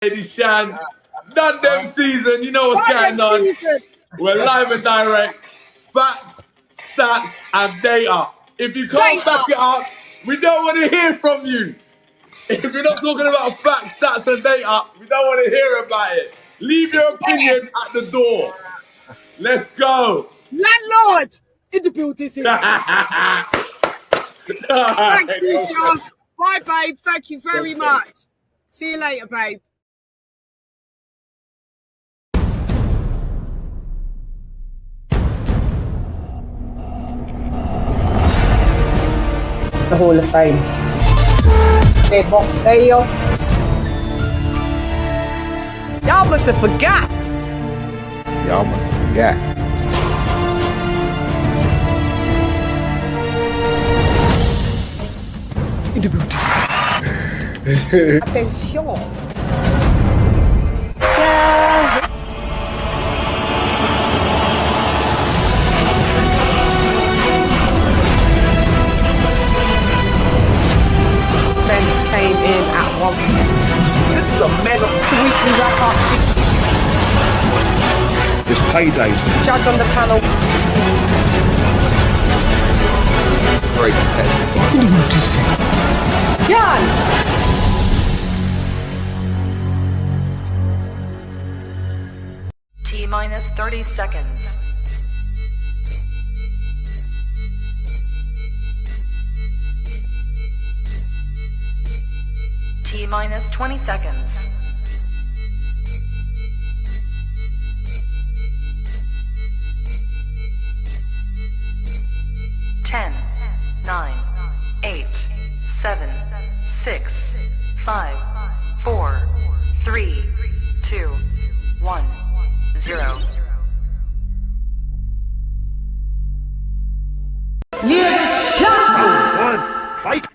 Lady Shan, not them season. You know what's going on. We're live and direct. Facts, stats, and data. If you can't back it up, we don't want to hear from you. If you're not talking about facts, stats, and data, we don't want to hear about it. Leave your opinion at the door. Let's go. Landlord in the building. Thank you, Josh. Bye, babe. Thank you very much. See you later, babe. The Hall of Fame. Big box sale. Y'all must have forgot. Y'all must have forgot. In the building. Attention. Friends came in at 1 p.m. This is a mega. It's a weekly wrap-up. It's paydays. Judge on the panel. Very competitive. CHANN. T-minus 30 seconds. T-minus 20 seconds. Ten, 9, 8, 7, 6, 5, 4, 3, 2, 1, 0. Yeah, shot. Fight.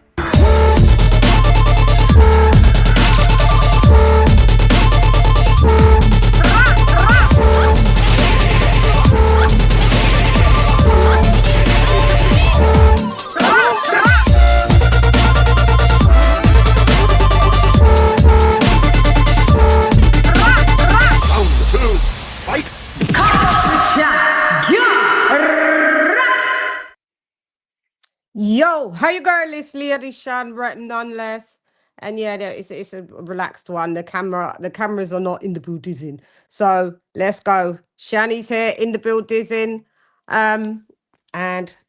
Yo, how you girl? It's Lady Shan, written nonetheless. And yeah, it's a relaxed one. The cameras are not in the building. So let's go. Shani's here in the building. And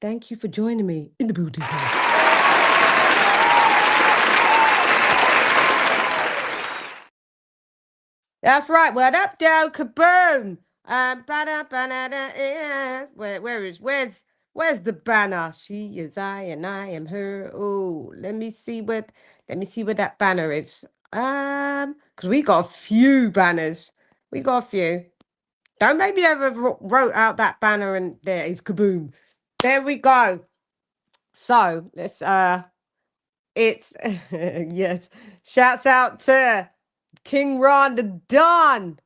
thank you for joining me in the building. That's right. What up, down, kaboom. Where's the banner? She is I and I am her. Oh, let me see where that banner is. Because we got a few banners. We got a few. Don't make me ever wrote out that banner and there is kaboom. There we go. So let's it's yes. Shouts out to King Ron the Don.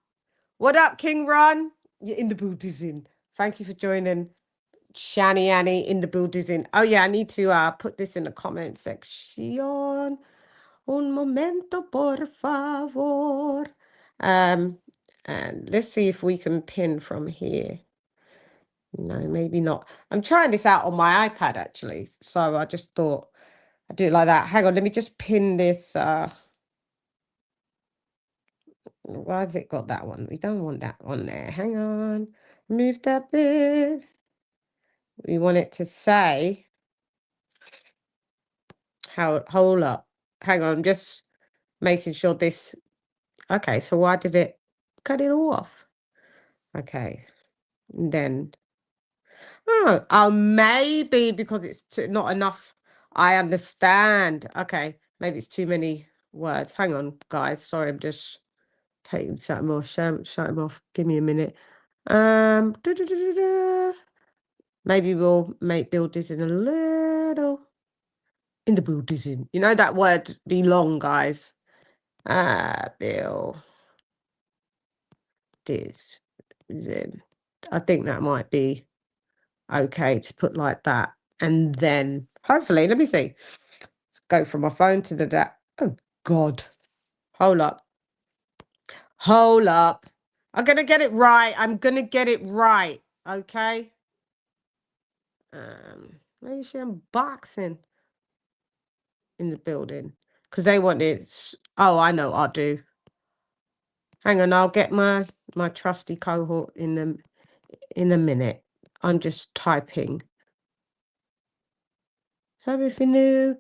What up, King Ron? You're in the building. Thank you for joining. Shani Annie in the building. Oh yeah, I need to put this in the comment section. Un momento, por favor. And let's see if we can pin from here. No, maybe not. I'm trying this out on my iPad actually. So I just thought I'd do it like that. Hang on, let me just pin this. Why has it got that one? We don't want that one there. Hang on. Move that bit. We want it to say hold up. Hang on, I'm just making sure this. Okay, so why did it cut it off? Okay. And then oh, maybe because it's not enough. I understand. Okay, maybe it's too many words. Hang on, guys. Sorry, I'm just taking something off. Shut him off. Give me a minute. Maybe we'll build this in a little in the building. You know that word be long, guys. Build this. I think that might be okay to put like that. And then hopefully, let me see. Let's go from my phone to the oh God. Hold up. Hold up. I'm gonna get it right. I'm gonna get it right. Okay. Maybe she unboxing in the building because they want it. Oh, I know. I'll do. Hang on. I'll get my trusty cohort in a minute. I'm just typing. So if you're new,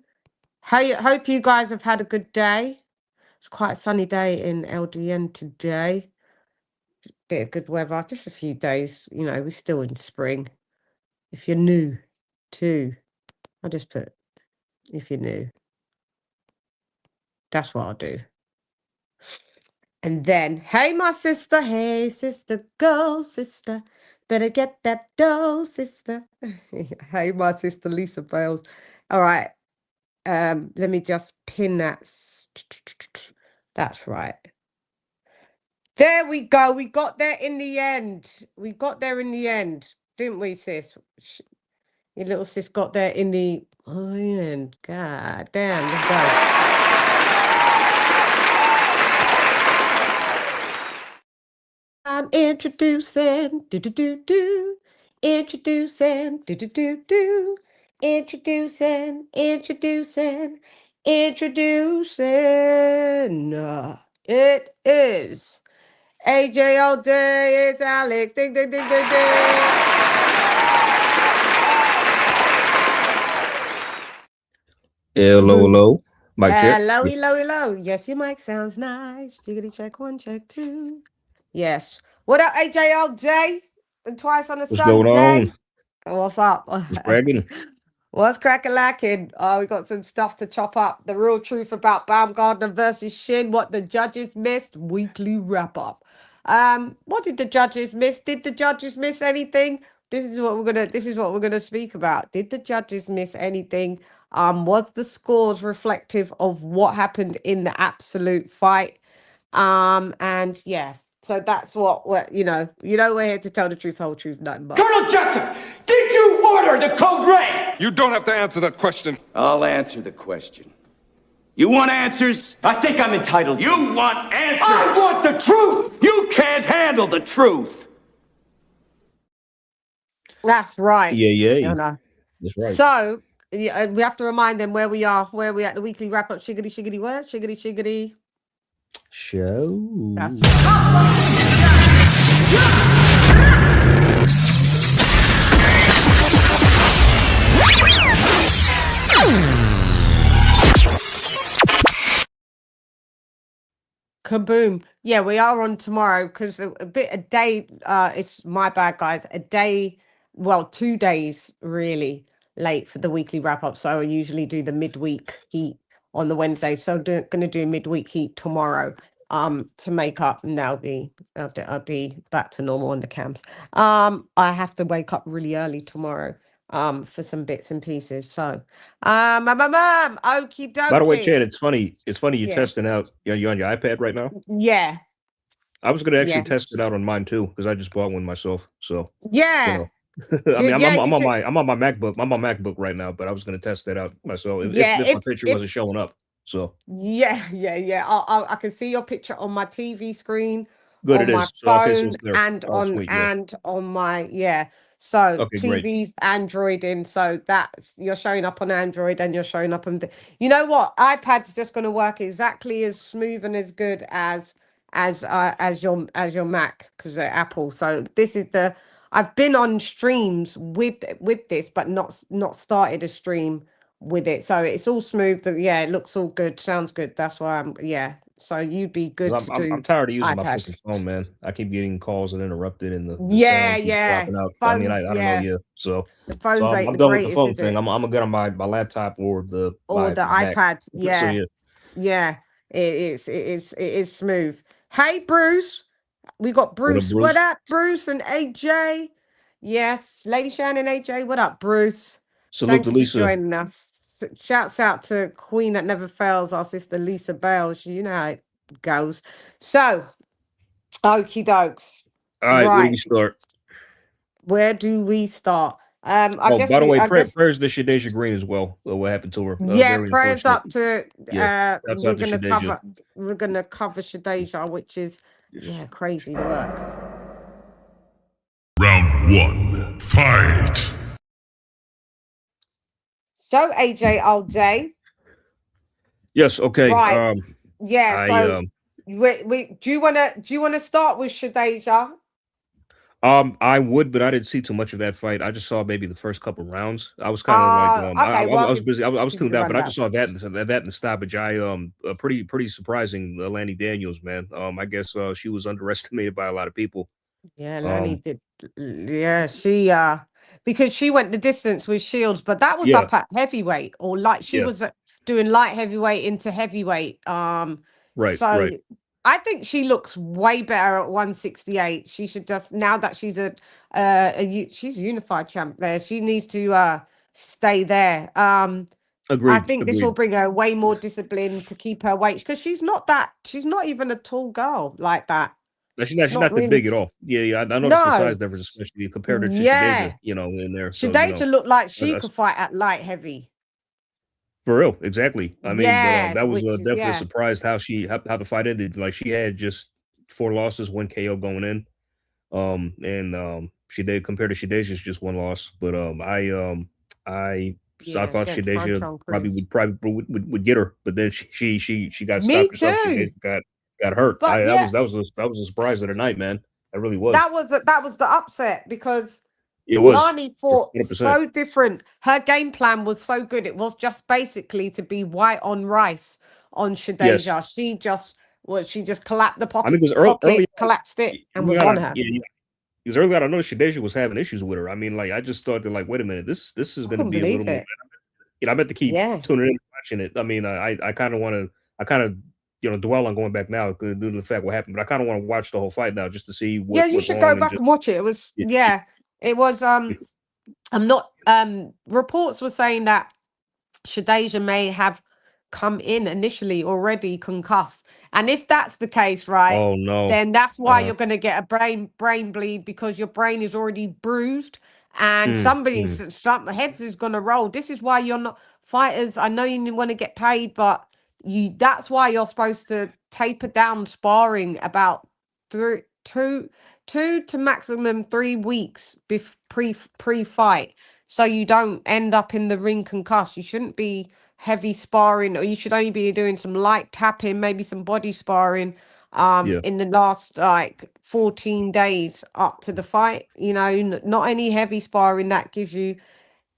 hope you guys have had a good day. It's quite a sunny day in LDN today. Bit of good weather. Just a few days. You know, we're still in spring. If you're new, too, I'll just put if you're new. That's what I'll do. And then, hey, my sister, hey, sister, go, sister. Better get that dough, sister. Hey, my sister, Lisa Bales. All right. Let me just pin that. That's right. There we go. We got there in the end. We got there in the end, didn't we, sis? Your little sis got there in the end. God damn, let's go. I'm introducing, introducing, introducing. It is AJ all day. It's Alex. Ding, ding, ding, ding, ding. Hello. Mic check. Hello. Yes, your mic sounds nice. Jiggity check 1, check 2. Yes. What up, AJ all day? And twice on a What's Sunday. going on? What's up? What's cracking? What's cracking? Oh, we got some stuff to chop up. The real truth about Baumgardner versus Shin. What the judges missed. Weekly wrap up. What did the judges miss? Did the judges miss anything? This is what we're gonna speak about. Did the judges miss anything? Was the scores reflective of what happened in the absolute fight? And yeah, so that's what we're we're here to tell the truth, whole truth, nothing but. Colonel Jessup, did you order the code red? You don't have to answer that question. I'll answer the question. You want answers? I think I'm entitled. You want answers? I want the truth! You can't handle the truth! That's right. Yeah. No. That's right. So we have to remind them where we are at the weekly wrap up. Shiggity what? Shiggity. Show. That's right. Kaboom. Yeah, we are on tomorrow because a day, it's my bad, guys. 2 days really late for the weekly wrap up. So I usually do the midweek heat on the Wednesday. So gonna do midweek heat tomorrow to make up, and I'll be back to normal on the cams. I have to wake up really early tomorrow for some bits and pieces. So okie dokie. By the way, Chad, it's funny you're Yeah. testing out. You on your iPad right now? Yeah. I was gonna actually Yeah. test it out on mine too, because I just bought one myself. So Yeah. I mean, Yeah, I'm on my MacBook. I'm on MacBook right now, but I was gonna test that out myself. If my picture wasn't showing up. So Yeah. I can see your picture on my TV screen, good on it my is. So, okay, so phone, it's there. and Oh, sweet, yeah. on my So Okay, great. TV's Android in, so that's you're showing up on Android and you're showing up on you know what? iPad's just gonna work exactly as smooth and as good as your Mac, because they're Apple. So this is I've been on streams with this, but not started a stream with it. So it's all smooth. Yeah, it looks all good. Sounds good. That's why so you'd be good to do. I'm tired of using my iPad. fucking phone, man. I keep getting calls and interrupted, and the Yeah, sound keeps yeah. dropping out. Phones, I mean, I don't know you. So the phones ain't I'm the done with greatest, the phone is thing. it? I'm gonna get on my laptop or the Mac. iPad. So, Yeah. Yeah. It is smooth. Hey, Bruce. We got Bruce. What up, Bruce and AJ? Yes, Lady Shannon, AJ. What up, Bruce? Salute to Thank you Lisa. for joining us. Shouts out to Queen that never fails, our sister Lisa Bales. You know how it goes. So, okie dokes. All right, where do we start? Where do we start? I guess. By the way, prayers to Shadeja Green as well. What happened to her? Yeah, prayers up to. Yeah, we're gonna cover Shadeja, which is Yeah, crazy work. Round 1, fight. So AJ all day. Yes. Okay. Right. Yeah. I Do you wanna start with Shadeja? I would, but I didn't see too much of that fight. I just saw maybe the first couple rounds. I was kind of like, Okay. I Well, was busy. I was give me tuned the out, but I rundown. just saw that and the stoppage. Pretty surprising, Lanny Daniels, man. I guess she was underestimated by a lot of people. Yeah, Lani did. Yeah, she because she went the distance with Shields, but that was Yeah, up at heavyweight or light. She yeah, was doing light heavyweight into heavyweight. right, So right. I think she looks way better at 168. She should just now that she's she's a unified champ there. She needs to stay there. I Agreed, think this will agreed. bring her way more discipline to keep her weight because she's not even a tall girl like that. No, she's She's not not that really. big at all. Yeah, yeah. I noticed the No. size difference, especially compared to Shadeja, Yeah. in there. So Shadeja looked like I- she I- could fight at light heavy. for real, exactly. I mean, but Yeah, that was which is definitely a surprise how the fight ended. Like she had just 4 losses, 1 KO going in. She did compared to Shadeja's just 1 loss. But I thought against Shadeja Franchon probably Cruz. would get her, but then she got Me stopped herself. too. Shadeja got hurt. But That yeah, was a surprise of the night, man. That really was. that was the upset because It was Lani fought 100%. so different. Her game plan was so good. It was just basically to be white on rice on Yes. Shadeja. She just collapsed the I mean, pocket, because early collapsed it, and was early on on, her. yeah, because early on, I noticed Shadeja was having issues with her. I mean, like I just thought that, like, wait a minute, this is I going to couldn't be a little believe more. it. I meant to keep Yeah. tuning in and watching it. I mean, I kind of want to, dwell on going back now due to the fact what happened, but I kind of want to watch the whole fight now just to see Yeah, you what's should going go on and back just and watch it. It was it was I'm not reports were saying that Shadeja may have come in initially already concussed. And if that's the case, right, oh no, then that's why you're going to get a brain bleed because your brain is already bruised and some heads is going to roll. This is why you're not fighters. I know you want to get paid, but that's why you're supposed to taper down sparring about two to maximum 3 weeks pre-fight, so you don't end up in the ring concussed. You shouldn't be heavy sparring, or you should only be doing some light tapping, maybe some body sparring in the last like 14 days up to the fight. Not any heavy sparring that gives you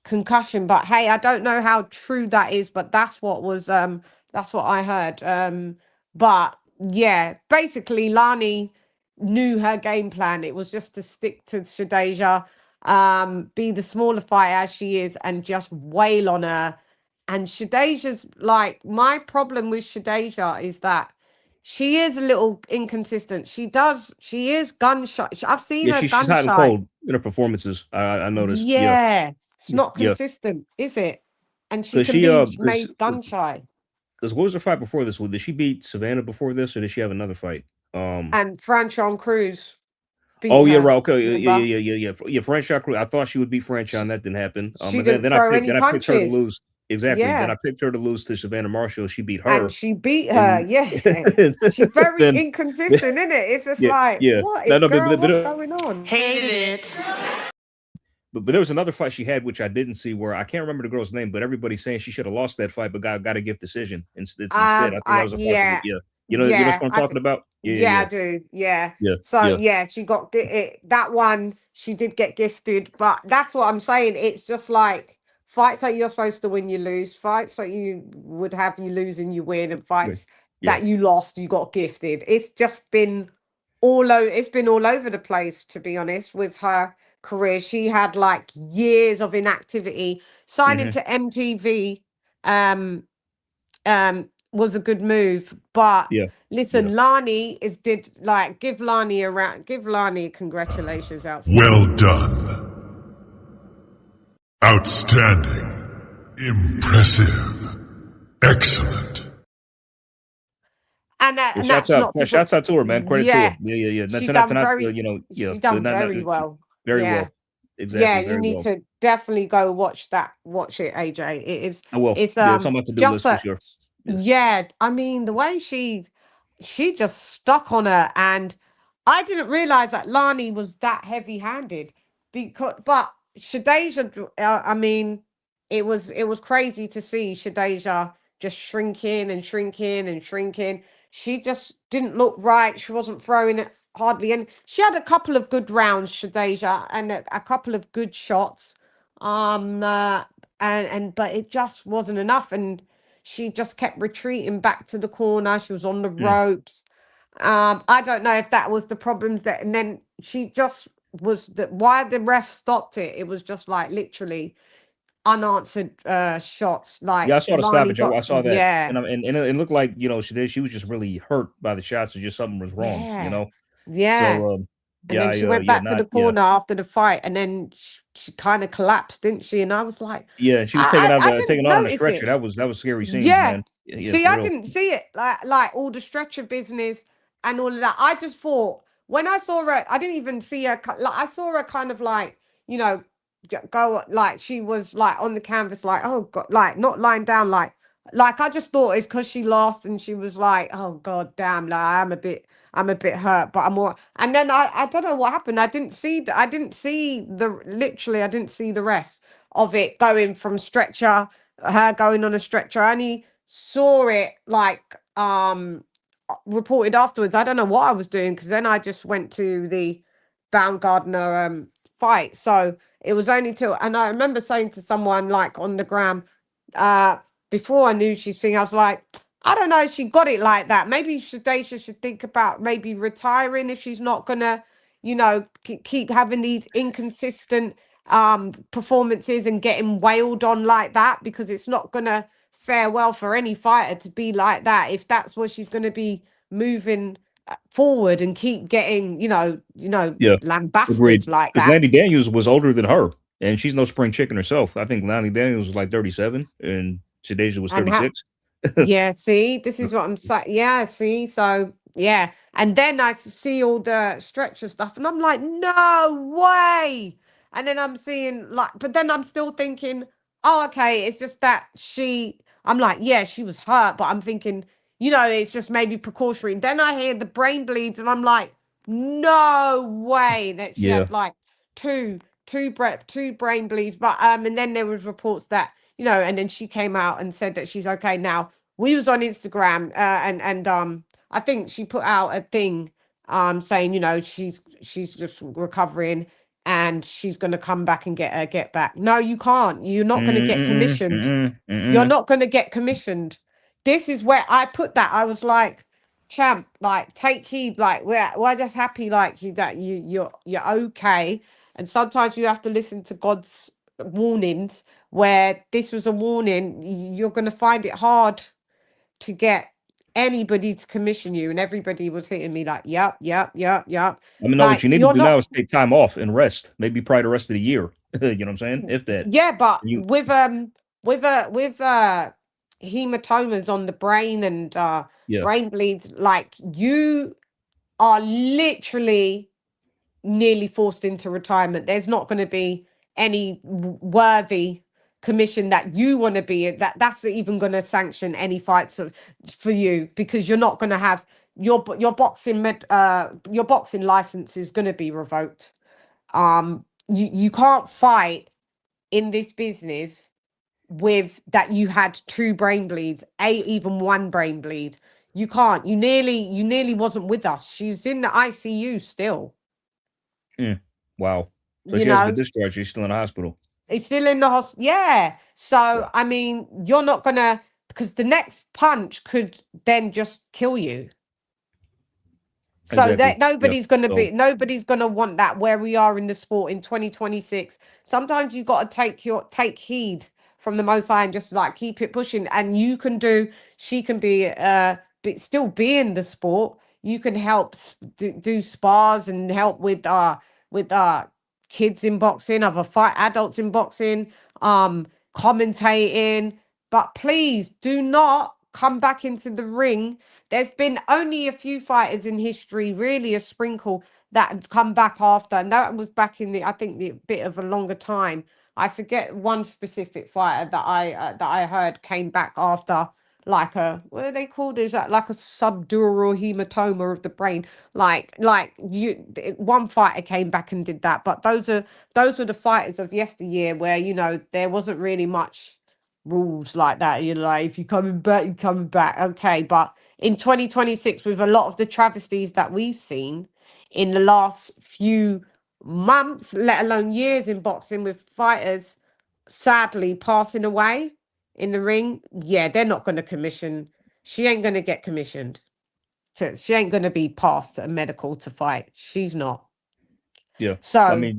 concussion. But hey, I don't know how true that is, but that's what I heard. But yeah, basically Lani knew her game plan. It was just to stick to Shadeja, be the smaller fighter as she is, and just wail on her. And Shadeja's like, my problem with Shadeja is that she is a little inconsistent. She is gun shy. I've seen her she's gun hot and shy. cold in her performances. I noticed. Yeah, it's not Yeah, consistent, is it? And she because can be made gun shy. because what was her fight before this? Did she beat Savannah before this, or did she have another fight? And Franchon Cruz beat Oh yeah, her. right. Okay, Remember? yeah. Franchon Cruz. I thought she would beat Franchon. That didn't happen. She And didn't then throw any I picked her to punches. lose. Exactly. Then Yeah. I picked her to lose to Savannah Marshall. She beat her. And she beat her. Yeah. She's very inconsistent, isn't it? It's just what girl, what's going on? Hate it. But there was another fight she had which I didn't see, where I can't remember the girl's name, but everybody's saying she should have lost that fight, but got a gift decision instead. I think that was a partial, You know what I'm talking about? Yeah, I do. Yeah. Yeah. So she got it. That one she did get gifted, but that's what I'm saying. It's just like fights that you're supposed to win, you lose. Fights that you would have you lose and you win, and fights that you lost, you got gifted. It's just been all over the place, to be honest, with her career. She had like years of inactivity. Signing to MTV was a good move, but listen, Lani give Lani a round, give Lani congratulations out. Well done. Outstanding. Impressive. Excellent. And that's not to shouts out to her, man. Credit to her. Yeah. She's done very well. Very well. Exactly. Yeah, you need to definitely go watch it, AJ. It is. I will. It's it's on my to-do list for sure. Yeah, I mean the way she just stuck on her, and I didn't realize that Lani was that heavy-handed, but Shadeja, I mean, it was crazy to see Shadeja just shrinking and shrinking and shrinking. She just didn't look right. She wasn't throwing it hardly, and she had a couple of good rounds, Shadeja, and a couple of good shots. And but it just wasn't enough, and she just kept retreating back to the corner. She was on the ropes. I don't know if that was the problems that, and then she just was that why the ref stopped it. It was just like literally unanswered shots. Yeah, I Like saw the Lani stoppage. got, I saw that, yeah, and it looked like, you know, she was just really hurt by the shots, or just something was wrong, you yeah, know. yeah. So And then she went yeah, back to the not yeah. corner after the fight, and then she kind of collapsed, didn't she? And I was like, Yeah, she was I didn't taken out on a notice stretcher. it. That was scary scenes, Yeah. man. Yeah, See, for I real. didn't see it like all the stretcher business and all of that. I just thought when I saw her, I didn't even see her. Like I saw her kind of like, you know, go like she was like on the canvas, like, oh God, like not lying down, like I just thought it's because she lost and she was like, oh God damn, like I'm a bit hurt, but I'm more. And then I don't know what happened. I didn't see I didn't see the rest of it going from stretcher, her going on a stretcher. I only saw it like reported afterwards. I don't know what I was doing because then I just went to the Baumgardner fight. So it was only till, and I remember saying to someone like on the gram, uh, before I knew she's thing, I was like, I don't know, she got it like that. Maybe Shadesha should think about maybe retiring if she's not gonna, you know, keep having these inconsistent performances and getting wailed on like that, because it's not gonna fare well for any fighter to be like that if that's what she's gonna be moving forward and keep getting, Yeah, lambasted agreed. like Because that. Lanny Daniels was older than her, and she's no spring chicken herself. I think Lanny Daniels was like 37, and Shadeja was And how 36. Yeah, see, this is what I'm saying. Yeah, see, so yeah. And then I see all the stretcher stuff, and I'm like, no way. And then I'm seeing like, but then I'm still thinking, oh, okay, it's just that I'm like, yeah, she was hurt, but I'm thinking, it's just maybe precautionary. Then I hear the brain bleeds, and I'm like, no way that she Yeah. had like two brain bleeds. But and then there was reports that, and then she came out and said that she's okay now. We was on Instagram, and I think she put out a thing saying, she's just recovering and she's gonna come back and get back. No, you can't. You're not gonna get commissioned. You're not gonna get commissioned. This is where I put that. I was like, champ, like take heed, like we're just happy like you're okay. And sometimes you have to listen to God's warnings, where this was a warning. You're gonna find it hard to get anybody to commission you, and everybody was hitting me like, yep. I mean, no, what Like you need to you're do now not, is take time off and rest. Maybe probably the rest of the year. You know what I'm saying? If that. yeah, but You with hematomas on the brain and yeah. brain bleeds, like you are literally nearly forced into retirement. There's not going to be any worthy commission that you want to be in, that's even going to sanction any fights for you, because you're not going to have your boxing your boxing license is going to be revoked. You can't fight in this business with that you had two brain bleeds, even one brain bleed. You can't. You nearly wasn't with us. She's in the ICU still. Wow. So You she hasn't been know, discharged. She's still in the hospital. it's still in the hospital. Yeah. So Wow. I mean, you're not gonna, because the next punch could then just kill you. So that Exactly. Yeah. So nobody's gonna want that where we are in the sport in 2026. Sometimes you got to take heed from the Most High and just like keep it pushing. And she can still be in the sport. You can help do spars and help with kids in boxing, other fight adults in boxing, commentating. But please do not come back into the ring. There's been only a few fighters in history, really a sprinkle, that had come back after, and that was back in I think the bit of a longer time. I forget one specific fighter that I heard came back after like a, what are they called? Is that like a subdural hematoma of the brain? Like one fighter came back and did that, but those were the fighters of yesteryear where, you know, there wasn't really much rules like that. You're like, if you're coming back, you're coming back. Okay. But in 2026, with a lot of the travesties that we've seen in the last few months, let alone years in boxing, with fighters sadly passing away in the ring, yeah, they're not going to commission. She ain't going to get commissioned. So she ain't going to be passed a medical to fight. She's not. Yeah. So I mean,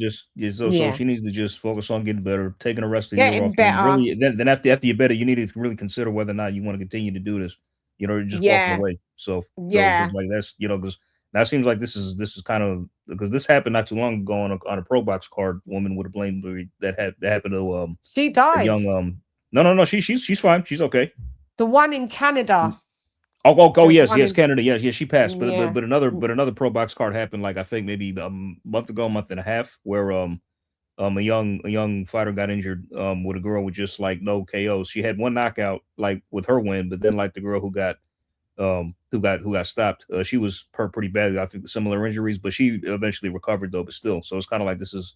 so yeah, she needs to just focus on getting better, taking the rest of the year getting off, and better. really then after you're better, you need to really consider whether or not you want to continue to do this. You know, you're just walking Yeah, away. So yeah. because like that's, you know, because now it seems like this is kind of, because this happened not too long ago on a pro box card. Woman with a blame that happened to She a died. young no, she's fine, she's okay. The one in Canada. Oh yes, Canada, yes, she passed, but Yeah. another pro box card happened, like I think maybe a month and a half, where a young fighter got injured with a girl with just like no KOs. She had one knockout like with her win, but then like the girl who got stopped, she was hurt pretty badly. I think similar injuries, but she eventually recovered though. But still, so it's kind of like this is,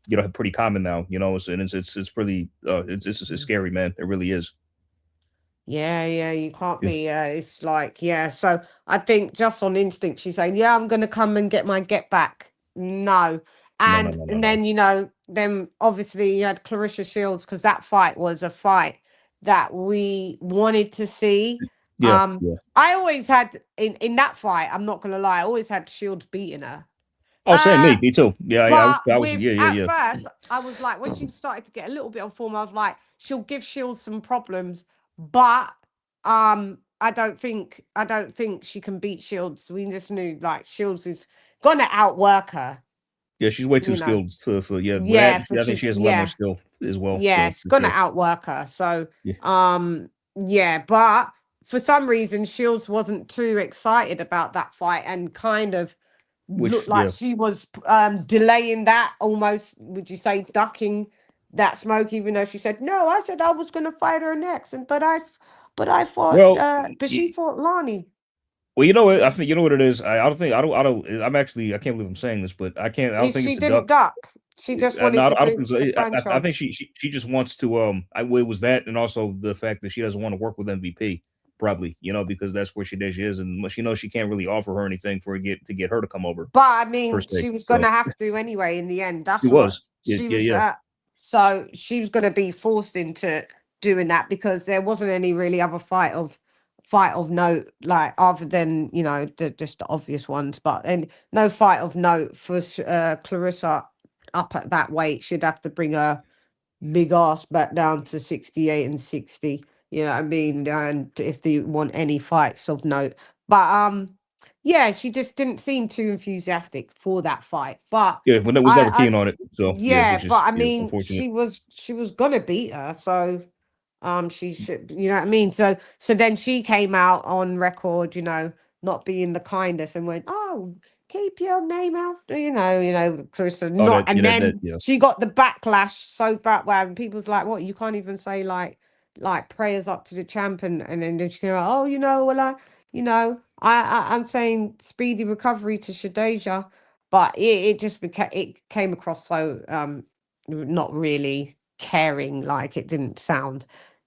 you know, pretty common now. You know, it's pretty it's scary, man. It really is. Yeah, you can't be. It's like, yeah. So I think just on instinct, she's saying, "Yeah, I'm gonna come and get my get back." No, No. and then, you know, then obviously you had Clarissa Shields, because that fight was a fight that we wanted to see. Yeah. I always had in that fight. I'm not gonna lie, I always had Shields beating her. Oh, same, me too. Yeah, I was, With yeah. at first, I was like, when she started to get a little bit on form, I was like, she'll give Shields some problems, but I don't think she can beat Shields. We just knew like Shields is gonna outwork her. Yeah, she's way too You know, skilled for yeah. With yeah, that, I think she has a lot more skill as well. yeah, So she's for gonna sure. outwork her. So Yeah. yeah, but for some reason Shields wasn't too excited about that fight and kind of looked like she was delaying that, almost, would you say, ducking that smoke, even though she said, "No, I said I was gonna fight her next, and but I fought but she fought Lonnie." Well, you know what? I think you know what it is. I don't think I'm actually, I can't believe I'm saying this, but I don't think She it's a duck. didn't duck. She just wanted No, to I don't do think so. the I franchise. think she just wants to it was that, and also the fact that she doesn't want to work with MVP, probably, you know, because that's where she is, and she knows she can't really offer her anything to get her to come over. But I Per mean, se. she was gonna have to anyway in the end. She That's what was. she was. Yeah. So she was gonna be forced into doing that, because there wasn't any really other fight of note, like, other than, you know, just the obvious ones. But and no fight of note for Clarissa up at that weight. She'd have to bring her big ass back down to 68 and 60. You know what I mean? And if they want any fights of note, but yeah, she just didn't seem too enthusiastic for that fight. But Yeah, when I was never keen on it. So yeah, yeah, which but is I mean, unfortunate. she was gonna beat her, so she should, you know what I mean? So then she came out on record, you know, not being the kindest, and went, "Oh, keep your name out," Clarissa, Oh, not, and then yeah. she got the backlash so bad where people's like, "What, you can't even say like prayers up to the champ," and then she came out, "Oh, you know, well, I'm saying speedy recovery to Shadeja," but it just came across so not really caring, like it didn't sound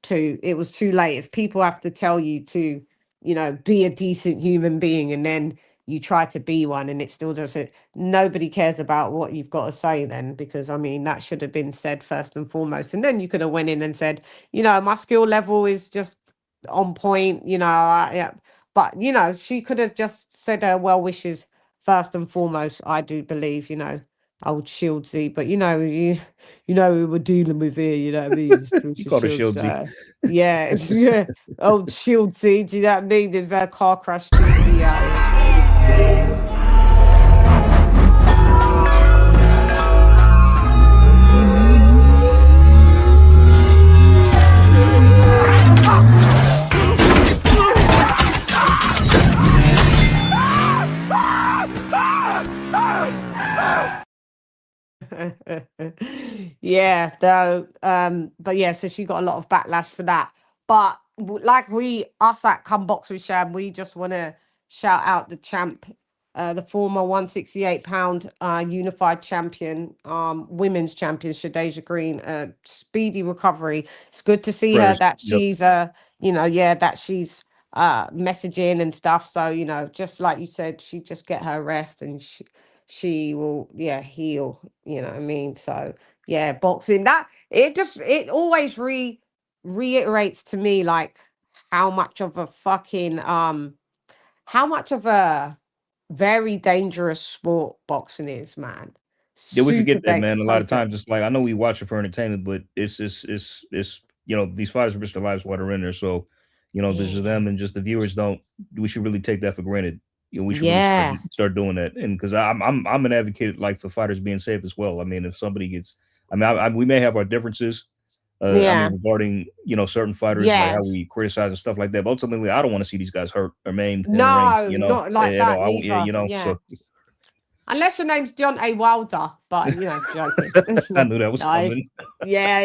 it was too late. If people have to tell you to, you know, be a decent human being, and then you try to be one and it still doesn't, nobody cares about what you've got to say then, because I mean, that should have been said first and foremost, and then you could have went in and said, you know, my skill level is just on point, you know, yeah. But you know, she could have just said her well wishes first and foremost, I do believe, you know, old Shieldsy. But you know, you know who we're dealing with here, you know what I mean? You called her Shieldsy. Yeah, it's yeah, old Shieldsy, do you know what I mean? The car crash TV out here. Yeah, though, but yeah, so she got a lot of backlash for that. But us at Come Box with Sham, we just want to shout out the champ, the former 168-pound unified champion, women's champion, Shadeja Green. Speedy recovery. It's good to see her that she's that she's messaging and stuff. So, just like you said, she just get her rest and she will heal. You know what I mean? So yeah, boxing, that it always reiterates to me like how much of a very dangerous sport boxing is, man. Yeah, we forget that, man. A lot of So times, it's like I know we watch it for entertainment, but it's these fighters risk their lives while they're in there. So, there's them and just the viewers don't. We should really take that for granted. We should really start doing that. And because I'm an advocate like for fighters being safe as well. I mean, if somebody gets, we may have our differences. Regarding certain fighters, like how we criticize and stuff like that. But ultimately, I don't want to see these guys hurt or maimed. No, in the ring, not like that. So. Unless your name's Deontay Wilder, but joking. I knew that was coming. Yeah.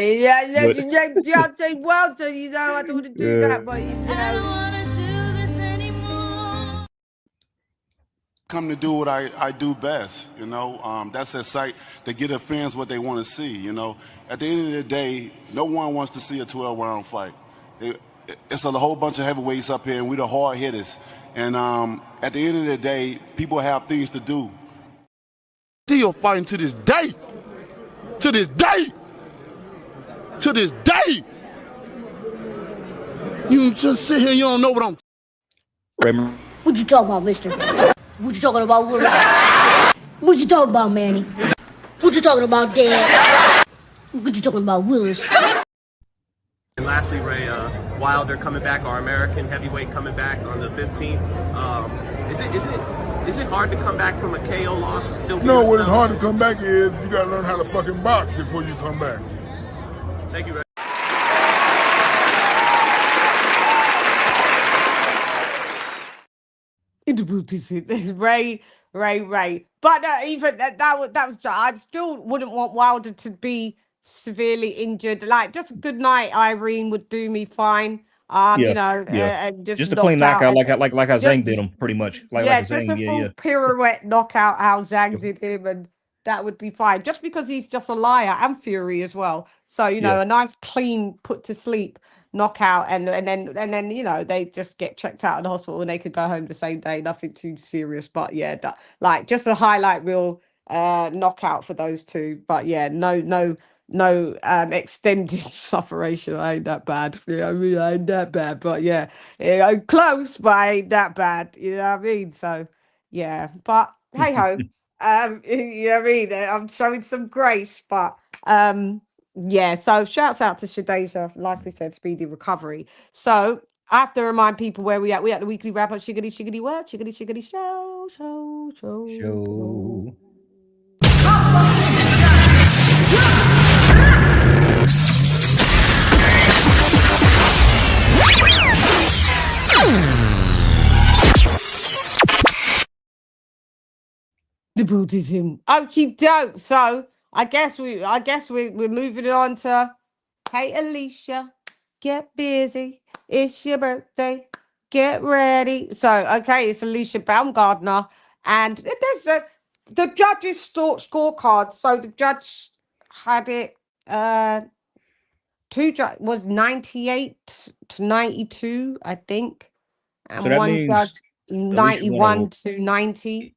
Unless your name's Deontay Wilder, I don't want to do that, but I don't want to do this anymore. Come to do what I do best, that's exciting to get the fans what they want to see, At the end of the day, no one wants to see a 12-round fight. It's a whole bunch of heavyweights up here, and we're the hard hitters. And at the end of the day, people have things to do. Still fighting to this day. To this day. To this day. You just sit here and you don't know what I'm... Raymond. What you talking about, mister? What you talking about, Willis? What you talking about, Manny? What you talking about, Dad? What you talking about, Willis? And lastly, Ray, Wilder coming back, our American heavyweight coming back on the 15th. Is it hard to come back from a KO loss and still be No, what is hard to come back is you gotta learn how to fucking box before you come back. Thank you, Ray. Ray. But even that was I still wouldn't want Wilder to be severely injured. Like just a good night, Irene would do me fine. Just a clean knockout, like how Zhang did him, pretty much. Just a full pirouette knockout, how Zhang did him, and that would be fine. Just because he's just a liar and Fury as well. So a nice clean put to sleep knockout, and then they just get checked out of the hospital and they could go home the same day. Nothing too serious, but just a highlight reel knockout for those two. But no extended sufferation. I ain't that bad. I ain't that bad, but I'm close, but I ain't that bad. You know what I mean? So but hey ho. You know what I mean? I'm showing some grace, but so shouts out to Shadeja, like we said, speedy recovery. So I have to remind people where we at. We at the weekly wrap up. Shiggity what? Shiggity show. The Buddhism. Okie doke. So I guess we're moving on to hey Alycia, get busy. It's your birthday. Get ready. So okay, it's Alycia Baumgardner, and there's the judges' scorecard. So the judge had it. Was 98 to 92, I think, and So that one means judge Alycia 91 to 90.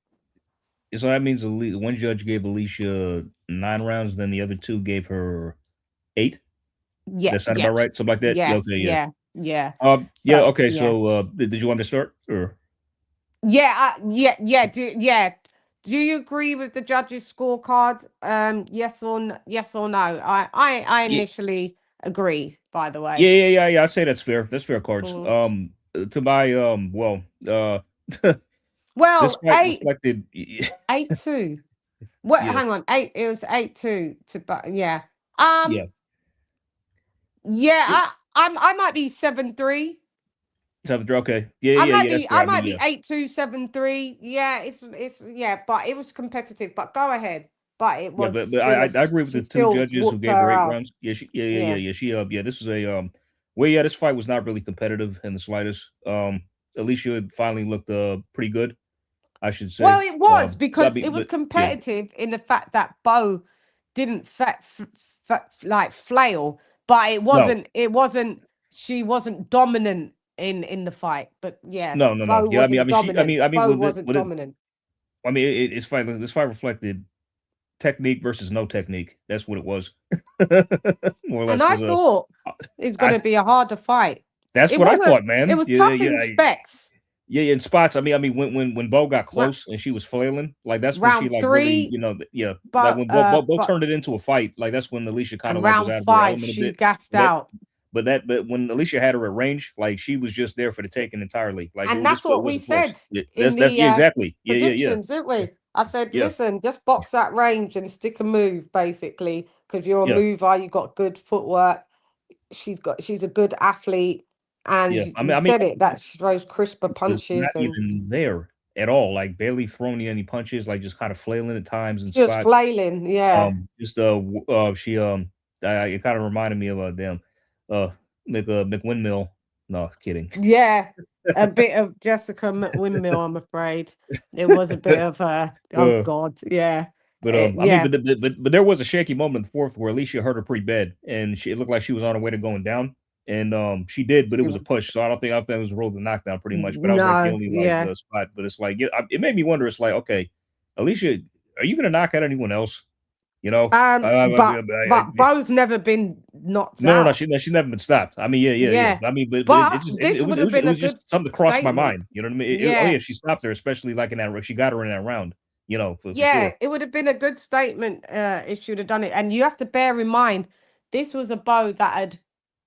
So that means one judge gave Alycia 9 rounds, then the other 2 gave her 8. Yeah, that sound about right. Something like that. Yes, Okay, yeah. Okay. So did you want me to start or? Do you agree with the judges' scorecard? Yes or no? I initially agree. By the way. Yeah. I'd say that's fair. That's fair cards. To my well, this fight reflected 8-2. What? Yeah. Hang on. It was 8-2 to, but yeah. I might be 7-3. 7-3. Okay. I might be 8-2, 7-3. Yeah, it's but it was competitive. But go ahead. But it was. I agree with the 2 judges who gave her 8 rounds. She this is a Well, yeah, this fight was not really competitive in the slightest. Alycia finally looked pretty good, I should say. Well, it was I because mean, it was but yeah, competitive in the fact that Bo didn't like flail, but it no, wasn't. It wasn't. She wasn't dominant in the fight. But yeah, no. Bo Yeah, wasn't dominant. Bo with wasn't it, dominant. I mean, it's fight. This fight reflected technique versus no technique. That's what it was, more or And less. I Because thought it's going to be a harder fight. that's It what I wasn't. thought, It man. was Yeah, tough yeah, in specs. yeah. In spots, I mean, when Bo got close and she was flailing, like that's when she Round like really, three, yeah, like but when Bo turned it into a fight, like that's when Alycia kind and of like was round out of her five, element a she bit. gassed But out. but when Alycia had her at range, like she was just there for the taking entirely. Like And this that's what we wasn't close. said Yeah, in that's the yeah, exactly. Yeah. predictions, didn't we? I said, Yeah, listen, just box that range and stick a move, basically, because you're a yeah, mover, you got good footwork. She's a good athlete, and yeah. you I mean, said it that she throws crisper was not punches and even there at all. Like barely throwing any punches. Like just kind of flailing at times in just spots. flailing. Yeah, Just she it kind of reminded me of a damn McWindmill. No, kidding. yeah. A bit of Jessica McWindmill, I'm afraid. It was a bit of oh Uh, God, yeah. but I mean, Yeah, but there was a shaky moment in the fourth where Alycia hurt her pretty bad, and it looked like she was on her way to going down, and she did, but it was a push, so I don't think it was rolled a knockdown pretty much. But I was like the no, only like yeah. spot, but it's like it made me wonder. It's like, okay, Alycia, are you gonna knock out anyone else? You know, But Bo's never been knocked no, out. she's never been stopped. I mean, yeah. Yeah, I mean, but but this would have it been a was good just something that crossed my statement. mind. You know what I mean? Oh Yeah, yeah, she stopped her, especially like in that. She got her in that round. You know, for yeah, sure. it would have been a good statement if she would have done it. And you have to bear in mind, this was a Bo that had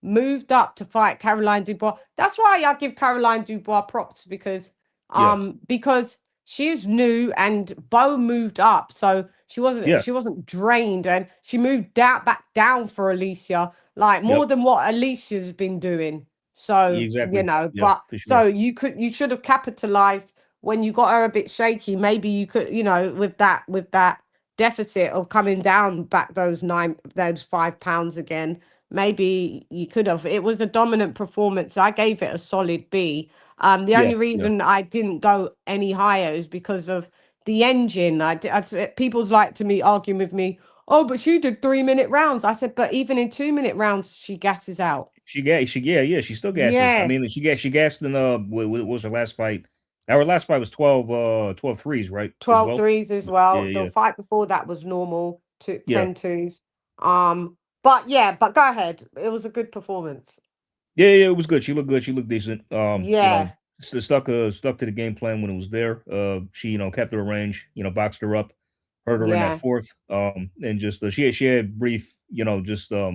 moved up to fight Caroline Dubois. That's why I give Caroline Dubois props Yeah, because she's new and Bo moved up, so yeah, she wasn't drained, and she moved back down for Alycia, like yep, more than what Alicia's been doing. So exactly. Yeah, but for so sure. you should have capitalized when you got her a bit shaky. Maybe you could, with that deficit of coming down back those 5 pounds again. Maybe you could have. It was a dominant performance. I gave it a solid B. The Yeah, only yeah. reason I didn't go any higher is because of the engine. People's like to me arguing with me. Oh, but she did 3-minute rounds. I said, but even in 2-minute rounds, she gasses out. Yeah. She still gasses. I Yeah, mean, she gassed in what was her last fight? Our last fight was 12 threes, right? As 12 well. threes as Yeah, well. The yeah, fight before that was normal, yeah. 10 twos. But yeah, but go ahead. It was a good performance. Yeah, it was good. She looked good. She looked decent. Yeah, Stuck to the game plan when it was there. She kept her range. Boxed her up, hurt her in that yeah, fourth. And just she had brief. Just I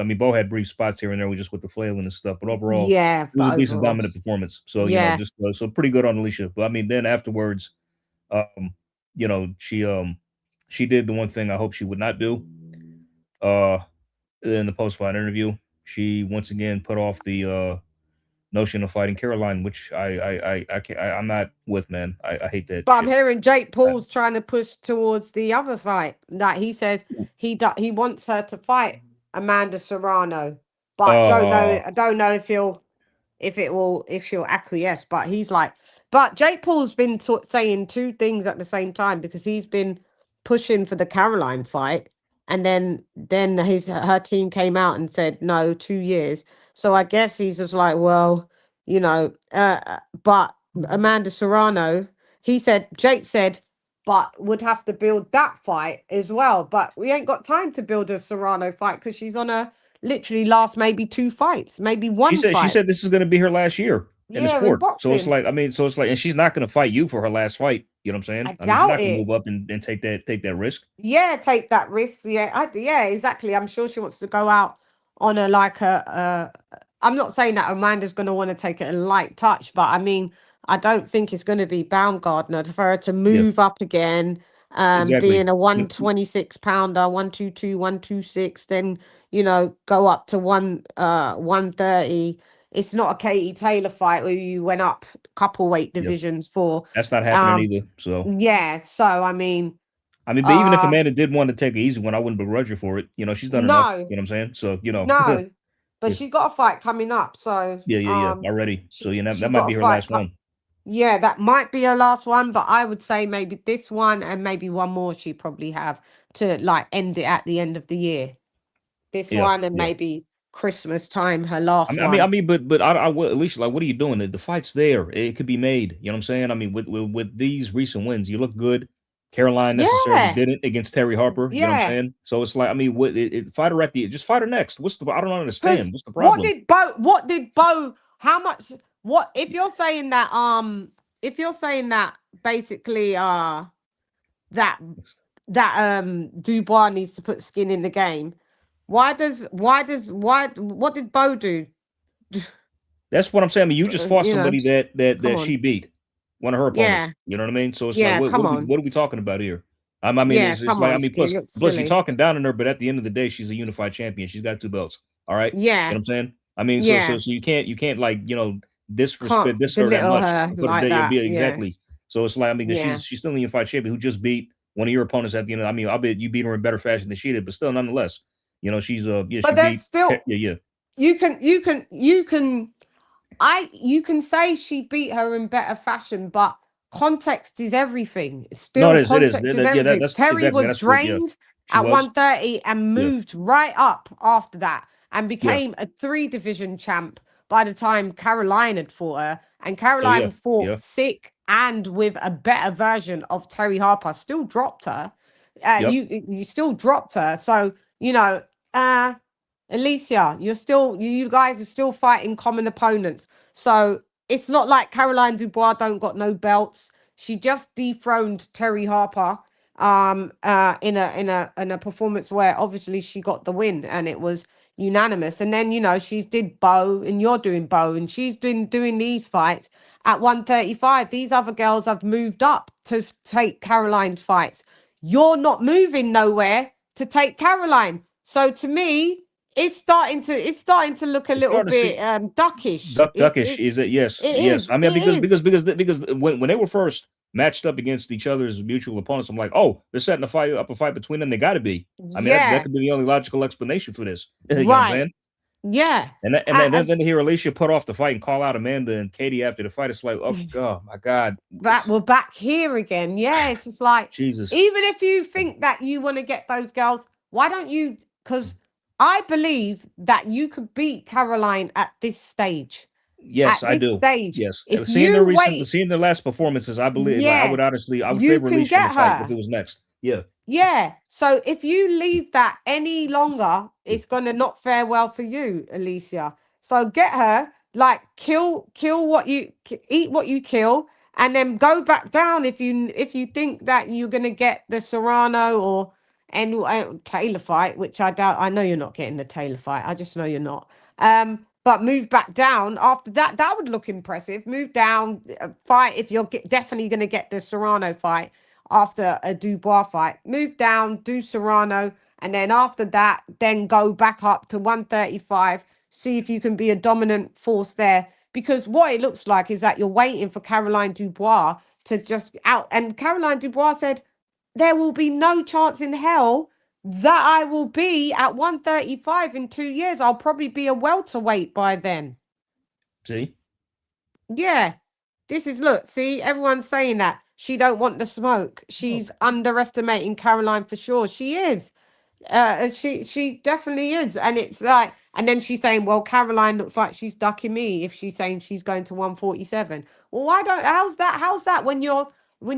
mean, Bo had brief spots here and there, just with the flailing and stuff. But overall, yeah. it was a But decent overall, dominant performance. So yeah. just so pretty good on Alycia. But I mean, then afterwards, she did the one thing I hope she would not do. Uh, in the post fight interview, she once again put off the notion of fighting Caroline, which I'm not with, man. I hate that But I'm shit. hearing Jake Paul's trying to push towards the other fight. That he says he wants her to fight Amanda Serrano, but Uh, I don't know if she'll acquiesce. But but Jake Paul's been saying two things at the same time, because he's been pushing for the Caroline fight, and then her team came out and said no, 2 years. So I guess he's just like, well, but Amanda Serrano, Jake said, but would have to build that fight as well. But we ain't got time to build a Serrano fight because she's on a literally last maybe 2 fights, maybe she 1 fight. said this is going to be her last year in the Yeah, in sport. So it's boxing. like, I mean, and she's not going to fight you for her last fight. You know what I'm saying? I I mean, she's doubt not going to it. move up and take that risk. Yeah, take that risk. Yeah, exactly. I'm sure she wants to go out on I'm not saying that Amanda's going to want to take it a light touch, but I mean, I don't think it's going to be Baumgardner for her to Yeah, move up again, being exactly. a 126 pounder, 122, 126, then go up to 130. It's not a Katie Taylor fight where you went up a couple weight Yep. divisions for. That's not happening either. So Yeah, so I mean, but even if Amanda did want to take an easy one, I wouldn't begrudge her for it. She's done enough. no, You know what I'm saying? So no. but she's got a fight coming up. So yeah, already. So that might be her last one. Yeah, that might be her last one, but I would say maybe this one and maybe one more she probably have to like end it at the end of the year. This one and maybe Christmas time, her last one. I mean, but I Alycia, like, what are you doing? The fight's there. It could be made. You know what I'm saying? I mean, with these recent wins, you look good. Caroline necessarily didn't against Terry Harper. You know what I'm saying? So it's like, I mean, fight her just fight her next. I don't understand. What's the problem? What did Bo, how much, if you're saying that, basically, that Dubois needs to put skin in the game, what did Bo do? That's what I'm saying. I mean, you just fought somebody that she beat, one of her opponents. Yeah. You know what I mean? So it's like, what are we talking about here? I mean, it's like, I mean, plus you're talking down on her, but at the end of the day, she's a unified champion. She's got 2 belts. All right. Yeah. You know what I'm saying? I mean, so you can't like, disrespect this her that much. Like that. Exactly. So it's like, I mean, she's still a unified champion who just beat one of your opponents at the end. I mean, I'll bet you beat her in better fashion than she did, but still, nonetheless, she's but that's still you can say she beat her in better fashion, but context is everything. Still, context is everything. Terry was drained at 130 and moved right up after that and became a 3-division champ by the time Caroline had fought her. And Caroline fought sick and with a better version of Terry Harper. Still dropped her. You still dropped her. So, Alycia, you guys are still fighting common opponents. So it's not like Caroline Dubois don't got no belts. She just dethroned Terry Harper in a performance where obviously she got the win and it was unanimous. And then she's did Bo and you're doing Bo and she's been doing these fights at 135. These other girls have moved up to take Caroline's fights. You're not moving nowhere to take Caroline. So to me, it's starting to look a little bit duckish. Duckish, is it? Yes, yes. I mean, because when they were first matched up against each other's mutual opponents, I'm like, oh, they're setting a fight between them. They got to be. I mean, that could be the only logical explanation for this. You know what I'm saying? Yeah. And then to hear Alycia put off the fight and call out Amanda and Katie after the fight, it's like, oh my God. We're back here again. Yeah, it's just like, Jesus. Even if you think that you want to get those girls, why don't you? Because I believe that you could beat Caroline at this stage. Yes, I do. Stage. Yes, if seeing their last performances, I believe I would favor Alycia in the fight if it was next. Yeah. Yeah. So if you leave that any longer, it's gonna not fare well for you, Alycia. So get her, like kill what you eat, what you kill, and then go back down if you think that you're gonna get the Serrano or Taylor fight, which I doubt. I know you're not getting the Taylor fight. I just know you're not. But move back down after that. That would look impressive. Move down, fight if you're definitely going to get the Serrano fight after a Dubois fight. Move down, do Serrano, and then after that, then go back up to 135. See if you can be a dominant force there. Because what it looks like is that you're waiting for Caroline Dubois to just out. And Caroline Dubois said, there will be no chance in hell that I will be at 135 in 2 years. I'll probably be a welterweight by then. See? Yeah. See, everyone's saying that. She don't want the smoke. She's underestimating Caroline for sure. She is. She definitely is. And it's like, and then she's saying, well, Caroline looks like she's ducking me if she's saying she's going to 147. Well, how's that when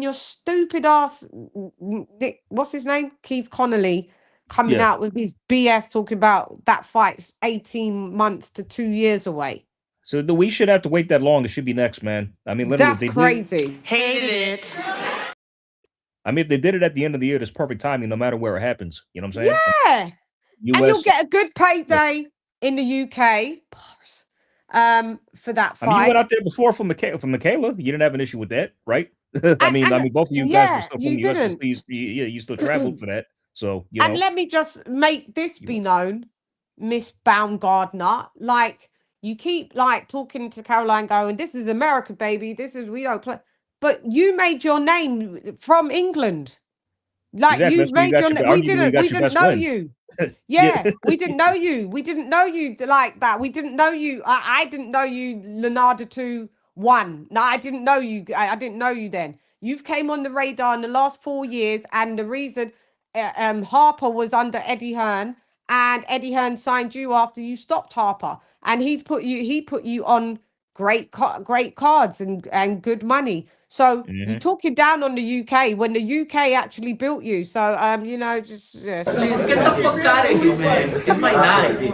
your stupid ass, what's his name? Keith Connolly coming out with his BS talking about that fight's 18 months to 2 years away. So we should have to wait that long. It should be next, man. I mean, literally, that's crazy. Hate it. I mean, if they did it at the end of the year, that's perfect timing, no matter where it happens. You know what I'm saying? Yeah. And you'll get a good payday in the UK for that fight. I mean, you went out there before for Michaela. You didn't have an issue with that, right? I mean, both of you guys were still from the US. You still traveled for that. So, And let me just make this be known, Miss Baumgardner. Like, you keep like talking to Caroline going, this is America, baby. We don't play. But you made your name from England. Like, exactly. you made your name. We didn't know you. Yeah, we didn't know you. We didn't know you like that. We didn't know you. I didn't know you, Leonardo 2-1. No, I didn't know you. I didn't know you then. You've came on the radar in the last 4 years, and the reason Harper was under Eddie Hearn, and Eddie Hearn signed you after you stopped Harper, and he put you on great cards and good money. So you're talking down on the UK when the UK actually built you. So you know, just get the fuck out of here, man. It's my night.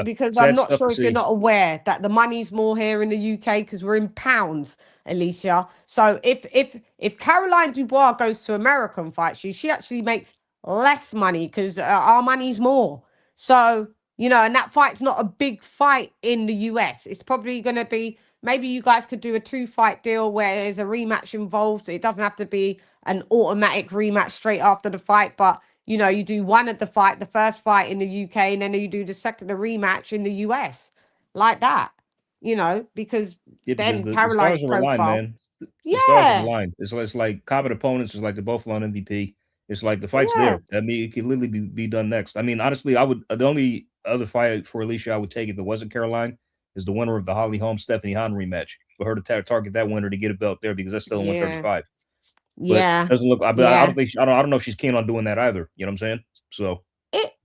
Because I'm not sure if you're not aware that the money's more here in the UK because we're in pounds, Alycia. So if Caroline Dubois goes to America and fights you, she actually makes less money because our money's more. So, you know, and that fight's not a big fight in the US. It's probably going to be, maybe you guys could do a 2-fight deal where there's a rematch involved. It doesn't have to be an automatic rematch straight after the fight, but you know, you do one at the fight, the first fight in the UK, and then you do the rematch in the US, like that. You know, because then the Caroline's stars are aligned, profile. man. The stars are aligned. It's like common opponents. It's like they're both on MVP. It's like the fight's there. I mean, it could literally be done next. I mean, honestly, I would. The only other fight for Alycia I would take if it wasn't Caroline is the winner of the Holly Holm Stephanie Hahn rematch. For her to target that winner to get a belt there because that's still 135. But it doesn't look. I don't know if she's keen on doing that either. You know what I'm saying? So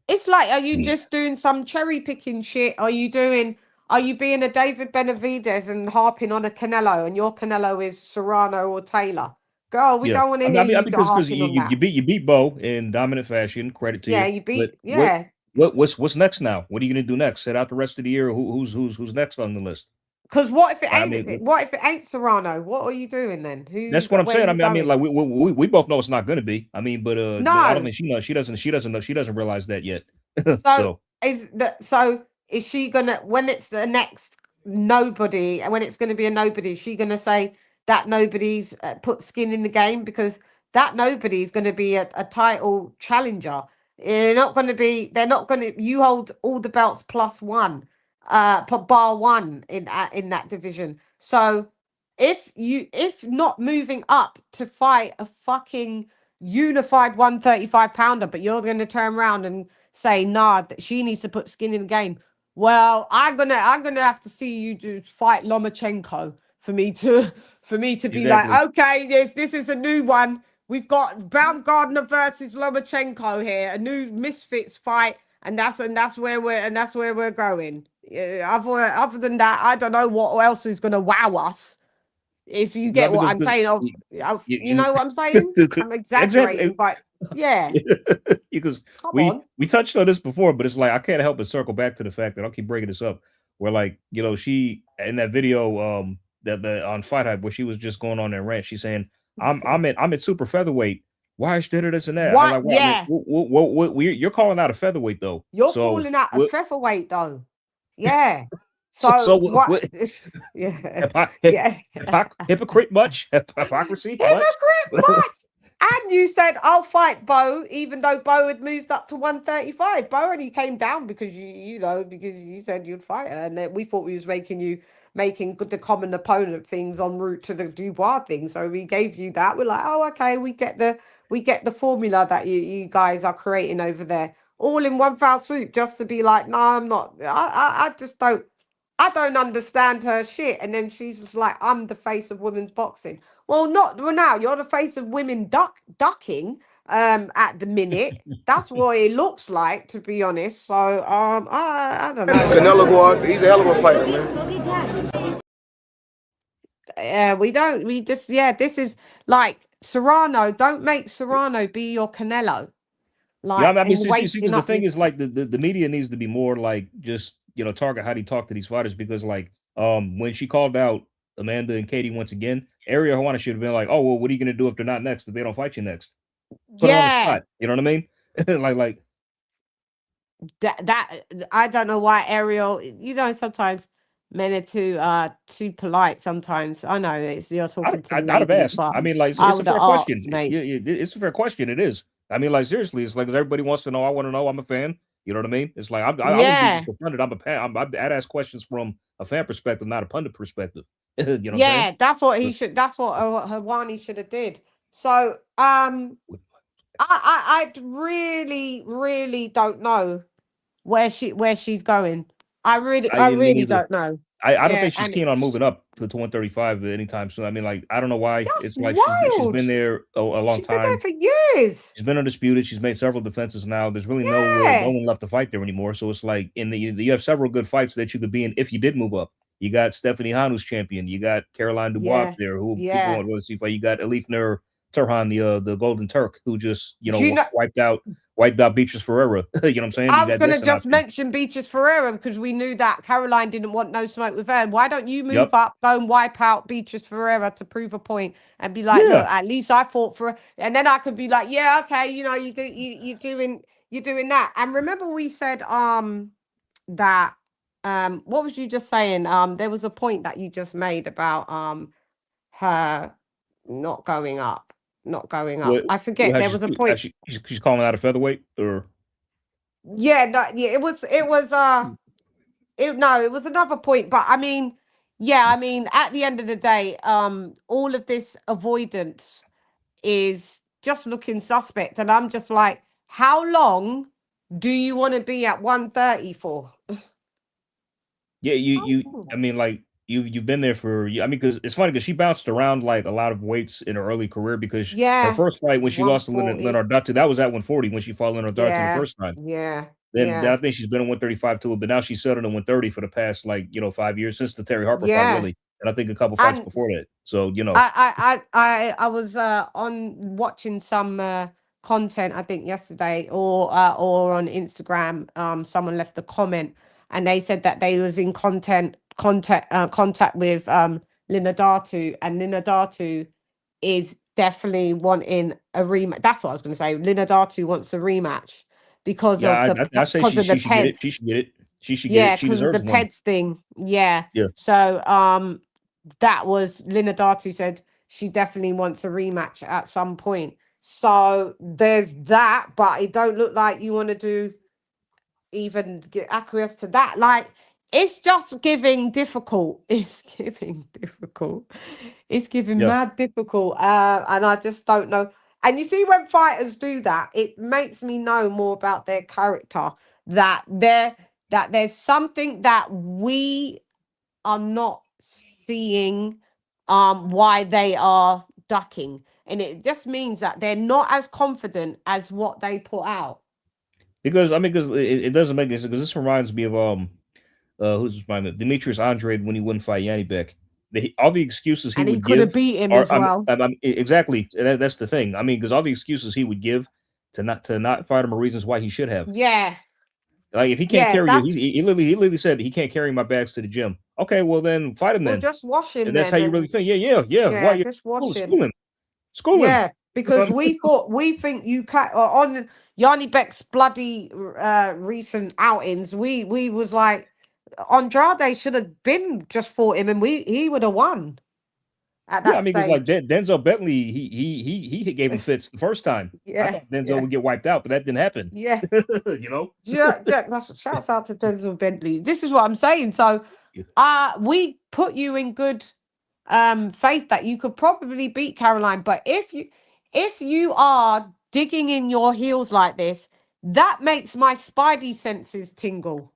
it's like, are you just doing some cherry picking shit? Are you being a David Benavidez and harping on a Canelo, and your Canelo is Serrano or Taylor? Girl, we don't want to hear you because harping on that. you beat Bo in dominant fashion. Credit to you. Yeah, you beat. What's next now? What are you gonna do next? Set out the rest of the year. Who's next on the list? Because what if it ain't? What if it ain't Serrano? What are you doing then? That's what I'm saying. I mean, like we both know it's not going to be. I mean, but no, I don't think she knows. She doesn't realize that yet. So is she gonna, when it's the next nobody, and when it's going to be a nobody, is she gonna say that nobody's put skin in the game? Because that nobody is going to be a title challenger. They're not going to. You hold all the belts plus one. Bar one in that division. So if not moving up to fight a fucking unified 135 pounder, but you're going to turn around and say nah, that she needs to put skin in the game. Well, I'm gonna have to see you do fight Lomachenko for me to be like, okay, this is a new one. We've got Baumgardner versus Lomachenko here, a new misfits fight. And that's where we're going. Other than that, I don't know what else is going to wow us. If you get what I'm saying, you know what I'm saying? I'm exaggerating, but yeah. Because we touched on this before, but it's like I can't help but circle back to the fact that I'll keep bringing this up. Where like, you know, she in that video that on Fight Hype where she was just going on that rant, she's saying I'm at super featherweight. Why is this and that? What? Like, yeah. You're calling out a featherweight though. You're calling out a featherweight though. Yeah. So what? Hypocrite much? Hypocrisy? Hypocrite much. And you said I'll fight Bo, even though Bo had moved up to 135. Bo only came down because because you said you'd fight her, and then we thought we was making the common opponent things en route to the Dubois thing. So we gave you that. We're like, oh, okay, we get the formula that you guys are creating over there, all in one foul swoop, just to be like, no, I'm not. I just don't. I don't understand her shit. And then she's just like, I'm the face of women's boxing. Well, now. You're the face of women ducking at the minute. That's what it looks like, to be honest. So I don't know. Canelo Guard, he's a hell of a fighter, man. This is like Serrano. Don't make Serrano be your Canelo. Like, yeah, I mean, see, the thing is, like, the media needs to be more like just, target how they talk to these fighters, because like when she called out Amanda and Katie once again, Ariel Helwani should have been like, oh well, what are you gonna do if they're not next, if they don't fight you next? Put her on the spot, you know what I mean? like that I don't know why Ariel, sometimes men are too polite sometimes. I know you're talking to me. I'd have asked. I mean, like, it's a fair question. It's a fair question. It is. I mean, like, seriously, it's like everybody wants to know. I want to know. I'm a fan. You know what I mean? It's like I wouldn't be just confronted. I'm a fan. I'd ask questions from a fan perspective, not a pundit perspective. You know? Yeah, that's what he should. That's what Helwani should have did. So I really don't know where she's going. I Me really neither. don't know. I don't Yeah, think she's and keen on it's moving up to 135 anytime soon. I mean, like, I don't know why. that's It's like she's wild. been there a long She's been there time. for years. She's been undisputed. She's made several defenses now. There's really no Yeah. one left to fight there anymore. So it's like you have several good fights that you could be in if you did move up. You got Stephanie Hanu's champion. You got Caroline Dubois Yeah. there, who people Yeah. want to see fight. You got Elifner Turhan, the Golden Turk, who just Do you know? wiped out Beatrice Ferreira. You know what I'm saying? I You was got going to this just option. mention Beatrice Ferreira because we knew that Caroline didn't want no smoke with her. Why don't you move Yep. up, go and wipe out Beatrice Ferreira to prove a point and be like, look, at least I fought for her. And then I could be like, yeah, okay, you know, you're doing that. And remember we said that what was you just saying? There was a point that you just made about her not going up. I forget. There was a point. She's calling out a featherweight, or Yeah, no, yeah, it was it was another point, but I mean, yeah, I mean, at the end of the day, all of this avoidance is just looking suspect, and I'm just like, how long do you want to be at 130 for? yeah, I mean, like you've been there for. I mean, because it's funny because she bounced around like a lot of weights in her early career because her Yeah, first fight when she lost to 140. Leonard Datu, that was at 140 when she fought Leonard Datu the first time. Yeah, Then I think she's been at 135 too, but now she's settled at 130 for the past 5 years since the Terry Harper fight, yeah. really, and I think a couple fights And before that. So I was on watching some content I think yesterday or on Instagram. Someone left a comment and they said that they was in contact with Lina Datu, and Lina Datu is definitely wanting a rematch. That's what I was going to say. Lina Datu wants a rematch because of the I say she should get it. She should get it. She should get it. She because of the deserves one. PEDS thing. Yeah. Yeah. So that was Lina Datu said she definitely wants a rematch at some point. So there's that, but it don't look like you want to do even acquiesce to that. Like, it's just giving difficult. It's giving difficult. It's giving mad difficult. And I just don't know. And you see, when fighters do that, it makes me know more about their character. That there's something that we are not seeing why they are ducking. And it just means that they're not as confident as what they put out. Because I mean, because it doesn't make sense. Because this reminds me of who's this remind me? Demetrius Andrade when he wouldn't fight Yanni Beck. All the excuses he would could have give beat him as well. Exactly. That's the thing. I mean, because all the excuses he would give to not fight him are reasons why he should have. Yeah. Like if he can't carry you, he literally said he can't carry my bags to the gym. Okay, well then fight him then. Just wash him. And that's how you really think. Yeah. Why you just wash him? School him. Yeah, because we think you can on Yanni Beck's bloody recent outings. We was like, Andrade should have been just fought him, and he would have won. At that I mean, because stage. like Denzel Bentley, he gave him fits the first time. I thought Denzel would get wiped out, but that didn't happen. Yeah, you know. Shouts out to Denzel Bentley. This is what I'm saying. So, we put you in good faith that you could probably beat Caroline, but if you are digging in your heels like this, that makes my spidey senses tingle.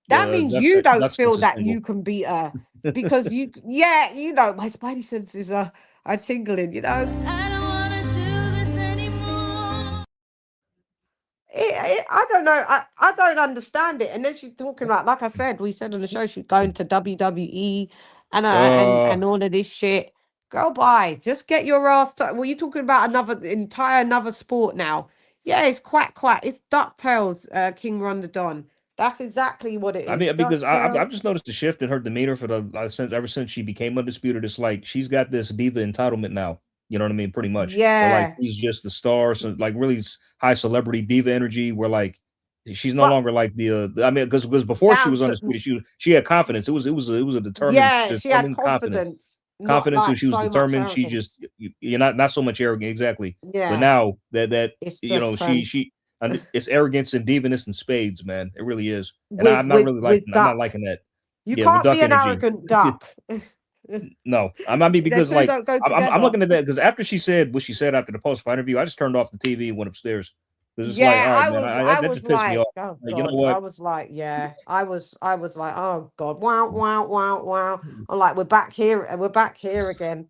That means you don't feel that you can beat her because my spidey senses are tingling, you know. I don't want to do this anymore. I don't know. I don't understand it. And then she's talking about, like I said, we said on the show, she's going to WWE and all of this shit. Girl, bye. Just get your ass. Well, you're talking about another sport now. Yeah, it's quack. It's DuckTales, King Ron the Don. That's exactly what it is. I mean, because I've just noticed the shift in her demeanor for ever since she became undisputed. It's like she's got this diva entitlement now. You know what I mean? Pretty much. Yeah. Where, like she's just the star, so like really high celebrity diva energy. Where like she's no longer like the. I mean, because before she was undisputed, she had confidence. It was a determined. Yeah, she had confidence. Confidence, like and she was determined. She just you're not so much arrogant, exactly. Yeah. But now that it's she. And it's arrogance and diviness and spades, man. It really is. And I'm not liking that. You can't be an arrogant duck. No, I mean because two like don't go I'm together. looking at that because after she said what she said after the post-fight interview, I just turned off the TV and went upstairs because it's like, Yeah, all right, I man, was that was just pissed me like, off. oh Like, you know God. I what? was like, yeah. I was like, oh God, wow, wow, wow, wow. I'm like, we're back here again.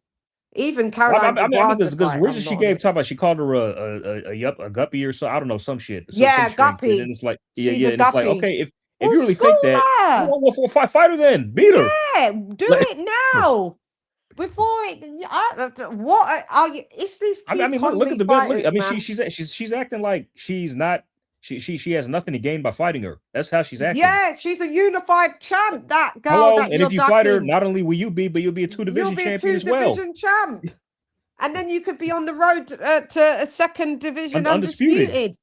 Even Caroline I mean, Dubois is because like, reason I'm she not on gave it. talk about she called her a guppy or so I don't know some shit some Yeah, strange shit and Guppy. it's like She's a and it's like guppy. okay if Well, you really think school that her. well fight her then beat her Yeah, do like, it now. Before it, what are you? It's these I Keith mean look Conley at the vid look I fighters, mean man. she's acting like she's not she has nothing to gain by fighting her. That's how she's acting. Yeah, she's a unified champ. That girl Hello, that and you're if you fight her, ducking, not only will you be, but you'll be a two you'll division be a champion as well. 2-division champ. And then you could be on the road to a second division Undisputed. undisputed.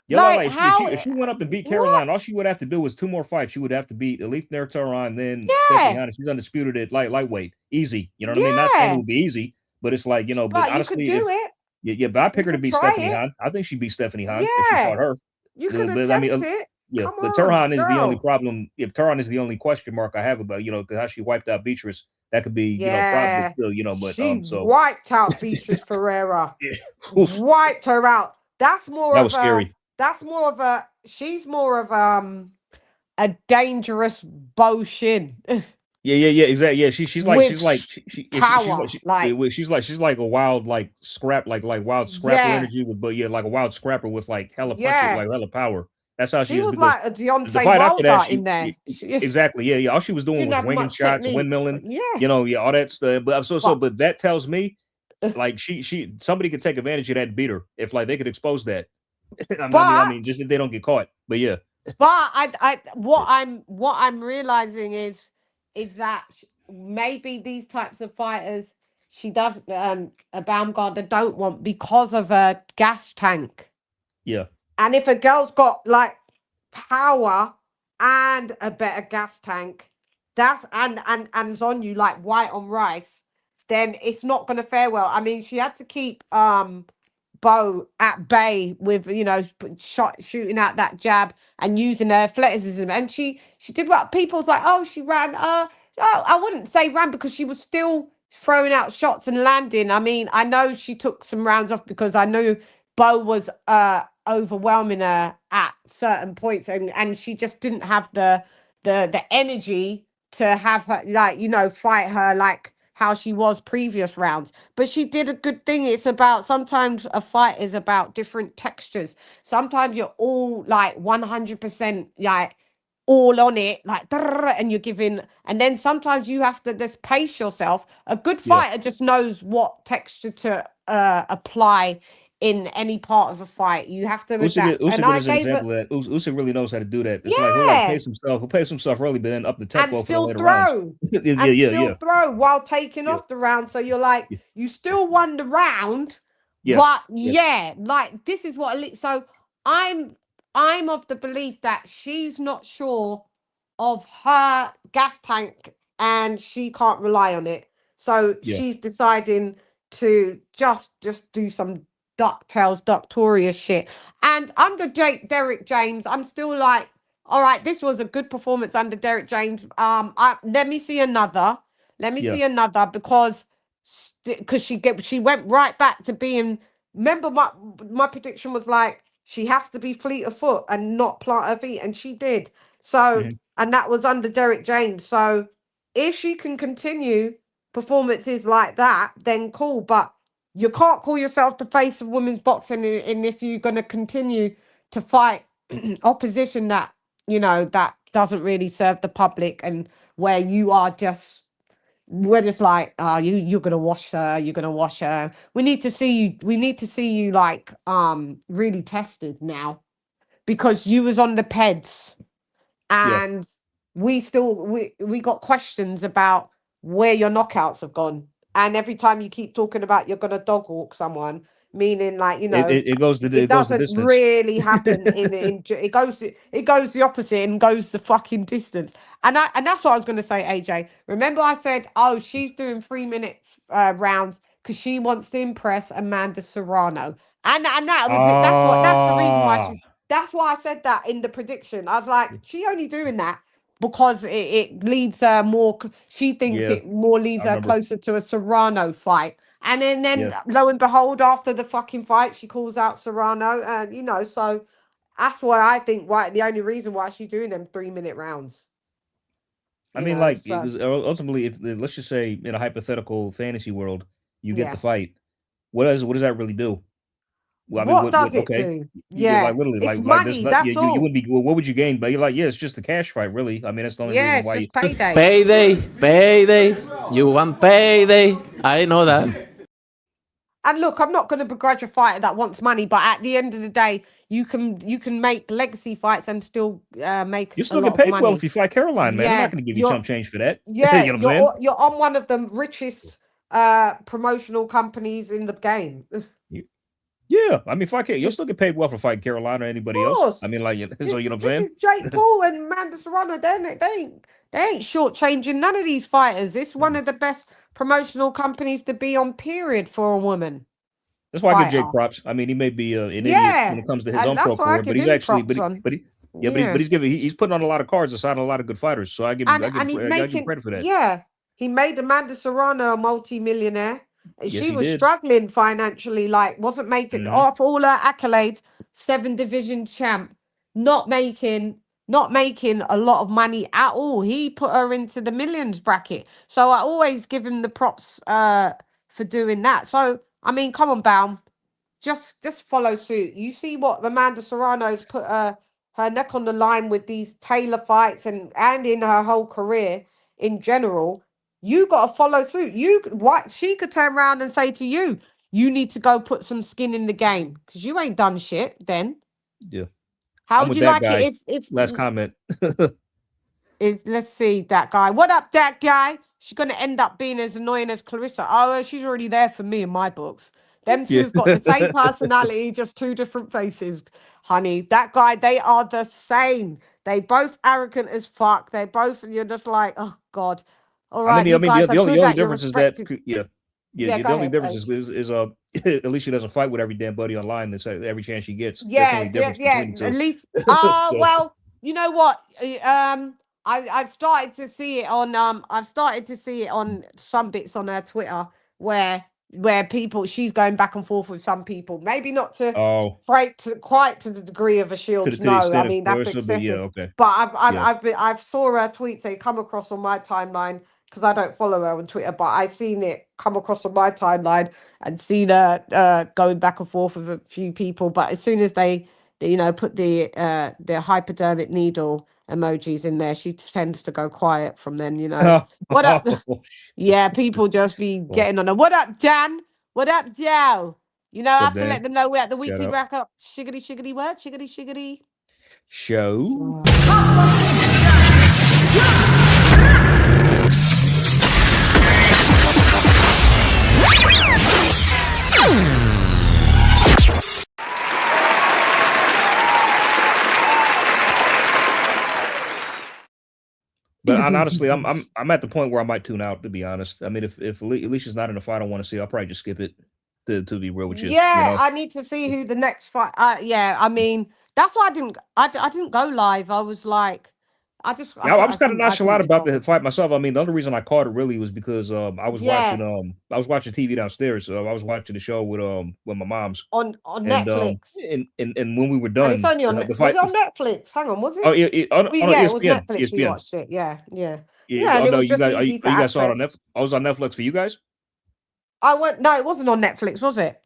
Yeah, Like she how? if she went up and beat Caroline, all What? she would have to do was 2 more fights. She would have to beat Elite Nertaron, then Stephanie Yeah, Hanna. She's undisputed at lightweight. Easy. You know what I mean? Not saying it yeah. would be easy, but it's like, but But you could honestly, if do it. but I You pick her to could beat try Stephanie it. Hahn. I think she beat Stephanie Hahn if she fought Yeah, her. you can But I mean, attempt it. yeah, Come but on, Turhan is the only girl. problem. If Turhan is the only question mark I have about, because how she wiped out Beatrice, that could be, probably Yeah, still, but she so wiped out Beatrice Ferreira. yeah. Oof, Wiped her out. That's more that of was a. scary. That's more of a. She's more of a dangerous Bo Shin Yeah, exactly. Yeah, she's like with she's like power. she's like a wild like scrap like wild scrapper Yeah, energy with but yeah like a wild scrapper with like hella punches yeah. like hella power. That's how she She is was because like a the Deontay fight after that Wilder in there. She exactly yeah all she was doing didn't was have winging much shots, technique. windmilling, Yeah, all that stuff. But but but that tells me like she somebody could take advantage of that and beat her if like they could expose that. I mean just but if they don't get caught. But yeah, what I'm realizing is that maybe these types of fighters she does a Baumgardner don't want because of a gas tank. yeah, And if a girl's got like power and a better gas tank, that's and is on you like white on rice, then it's not gonna fare well. I mean, she had to keep Bo at bay with shooting out that jab and using her athleticism, and she did what people's like. Oh, she ran. I wouldn't say ran because she was still throwing out shots and landing. I mean, I know she took some rounds off because I know Bo was overwhelming her at certain points, and she just didn't have the energy to have her fight her like how she was previous rounds. But she did a good thing. It's about sometimes a fight is about different textures. Sometimes you're all like 100% like all on it, like and you're giving, and then sometimes you have to just pace yourself. A good yeah. fighter just knows what texture to apply in any part of a fight. You have to adapt. And I is an gave it, example of that. Usyk really knows how to do that. It's like he'll like yeah, pace himself early, but then up the and tempo for the still later rounds. throw Yeah. throw while taking Yeah. off the round. So you're like, Yeah. you still won the round, Yes. but Yes. yeah, like this is what. So I'm of the belief that she's not sure of her gas tank and she can't rely on it. So Yeah. she's deciding to just do some Ductorious shit. And under Derek James, I'm still like, all right, this was a good performance under Derek James. Let me see another. Let me Yeah. see another because she went right back to being. Remember, my prediction was like she has to be fleet of foot and not plant her feet, and she did. So, and that was under Derek James. So, if she can continue performances like that, then cool. But you can't call yourself the face of women's boxing, and if you're going to continue to fight opposition that that doesn't really serve the public, and where you are just we're just like, you're gonna wash her, you're gonna wash her. We need to see you like really tested now, because you was on the peds, Yeah. and we got questions about where your knockouts have gone. And every time you keep talking about you're gonna dog walk someone, meaning like It goes to it doesn't distance. really happen in it goes the opposite and goes the fucking distance. And that's what I was going to say, AJ. Remember I said, oh, she's doing 3-minute rounds because she wants to impress Amanda Serrano, and that was it. That's the reason why that's why I said that in the prediction. I was like, she only doing that because it leads her more. She thinks Yeah, it more leads I her remember. closer to a Serrano fight. And then Yeah. lo and behold, after the fucking fight, she calls out Serrano, and so that's why I think the only reason why she's doing them 3-minute rounds. I You mean, know, like, so because ultimately, if let's just say in a hypothetical fantasy world, you get yeah. the fight, what does that really do? Well, I mean, What does it okay, do? yeah, Yeah, like literally, it's like there's money. not, yeah, That's you all. wouldn't be. Well, what would you gain? But you're like, yeah, it's just a cash fight, really. I mean, that's the only Yeah, reason it's why. just payday. Payday. You want payday. I know that. And look, I'm not going to begrudge a fighter that wants money, but at the end of the day, you can make legacy fights and still make You a still lot get of paid well money. if you fight Caroline, man. They're not Yeah, going to give you you're chump change for that. You yeah, know what I'm saying? you're on one of the richest promotional companies in the game. Of Yeah, I mean, fuck it, you'll still get paid well for fighting Carolina or anybody else. I course. mean, like, so you know what I'm This saying? is Jake Paul and Amanda Serrano. They ain't shortchanging none of these fighters. It's one of the best promotional companies to be on, period, for a woman That's why I give Jake fighter. props. I mean, he may be an idiot when Yeah, it comes to his and own pro that's why I career, but give he's him actually, props on. yeah, Yeah. he's putting on a lot of cards aside a lot of good fighters. So I give And he's I give him making, credit for that. yeah, he made Amanda Serrano a multi-millionaire. Yes, She he was did. struggling financially, like wasn't making Hmm. off all her accolades, 7 division champ, not making a lot of money at all. He put her into the millions bracket. So I always give him the props for doing that. So I mean, come on, Baum. Just follow suit. You see what Amanda Serrano's put her neck on the line with these Taylor fights and in her whole career in general. You got to follow suit. She could turn around and say to you, you need to go put some skin in the game because you ain't done shit. Then Yeah, how I'm would with you that like guy. it if Last comment. let's see that guy. What up, that guy? She's gonna end up being as annoying as Clarissa. Oh, she's already there for me in my books. Them two Yeah. have got the same personality, just two different faces, honey. That guy, they are the same. They both arrogant as fuck. They both, you're just like, oh God. All right, you guys are The good only at your difference is that respective. yeah, Yeah, the go only ahead. difference is Alycia doesn't fight with every damn buddy online. That's every chance she gets. That's the only Yeah, difference yeah. between the At two. least, So, well, you know what? I've started to see it on some bits on her Twitter where people she's going back and forth with some people. Maybe not to oh, quite to the degree of a Shields. to the No, I extent of mean that's course, but yeah, excessive. okay, But yeah. I've saw her tweets. They come across on my timeline because I don't follow her on Twitter, but I seen it come across on my timeline and seen her going back and forth with a few people. But as soon as they put the hypodermic needle emojis in there, she tends to go quiet from then. What up? Oh, Yeah, people just be well, getting on her. What up, Dan? What up, Joe? I what's up, have to Dan? let them know we're at the Shout weekly out. wrap up. Shiggity, shiggity, what? Shiggity, shiggity. Show. But honestly, I'm at the point where I might tune out. To be honest, I mean, if Alicia's not in the fight I want to see, I'll probably just skip it. To be real with you, Yeah, I need to see who the next fight. Yeah, I mean that's why I didn't go live. I was like, I Yeah, I was kind of I couldn't nonchalant be about the bothered. fight myself. I mean, the only reason I caught it really was because I was Yeah, watching TV downstairs. So I was watching the show with my mom's, on and Netflix, when we were and it's done, only on. the Was fight. it on Netflix? Hang on, was Oh it? yeah, oh, no, Yeah, it was ESPN, Netflix. We ESPN. watched it. Yeah, yeah, Yeah. yeah, Oh and it no, was just easy to you guys saw it on access. Netflix. I was on Netflix for you guys. I went. No, it wasn't on Netflix, was it?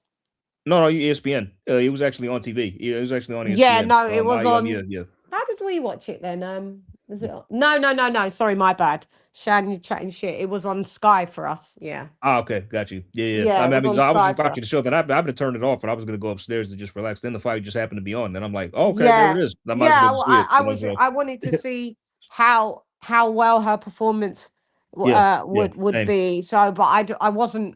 No, ESPN. It was actually on TV. It was actually on Yeah, ESPN. no, it was Yeah, on. yeah. How did we watch it then? Was it on? No. Sorry, my bad. Shan, you chatting shit. It was on Sky for us. Yeah. Ah, okay, got you. Yeah, yeah. Yeah, I it mean, was on I was Sky just for watching the us. show. Then I would have turned it off, and I was gonna go upstairs to just relax. Then the fight just happened to be on. Then I'm like, oh, okay, there Yeah, it is. I might as yeah. well just see it. You know, so I wanted to see how well her performance yeah, yeah, would same. be. So, but I wasn't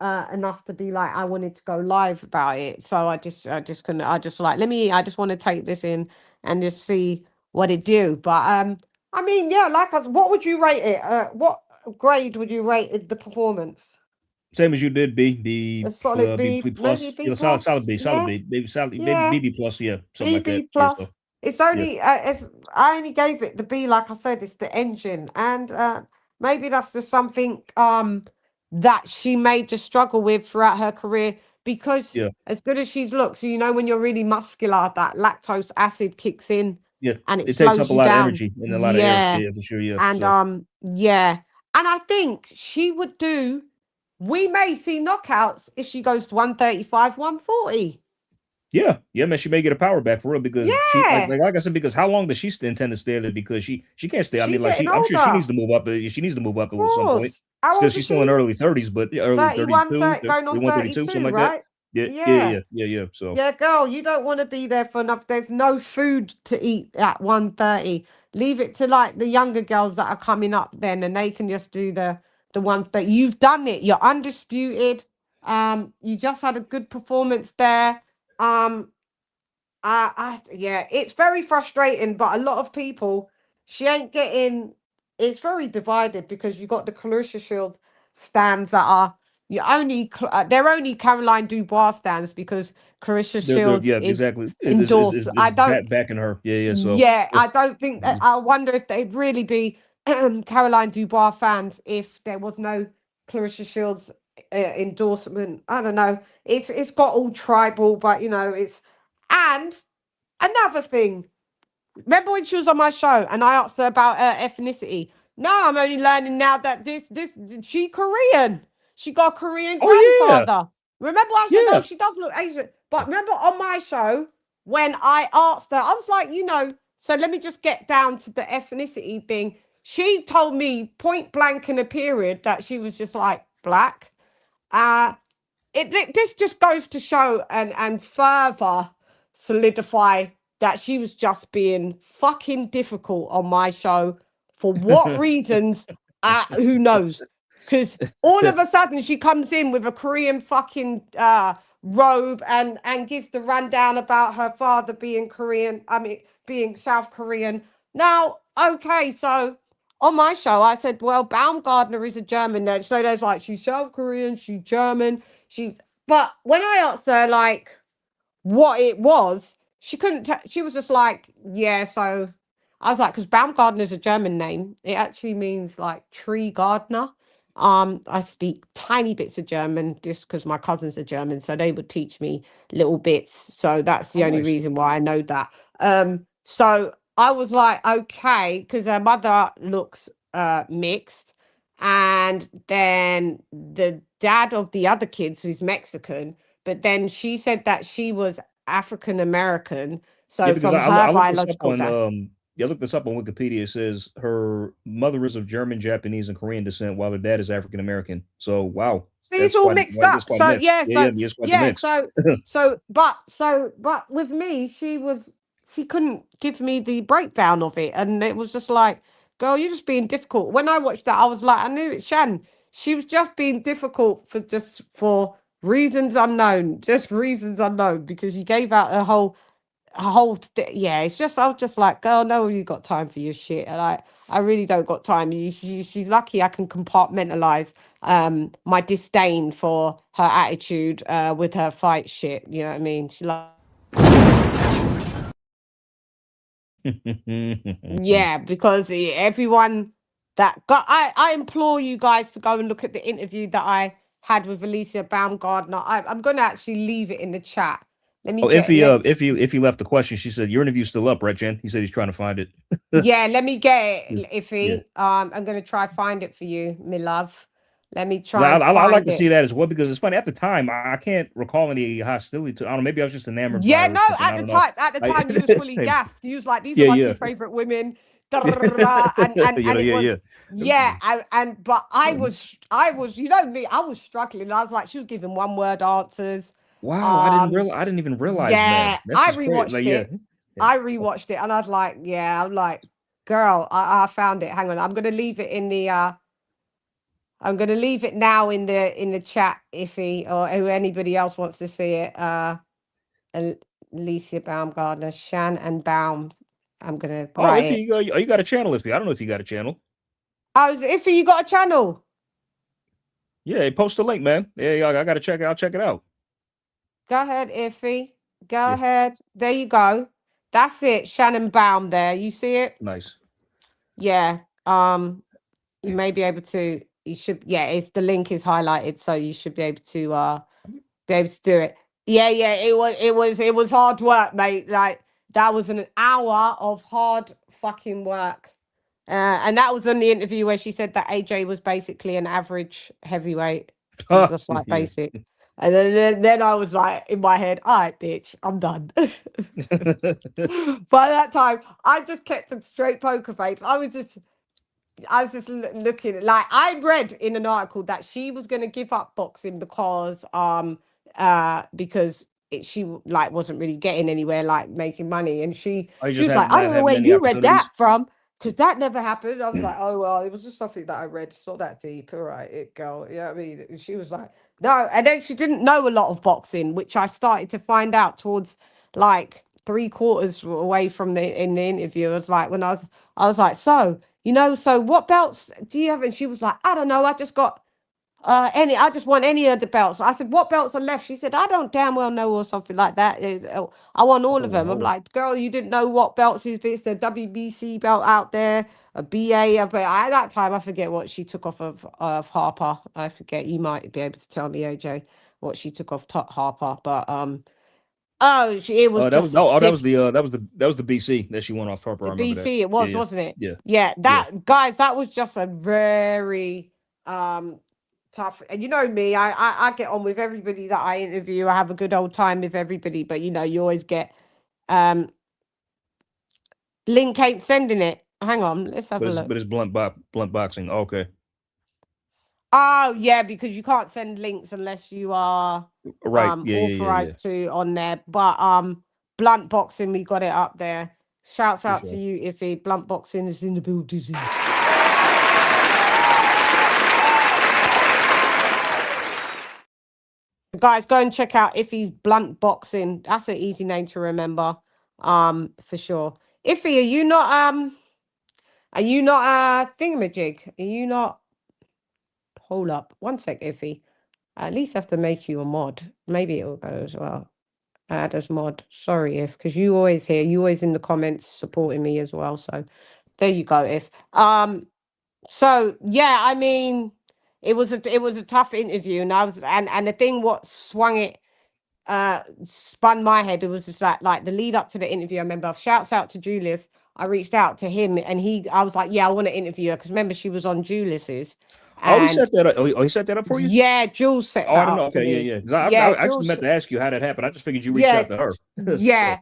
enough to be like I wanted to go live about it. So I just couldn't. I just like I just want to take this in and just see what it do. But I mean, yeah, like us. What would you rate it? What grade would you rate the performance? Same as you did. B A solid B B, maybe plus. B You know, solid plus. B, Yeah, maybe yeah. B plus. Yeah, something like that. B Yeah, so plus. It's only I only gave it the B, like I said, it's the engine, and maybe that's just something that she may just struggle with throughout her career because as good as she's looked, so you know when you're really muscular, that lactose acid kicks in and it it takes up slows a you lot of down. energy and a lot of air. Yeah, Yeah, for sure. Yeah, and so. yeah, and I think she would do. We may see knockouts if she goes to 135, 140. Yeah, man, she may get a power back for real because she Yeah. like I said, because how long does she intend to stay there? Because she can't stay. I She mean, like getting I'm sure she older. needs to move up. She needs to move up Of at some point. course. How old is She's still in she? early 30s, but early 31, 32, 30, going on 31, 32, 32, something like that. right? Yeah. So Yeah, girl, you don't want to be there for enough. There's no food to eat at 1:30. Leave it to like the younger girls that are coming up then, and they can just do the one that you've done it. You're undisputed. You just had a good performance there. Yeah, it's very frustrating, but a lot of people, she ain't getting. It's very divided because you got the Clarissa Shield stands that are they're only Caroline Dubois stands because Clarissa they're Shields yeah, is exactly. endorsed. I don't. Backing her. Yeah. So Yeah, I don't think that. I wonder if they'd really be Caroline Dubois fans if there was no Clarissa Shields endorsement. I don't know. It's got all tribal, but you know it's. And another thing, remember when she was on my show and I asked her about her ethnicity? No, I'm only learning now that she Korean. She got a Korean grandfather. Remember I said, oh, she does look Asian. But remember on my show, when I asked her, I was like, so let me just get down to the ethnicity thing. She told me point blank in a period that she was just like black. This just goes to show and further solidify that she was just being fucking difficult on my show. For what reasons? Who knows? Because all of a sudden she comes in with a Korean fucking robe and gives the rundown about her father being Korean. I mean, being South Korean. Now, okay, so on my show, I said, well, Baumgardner is a German. So there's like, she's South Korean, she's German, but when I asked her, like, what it was, she couldn't, she was just like, yeah, so I was like, because Baumgartner is a German name. It actually means like tree gardener. I speak tiny bits of German just because my cousins are German, so they would teach me little bits. So that's the only reason why I know that. So I was like, okay, because her mother looks mixed, and then the dad of the other kids who's Mexican, but then she said that she was African American. So because from her I looked this up biological dad. on I looked this up on Wikipedia. It says her mother is of German, Japanese, and Korean descent, while her dad is African American. So wow, See, it's all mixed up. quite So mixed. yeah, It's quite the mix. but with me, she couldn't give me the breakdown of it, and it was just like, girl, you're just being difficult. When I watched that, I was like, I knew it's Shan. She was just being difficult for reasons unknown, just reasons unknown, because you gave out a whole yeah, it's just I was just like, girl, no, you got time for your shit, and I really don't got time. She's lucky I can compartmentalize my disdain for her attitude with her fight shit. You know what I mean? She like. Yeah, because everyone that got I implore you guys to go and look at the interview that I had with Alycia Baumgardner. I'm gonna actually leave it in the chat. Let me if he left the question, she said your interview's still up, right, Jen? He said he's trying to find it. Yeah, let me get it, Iffy. Yeah. I'm gonna try find it for you, my love. Let me I try and like find to it. see that as well because it's funny. At the time, I can't recall any hostility to. I don't know. Maybe I was just enamored by Yeah, her. no, at the time you was fully gassed. You was like, these are my two favorite women. And but I was, you know me, I was struggling. I was like, she was giving one word answers. Wow, I didn't even realize that. That's I just crazy. rewatched it. I rewatched it and I was like, yeah, I'm like, girl, I found it. Hang on, I'm gonna leave it in the I'm gonna leave it now in the chat, Iffy, or who anybody else wants to see it. Alycia Baumgardner, Shan and Baum. I'm gonna write it. You got a channel, Iffy. I don't know if you got a channel. Oh, Iffy, you got a channel? Yeah, post the link, man. Yeah, I gotta check it. I'll check it out. Go ahead, Iffy. Go ahead. There you go. That's it. Shannon Baum there. You see it? Nice. Yeah. You may be able to. You should. Yeah. It's the link is highlighted, so you should be able to do it. Yeah. It was hard work, mate. Like that was an hour of hard fucking work. And that was on the interview where she said that AJ was basically an average heavyweight. It was just like basic. And then I was like, in my head, all right, bitch, I'm done. By that time, I just kept a straight poker face. I was just looking, like, I read in an article that she was going to give up boxing because she like wasn't really getting anywhere, like making money. And she was like, I don't know where you read that from, because that never happened. I was like, oh, well, it was just something that I read. It's not that deep. All right, girl. You know what I mean? And she was like, no. And then she didn't know a lot of boxing, which I started to find out towards like 3/4 away from in the interview. It was like when I was like, so, so what belts do you have? And she was like, I don't know. I just got I just want any of the belts. I said, what belts are left? She said, I don't damn well know, or something like that. I want all of them. I'm like, girl, you didn't know what belts is this? The WBC belt out there, a BA. But at that time, I forget what she took off of Harper. I forget. You might be able to tell me, AJ, what she took off Harper. But it was that was the BC that she won off Harper. The I remember BC, that. it was, wasn't it? Yeah. Guys, that was just a very tough. And you know me, I get on with everybody that I interview. I have a good old time with everybody, but you always get Link ain't sending it. Hang on, let's have a look. But it's blunt boxing. Okay. Oh yeah, because you can't send links unless you are authorized to on there. But blunt boxing, we got it up there. Shouts out to you, Iffy. Blunt boxing is in the building. Guys, go and check out Iffy's Blunt Boxing. That's an easy name to remember, for sure. Iffy, are you not thingamajig? Are you not? Hold up, one sec, Iffy. I at least have to make you a mod. Maybe it will go as well. Add as mod. Sorry, because you always here. You always in the comments supporting me as well. So there you go, If. So yeah, I mean, it was a tough interview, and and the thing what swung it, spun my head. It was just like the lead up to the interview. I remember, shouts out to Julius. I reached out to him, and I was like, yeah, I want to interview her, because remember she was on Julius's. Oh, he set that up. Oh, he set that up for you? Yeah, Jules set that up. I don't know. Okay, yeah. I actually meant to ask you how that happened. I just figured you reached out to her. Yeah.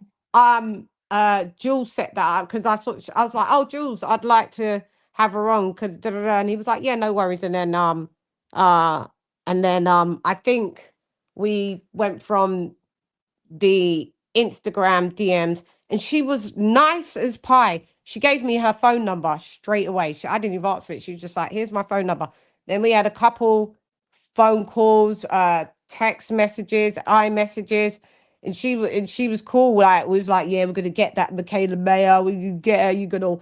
Jules set that up because I was like, oh, Jules, I'd like to have her on. And he was like, yeah, no worries. And then I think we went from the Instagram DMs, and she was nice as pie. She gave me her phone number straight away. I didn't even ask for it. She was just like, here's my phone number. Then we had a couple phone calls, text messages, iMessages, and she was cool. Like, it was like, yeah, we're gonna get that Michaela Mayer. We can get her. You're gonna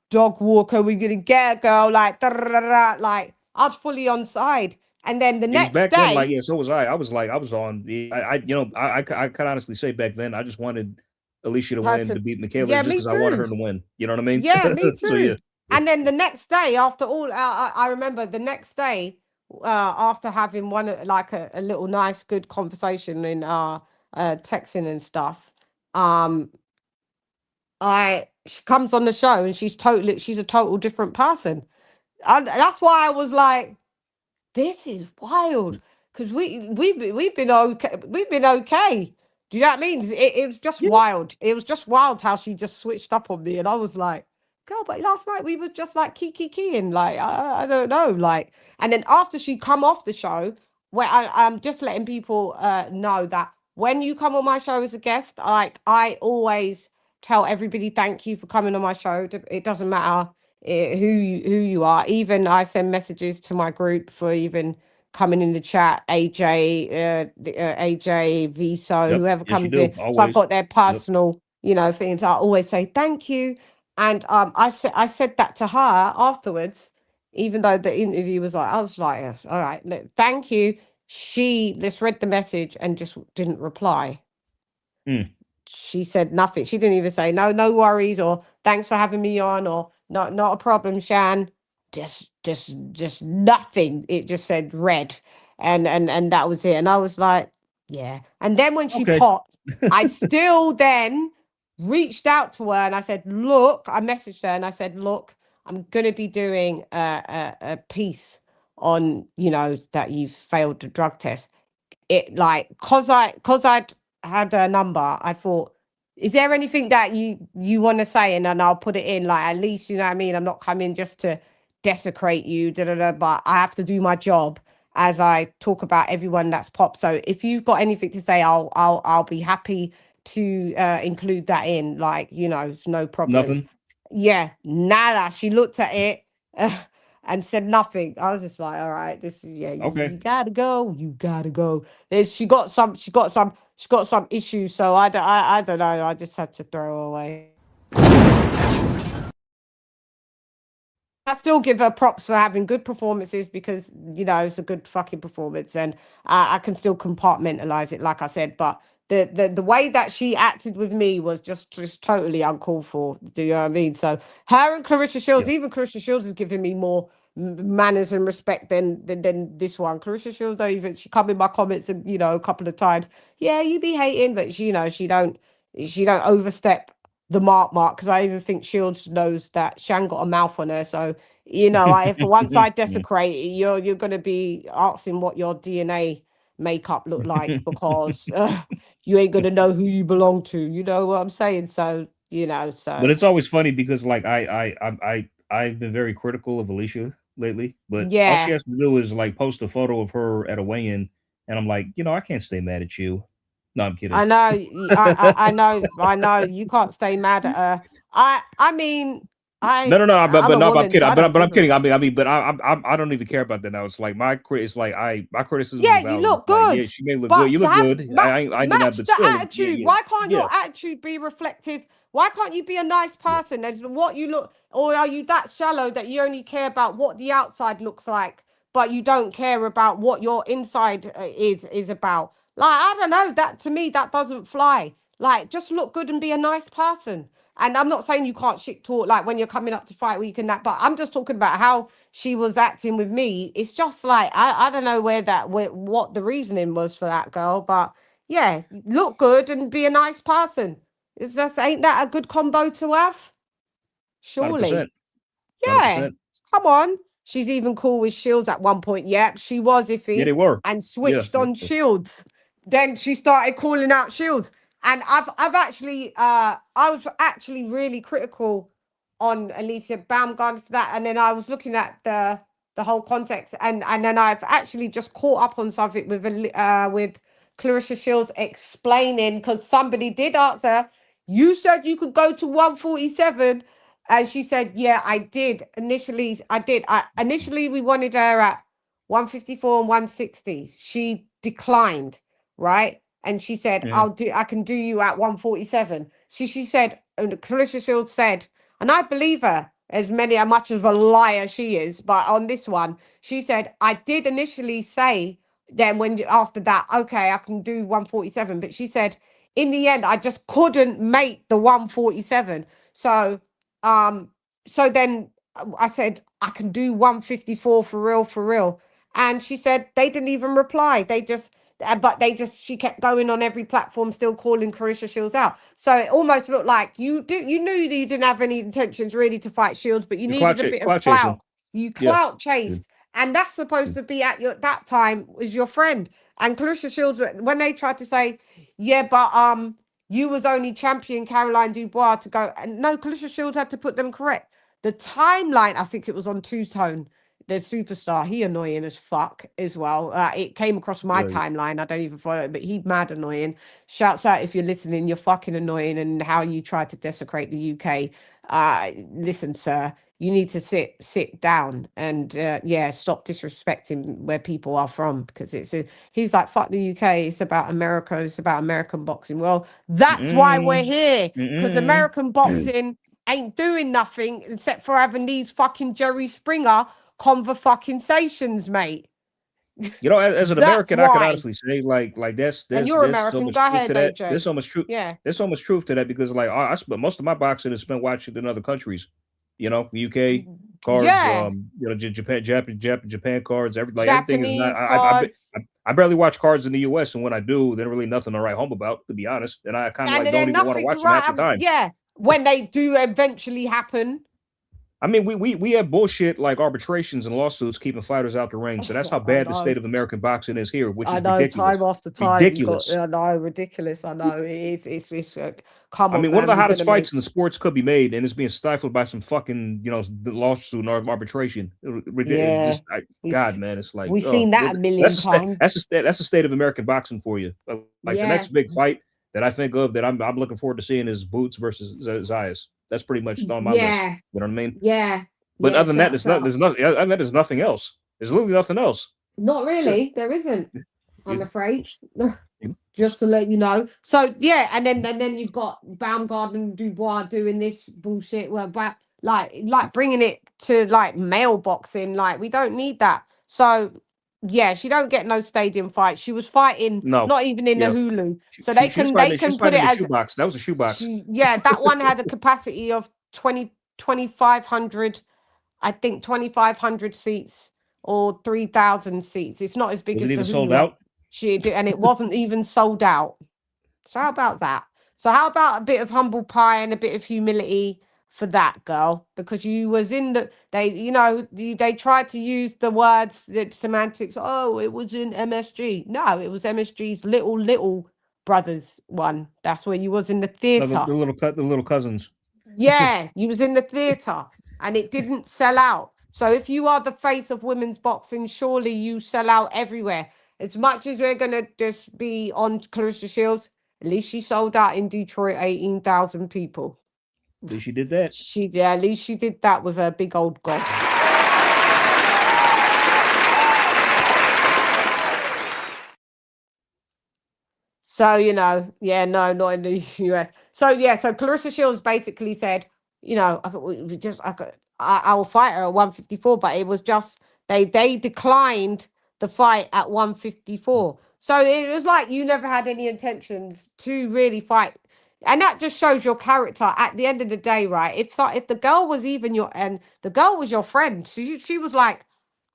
dog walker. We're gonna get a girl. Like, like I was fully on side. And then the next day, then, like, so was I. I was on the. I can honestly say back then, I just wanted Alycia to win to beat Michaela, just because I wanted her to win. You know what I mean? Yeah, me too. So, and then the next day, after all, I remember the next day, after having a little nice, good conversation in texting and stuff, she comes on the show and she's a total different person. That's why I was like, this is wild, because we've been okay. Do you know what I mean? It was just wild. It was just wild how she just switched up on me, and I was like, girl, but last night we were just like keying, like I don't know, like. And then after she come off the show, where I'm just letting people know that when you come on my show as a guest, like, I always tell everybody thank you for coming on my show. It doesn't matter who you are. Even I send messages to my group for even coming in the chat. AJ, AJ, Viso, whoever comes in. So I've got their personal, things. I always say thank you. And I said that to her afterwards, even though the interview was like, I was like, all right, thank you. She just read the message and just didn't reply. she said nothing. She didn't even say no worries or thanks for having me on or not a problem, Shan. Just nothing. It just said red, and that was it. And I was like, yeah. And then when she Okay. popped, I still then reached out to her and I said, look, I messaged her and I said, look, I'm gonna be doing a piece on, you know, that you've failed the drug test. It like cause I'd had a number, I thought, is there anything that you want to say? And then I'll put it in, like, at least, you know what I mean, I'm not coming just to desecrate you, but I have to do my job as I talk about everyone that's popped. So if you've got anything to say, I'll be happy to include that in, like, you know, it's no problems. Nothing. Yeah, nada. She looked at it and said nothing. I was just like, all right, this is, yeah, Okay. you gotta go. You gotta go. She got some issues. So I don't know. I just had to throw her away. I still give her props for having good performances because, you know, it's a good fucking performance and I can still compartmentalize it, like I said. But the way that she acted with me was just totally uncalled for. Do you know what I mean? So her and Clarissa Shields, even Clarissa Shields is giving me more manners and respect than this one. Clarissa Shields don't even, she come in my comments and, you know, a couple of times, yeah, you be hating, but she, you know, she don't overstep the mark because I even think Shields knows that Shan got a mouth on her. So, you know, if once I desecrate, you're going to be asking what your DNA makeup look like because you ain't going to know who you belong to. You know what I'm saying? So, you know, so. But it's always funny because like I've been very critical of Alycia lately, but all she has to do is like post a photo of her at a weigh-in, and I'm like, you know, I can't stay mad at you. No, I'm kidding. I know, I know. You can't stay mad at her. I mean, but I'm kidding. But I'm kidding. But I don't even care about that now. It's like my criticism. Yeah, is about, you look like, good. yeah, she may look but good. You look good. I do that, match but the still, attitude. Why can't your attitude be reflective? Why can't you be a nice person? As what you look, or are you that shallow that you only care about what the outside looks like, but you don't care about what your inside is about? Like, I don't know. That to me, that doesn't fly. Like, just look good and be a nice person. And I'm not saying you can't shit talk like when you're coming up to fight week and that, but I'm just talking about how she was acting with me. It's just like I don't know what the reasoning was for that girl, but yeah, look good and be a nice person. Ain't that a good combo to have? Surely. 100%. Yeah. Come on. She's even cool with Shields at one point. Yep, she was iffy. Yeah, they were. And switched on Shields. Then she started calling out Shields. And I've actually I was actually really critical on Alycia Baumgardner for that. And then I was looking at the whole context and then I've actually just caught up on something with Clarissa Shields explaining, because somebody did ask her, you said you could go to 147. And she said, yeah, I did. Initially, initially we wanted her at 154 and 160. She declined, right? And she said, I can do you at 147. She said, and Clarissa Shields said, and I believe her as much of a liar she is, but on this one, she said, I did initially say then after that, okay, I can do 147. But she said, in the end, I just couldn't make the 147. So then I said, I can do 154 for real. And she said they didn't even reply. She kept going on every platform, still calling Clarissa Shields out. So it almost looked like you knew that you didn't have any intentions really to fight Shields, but you needed a bit of clout. You clout chased. And that's supposed to be at that time was your friend. And Clarissa Shields, when they tried to say, yeah, but you was only champion Caroline Dubois to go. And no, Clarissa Shields had to put them correct. The timeline, I think it was on Two-Tone, the superstar. He annoying as fuck as well. It came across my timeline. I don't even follow it, but he mad annoying. Shouts out if you're listening. You're fucking annoying, and how you tried to desecrate the UK. Listen, sir, you need to sit down and stop disrespecting where people are from, because he's like, fuck the UK, it's about America, it's about American boxing. Well, that's why we're here, because American boxing ain't doing nothing except for having these fucking Jerry Springer conversations, mate. You know, as an That's American, I can why. honestly say, like And there's you're so American. much Go truth ahead, to that. AJ. There's so much truth. Yeah. There's so much truth to that because, like, I spent most of my boxing is spent watching in other countries. You know, UK cards, Yeah. you know, Japan cards. Everything is not. Japanese cards. I barely watch cards in the US, and when I do, there's really nothing to write home about, to be honest. And I kind of And like then don't even want to nothing to watch them half the write. time. Yeah. When they do eventually happen. I mean, we have bullshit like arbitrations and lawsuits keeping fighters out the ring. So that's how bad the state of American boxing is here, which is ridiculous. Time after time. Ridiculous. I know, ridiculous. I know. It's come on. I mean, one of the man, hottest fights in the sports could be made, and it's being stifled by some fucking, you know, lawsuit and arbitration. Yeah. God, man, it's like we've seen that a million times. That's the state of American boxing for you. Like the next big fight that I think of that I'm looking forward to seeing is Boots versus Zayas. That's pretty much on my list. You know what I mean? Yeah. But other than that, there's nothing else. There's literally nothing else. Not really. There isn't. I'm afraid. Just to let you know. So yeah, and then you've got Baumgardner and Dubois doing this bullshit. Well, but like bringing it to like male boxing. Like we don't need that. So yeah, she don't get no stadium fight. She was fighting not even in the Hulu. So they can put it as shoebox. That was a shoebox. Yeah, that one had a capacity of 2,500. I think 2,500 seats or 3,000 seats. It's not as big as the even Hulu. sold out. And it wasn't even sold out. So how about that? So how about a bit of humble pie and a bit of humility for that, girl? Because you was in they tried to use the words, the semantics. Oh, it was in MSG. No, it was MSG's little brothers one. That's where you was in the theater. The little cousins. Yeah, you was in the theater and it didn't sell out. So if you are the face of women's boxing, surely you sell out everywhere. As much as we're going to just be on Clarissa Shields, at least she sold out in Detroit, 18,000 people. At least she did that. At least she did that with her big old god. So, not in the US. So Clarissa Shields basically said, I will fight her at 154, but it was just, they declined the fight at 154. So it was like you never had any intentions to really fight. And that just shows your character at the end of the day, right? If the girl was even the girl was your friend, she was like,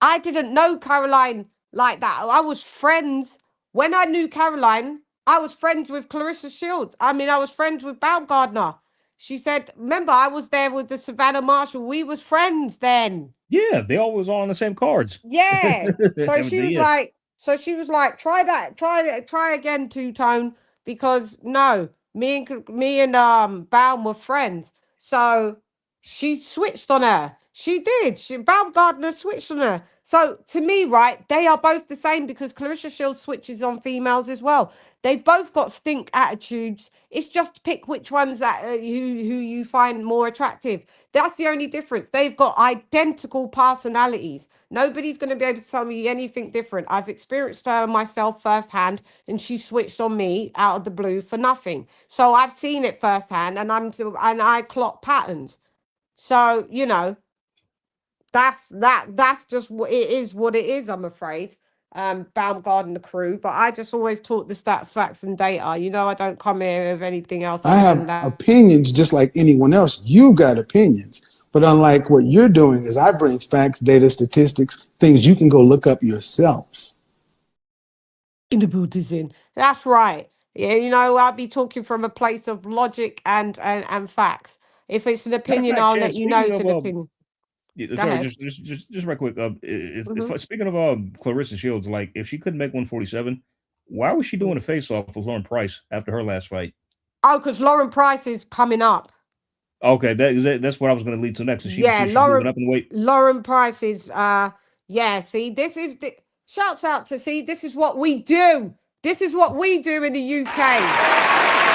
I didn't know Caroline like that. I was friends. When I knew Caroline, I was friends with Clarissa Shields. I mean, I was friends with Baumgardner. She said, remember, I was there with the Savannah Marshall. We was friends then. Yeah, they always on the same cards. Yeah. So she was like, try that, try again, Two-Tone, because no, me and Baum were friends. So she switched on her. She did. Baumgardner switched on her. So to me, right, they are both the same because Clarissa Shields switches on females as well. They both got stink attitudes. It's just pick which ones that who you find more attractive. That's the only difference. They've got identical personalities. Nobody's going to be able to tell me anything different. I've experienced her myself firsthand, and she switched on me out of the blue for nothing. So I've seen it firsthand, and I clock patterns. So that's just what it is. I'm afraid. Baumgardner crew, but I just always talk the stats, facts, and data. I don't come here with anything else. I have opinions just like anyone else. You got opinions, but unlike what you're doing is I bring facts, data, statistics, things you can go look up yourself. In the Buddhism. That's right. Yeah, I'll be talking from a place of logic and facts. If it's an opinion, I'll let you know it's an opinion. Sorry, just right quick. Speaking of Clarissa Shields, like if she couldn't make 147, why was she doing a face-off with Lauren Price after her last fight? Oh, because Lauren Price is coming up. Okay, that's what I was going to lead to next. She's moving up in weight. Lauren Price is see, this is shouts out to this is what we do. This is what we do in the UK.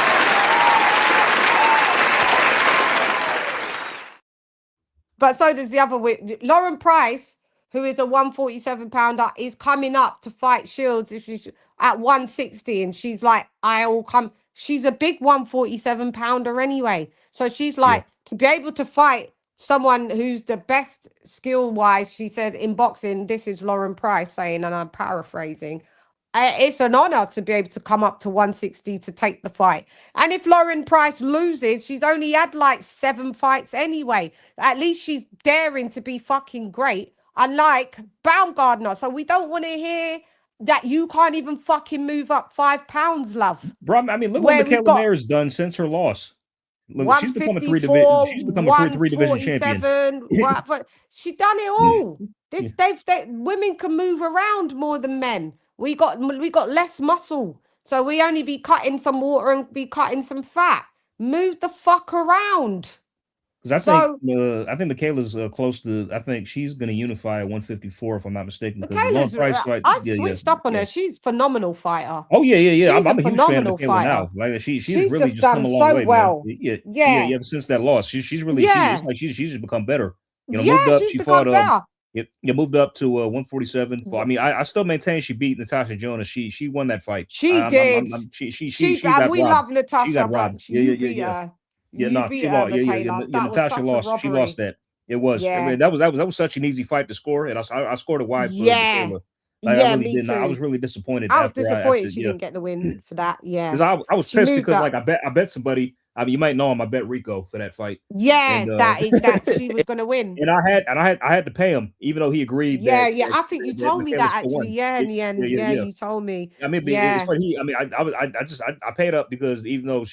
But so does the other Lauren Price, who is a 147 pounder, is coming up to fight Shields if she's at 160, and she's like, I'll come. She's a big 147 pounder anyway. So she's like, to be able to fight someone who's the best skill-wise, she said, in boxing, this is Lauren Price saying, and I'm paraphrasing, it's an honor to be able to come up to 160 to take the fight. And if Lauren Price loses, she's only had like 7 fights anyway. At least she's daring to be fucking great, unlike Baumgardner. So we don't want to hear that you can't even fucking move up 5 pounds, love. Bro, I mean, look what Michaela Mayer has done since her loss. Look, she's become a 154, she's become a three division champion. 147. She done it all. Women can move around more than men. We got less muscle, so we only be cutting some water and be cutting some fat. Move the fuck around. Because I think Michaela's close to. I think she's going to unify at 154, if I'm not mistaken. Michaela's, I switched up on her. She's a phenomenal fighter. Oh yeah. She's I'm a huge fan of Michaela fighter. now. Like she's really just done come a long so way, well. Man. Yeah. Since that loss, she's really she's just become better. You know, moved up. She fought. You moved up to 147. Well, I mean, I still maintain she beat Natasha Jonas. She won that fight. She did. She got we robbed. love Natasha. She got robbed. You beat her. Yeah, no, she lost. Yeah. Natasha lost. She lost that. It was. Yeah. I mean, that was such an easy fight to score, and I scored it wide for Michaela. Like, yeah, I really me too. I was really disappointed. I was disappointed she didn't get the win for that. Yeah, because I was pissed because like I bet somebody. I mean, you might know him. I bet Rico for that fight. Yeah, and, that she was going to win. And I had to pay him, even though he agreed. Yeah, I think you told me that actually. Yeah, in the end, you told me. I mean, it's funny. I paid up because even though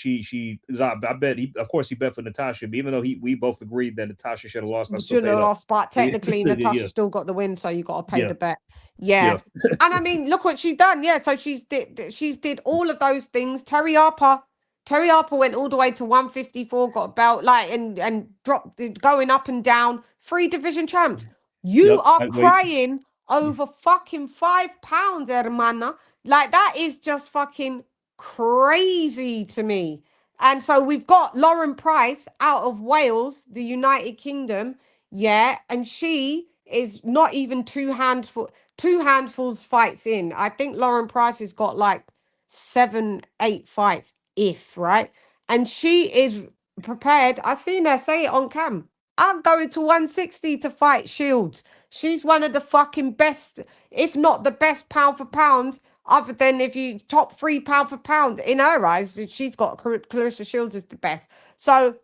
I bet of course he bet for Natasha, but even though we both agreed that Natasha should have lost, I still paid up. But technically Natasha still got the win, so you got to pay the bet. Yeah. And I mean, look what she's done. Yeah, so she's did all of those things. Terry Harper went all the way to 154, got a belt, like, and dropped, going up and down. 3 division champs. You are crying over fucking 5 pounds, hermana. Like, that is just fucking crazy to me. And so we've got Lauren Price out of Wales, the United Kingdom. Yeah, and she is not even two handfuls fights in. I think Lauren Price has got like 7, 8 fights. Right? And she is prepared. I seen her say it on cam. I'm going to 160 to fight Shields. She's one of the fucking best, if not the best pound for pound, other than if you top 3 pound for pound. In her eyes, she's got Clarissa Shields is the best. So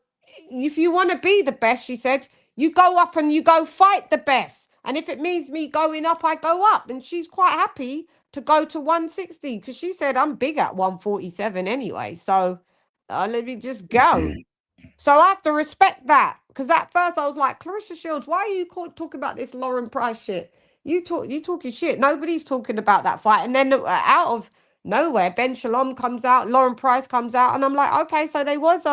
if you want to be the best, she said, you go up and you go fight the best. And if it means me going up, I go up. And she's quite happy to go to 160 because she said I'm big at 147 anyway, so let me just go. So I have to respect that, because at first I was like, Clarissa Shields, why are you talking about this Lauren Price shit? You talking shit. Nobody's talking about that fight. And then out of nowhere, Ben Shalom comes out, Lauren Price comes out, and I'm like, okay, so they was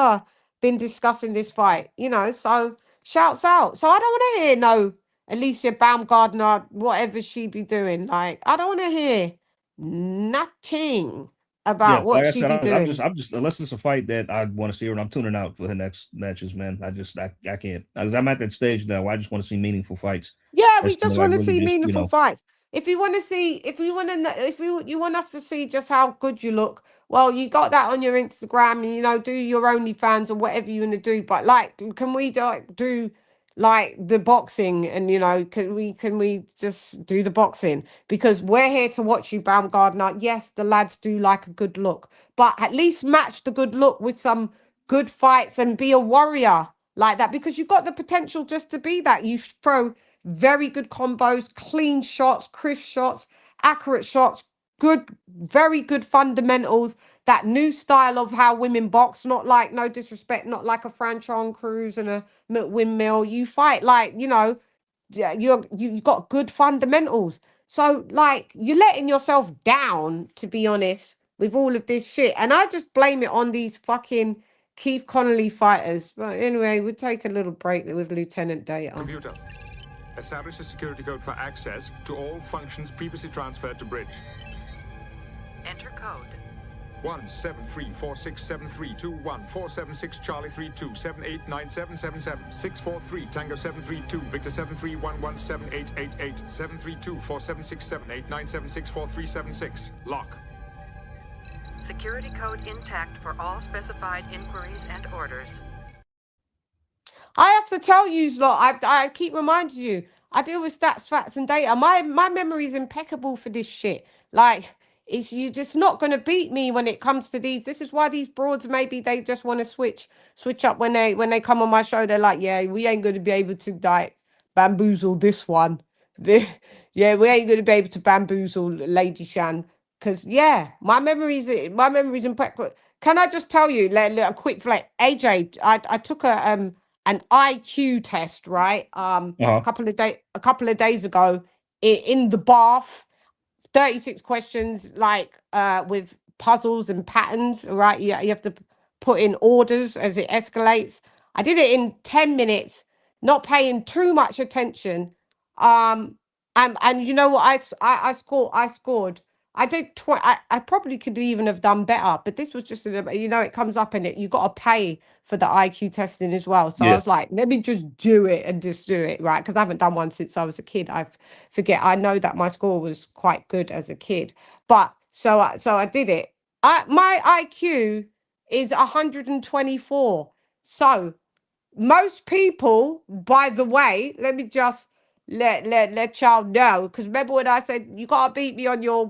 been discussing this fight, you know, so shouts out. So I don't want to hear no Alycia Baumgardner, whatever she be doing. Like, I don't want to hear nothing about what she be doing. I'm just unless it's a fight that I want to see her, and I'm tuning out for her next matches, man. I can't, because I'm at that stage now where I just want to see meaningful fights. Yeah, we just want to see meaningful fights. If you want to see, if you want us to see just how good you look, well, you got that on your Instagram, and, you know, do your OnlyFans or whatever you want to do. But like, can we do like the boxing, and, you know, can we just do the boxing? Because we're here to watch you, Baumgardner. Yes, the lads do like a good look, but at least match the good look with some good fights and be a warrior like that, because you've got the potential just to be that. You throw very good combos, clean shots, crisp shots, accurate shots, very good fundamentals, that new style of how women box, not like, no disrespect, not like a Franchon Cruz and a windmill. You fight like, you know, you got good fundamentals. So like, you're letting yourself down, to be honest, with all of this shit. And I just blame it on these fucking Keith Connolly fighters. But anyway, we'll take a little break with Lieutenant Data. Computer, establish a security code for access to all functions previously transferred to bridge. Enter code 173467321 Charlie 32 789777 643 Tango 732 Victor 731178888 732 476789764376 lock. Security code intact for all specified inquiries and orders. I have to tell you, lot. I keep reminding you. I deal with stats, facts, and data. My memory is impeccable for this shit. Like, it's you just not gonna beat me when it comes to these. This is why these broads maybe they just want to switch up when they come on my show. They're like, yeah, we ain't gonna be able to like bamboozle this one. Yeah, we ain't gonna be able to bamboozle Lady Shan. Cause yeah, my memory's impeccable. Can I just tell you, a quick flick, AJ? I took an IQ test, right? A couple of days ago, in the bath. 36 questions, like with puzzles and patterns, right? You have to put in orders as it escalates. I did it in 10 minutes, not paying too much attention. And you know what? I scored. I did. I probably could even have done better, but this was just it comes up in it. You got to pay for the IQ testing as well. So I was like, let me just do it and just do it, right? Because I haven't done one since I was a kid. I forget. I know that my score was quite good as a kid, but so I did it. My IQ is 124. So most people, by the way, let me just let y'all know, because remember when I said you can't beat me on your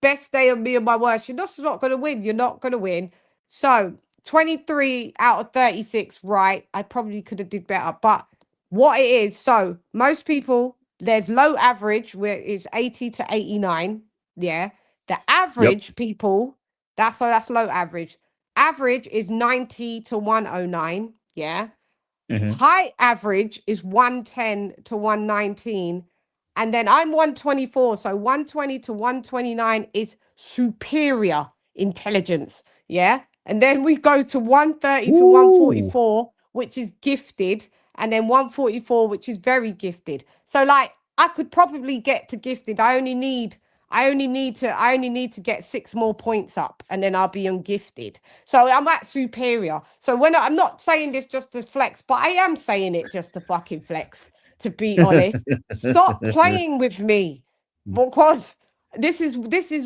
best day of me and my worst, you're not going to win. You're not going to win. So 23 out of 36, right? I probably could have did better, but what it is, so most people, there's low average where it's 80 to 89. Yeah. The average people, that's low average. Average is 90 to 109. Yeah. High average is 110 to 119. And then I'm 124. So 120 to 129 is superior intelligence. Yeah. And then we go to 130 to 144, which is gifted. And then 144, which is very gifted. So like I could probably get to gifted. I only need to get 6 more points up and then I'll be on gifted. So I'm at superior. So when I'm not saying this just to flex, but I am saying it just to fucking flex, to be honest. Stop playing with me, because this is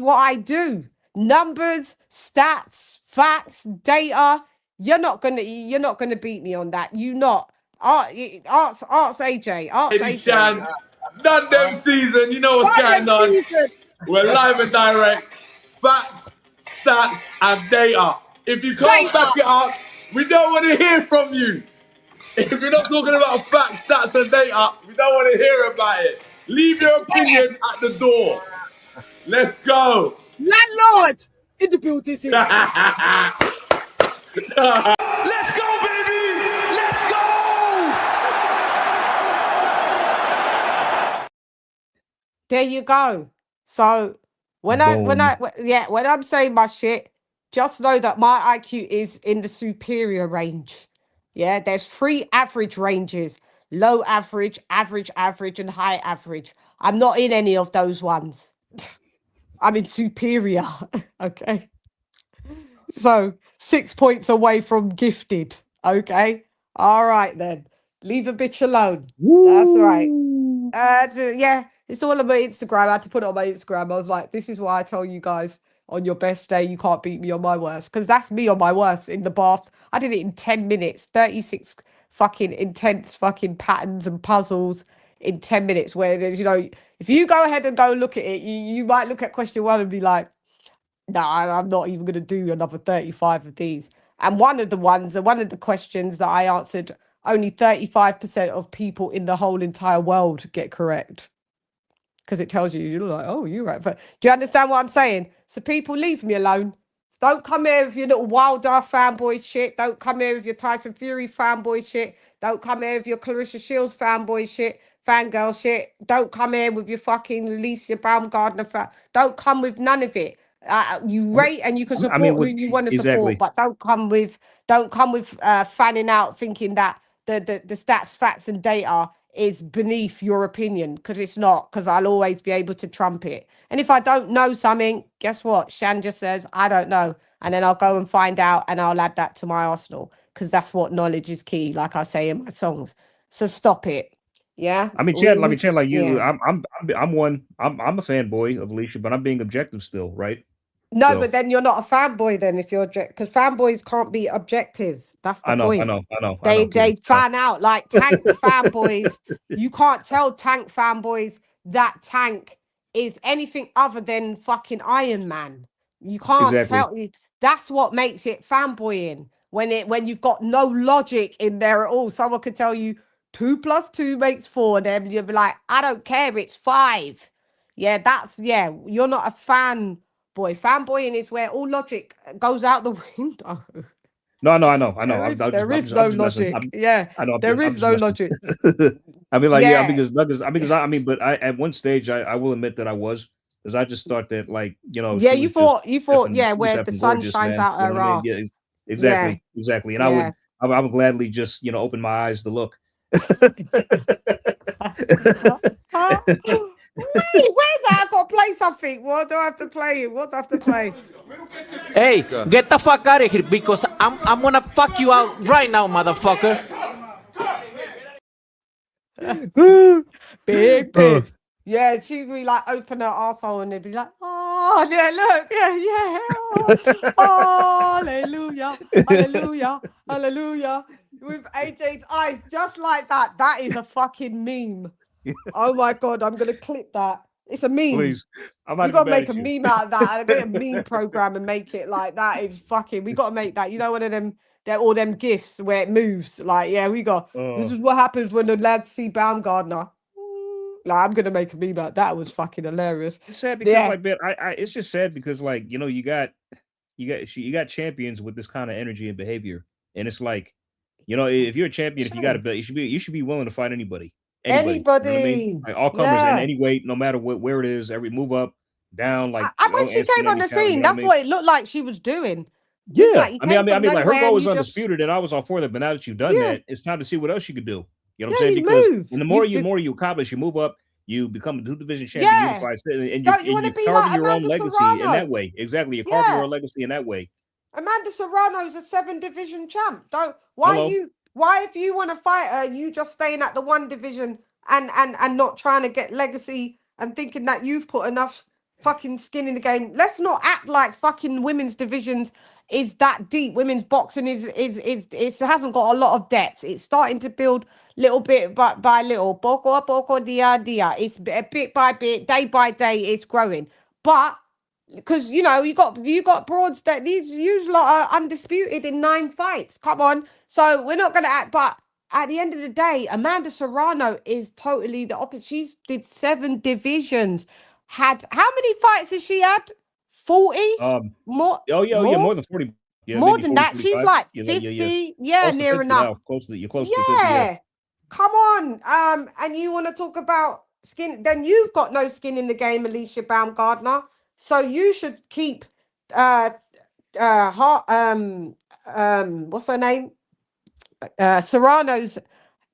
what I do. Numbers, stats, facts, data. You're not gonna beat me on that. You not. Arts AJ. Arts Lady AJ. Shan, none them season. You know what's going on. We're live and direct. Facts, stats, and data. If you can't back it up, we don't want to hear from you. If you're not talking about facts, stats, and data, we don't want to hear about it. Leave your opinion at the door. Let's go. Landlord in the building. Let's go, baby! Let's go! There you go. So when I'm saying my shit, just know that my IQ is in the superior range. Yeah, there's 3 average ranges: low average, average, and high average. I'm not in any of those ones. I'm in superior. Okay. So 6 points away from gifted. Okay. All right then. Leave a bitch alone. That's right. Yeah, it's all on my Instagram. I had to put it on my Instagram. I was like, this is why I tell you guys, on your best day, you can't beat me on my worst. Because that's me on my worst in the bath. I did it in 10 minutes. 36 fucking intense fucking patterns and puzzles in 10 minutes. Where there's, if you go ahead and go look at it, you might look at question 1 and be like, nah, I'm not even going to do another 35 of these. And one of the questions that I answered, only 35% of people in the whole entire world get correct. Because it tells you, you're like, oh, you're right. But do you understand what I'm saying? So people, leave me alone. Don't come here with your little Wilder fanboy shit. Don't come here with your Tyson Fury fanboy shit. Don't come here with your Clarissa Shields fanboy shit, fangirl shit. Don't come here with your fucking Alycia Baumgardner Don't come with none of it. You rate and you can support who you want to support, but don't come with fanning out thinking that the stats, facts, and data is beneath your opinion, because it's not, because I'll always be able to trump it. And if I don't know something, guess what? Shan just says, I don't know. And then I'll go and find out and I'll add that to my arsenal, because that's what knowledge is key, like I say in my songs. So stop it. Yeah. I mean, Chad, like you, yeah. I'm a fanboy of Alycia, but I'm being objective still, right? No, So- but then you're not a fanboy then if you're because fanboys can't be objective. That's the point. I know. They fan out like Tank fanboys. You can't tell Tank fanboys that Tank is anything other than fucking Iron Man. You can't tell. That's what makes it fanboying when you've got no logic in there at all. Someone could tell you 2 + 2 makes 4, then you'll be like, I don't care, it's 5. Yeah, you're not a fan boy. Fanboying is where all logic goes out the window. No, I know. There is no logic. Yeah, there is no logic. I mean, like, yeah, because but at one stage, I will admit that I was, because I just thought that, like, you know, yeah, she you was thought, just yeah, effing- where just the effing sun gorgeous, shines man. out You know her what I mean? ass. Yeah, Yeah. exactly. And Yeah. I would gladly just, you know, open my eyes to look. Wait, where's that? I gotta play something. What do I have to play? What do I have to play? Hey, get the fuck out of here because I'm gonna fuck you out right now, motherfucker. Big bitch. Yeah, she'd be like, open her asshole and they'd be like, oh, yeah, look, yeah. Oh, hallelujah, hallelujah, hallelujah. With AJ's eyes, just like that. That is a fucking meme. Oh my God, I'm going to clip that. It's a meme. Please. You got to make a meme out of that and get a meme program and make it like that. Is fucking, we got to make that. You know, one of them, they're all them gifs where it moves. Like, yeah, this is what happens when the lads see Baumgardner. Like, I'm going to make a meme out. That was fucking hilarious. It's sad because, like, man, it's just sad because, like, you know, you got champions with this kind of energy and behavior. And it's like, you know, if you're a champion, if you got a belt, you should be willing to fight anybody. Anybody. You know what I mean? Like, all comers in any weight, no matter where it is, every move up, down, like. When she came on the scene, that's what it looked like she was doing. Yeah, like, I mean, like, her goal was undisputed, and I was all for that. But now that you've done that, it's time to see what else you could do. You know what I'm saying? Because the more you accomplish, you move up, you become a 2-division champion, unified, and you're carving your own legacy in that way. Exactly, you're carving your own legacy in that way. Amanda Serrano's a 7-division champ. Why if you want to fight her, you just staying at the 1 division and not trying to get legacy and thinking that you've put enough fucking skin in the game. Let's not act like fucking women's divisions is that deep. Women's boxing is it hasn't got a lot of depth. It's starting to build little bit by little. Poco a poco, dia dia. It's bit by bit, day by day, it's growing. But because you know you got broads that these lot are undisputed in 9 fights. Come on, so we're not gonna act. But at the end of the day, Amanda Serrano is totally the opposite. She's did 7 divisions. Had how many fights has she had? 40? More? More than 40. Yeah, more than 40, that. 45. She's like 50. Yeah, near enough. You're close to 50. Yeah. Come on. And you want to talk about skin? Then you've got no skin in the game, Alycia Baumgardner. So you should keep what's her name? Serrano's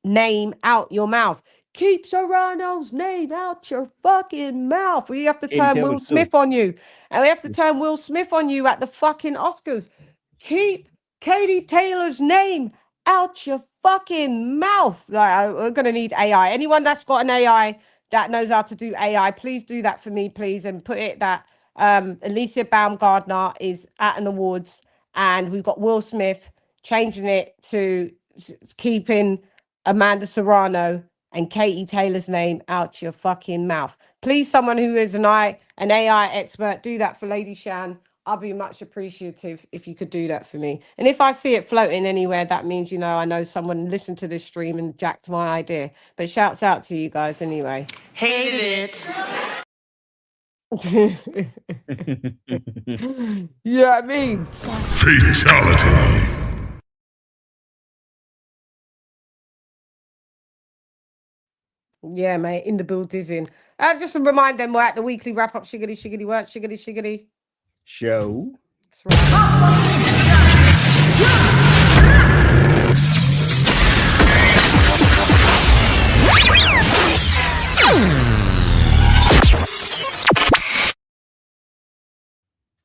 name out your mouth. Keep Serrano's name out your fucking mouth. We have to turn Will Smith on you. And we have to turn Will Smith on you at the fucking Oscars. Keep Katie Taylor's name out your fucking mouth. Like, we're going to need AI. Anyone that's got an AI that knows how to do AI, please do that for me, please. And put it that Alycia Baumgardner is at an awards and we've got Will Smith changing it to keeping Amanda Serrano and Katie Taylor's name out your fucking mouth. Please, someone who is an AI expert, do that for Lady Shan. I'll be much appreciative if you could do that for me. And if I see it floating anywhere, that means, you know, I know someone listened to this stream and jacked my idea. But shouts out to you guys anyway. Hate it. Yeah, I mean. Fatality. Yeah, mate, in the building. Just to remind them, we're at the weekly wrap-up. Shiggity, shiggity, work, shiggity, shiggity. Show. That's right.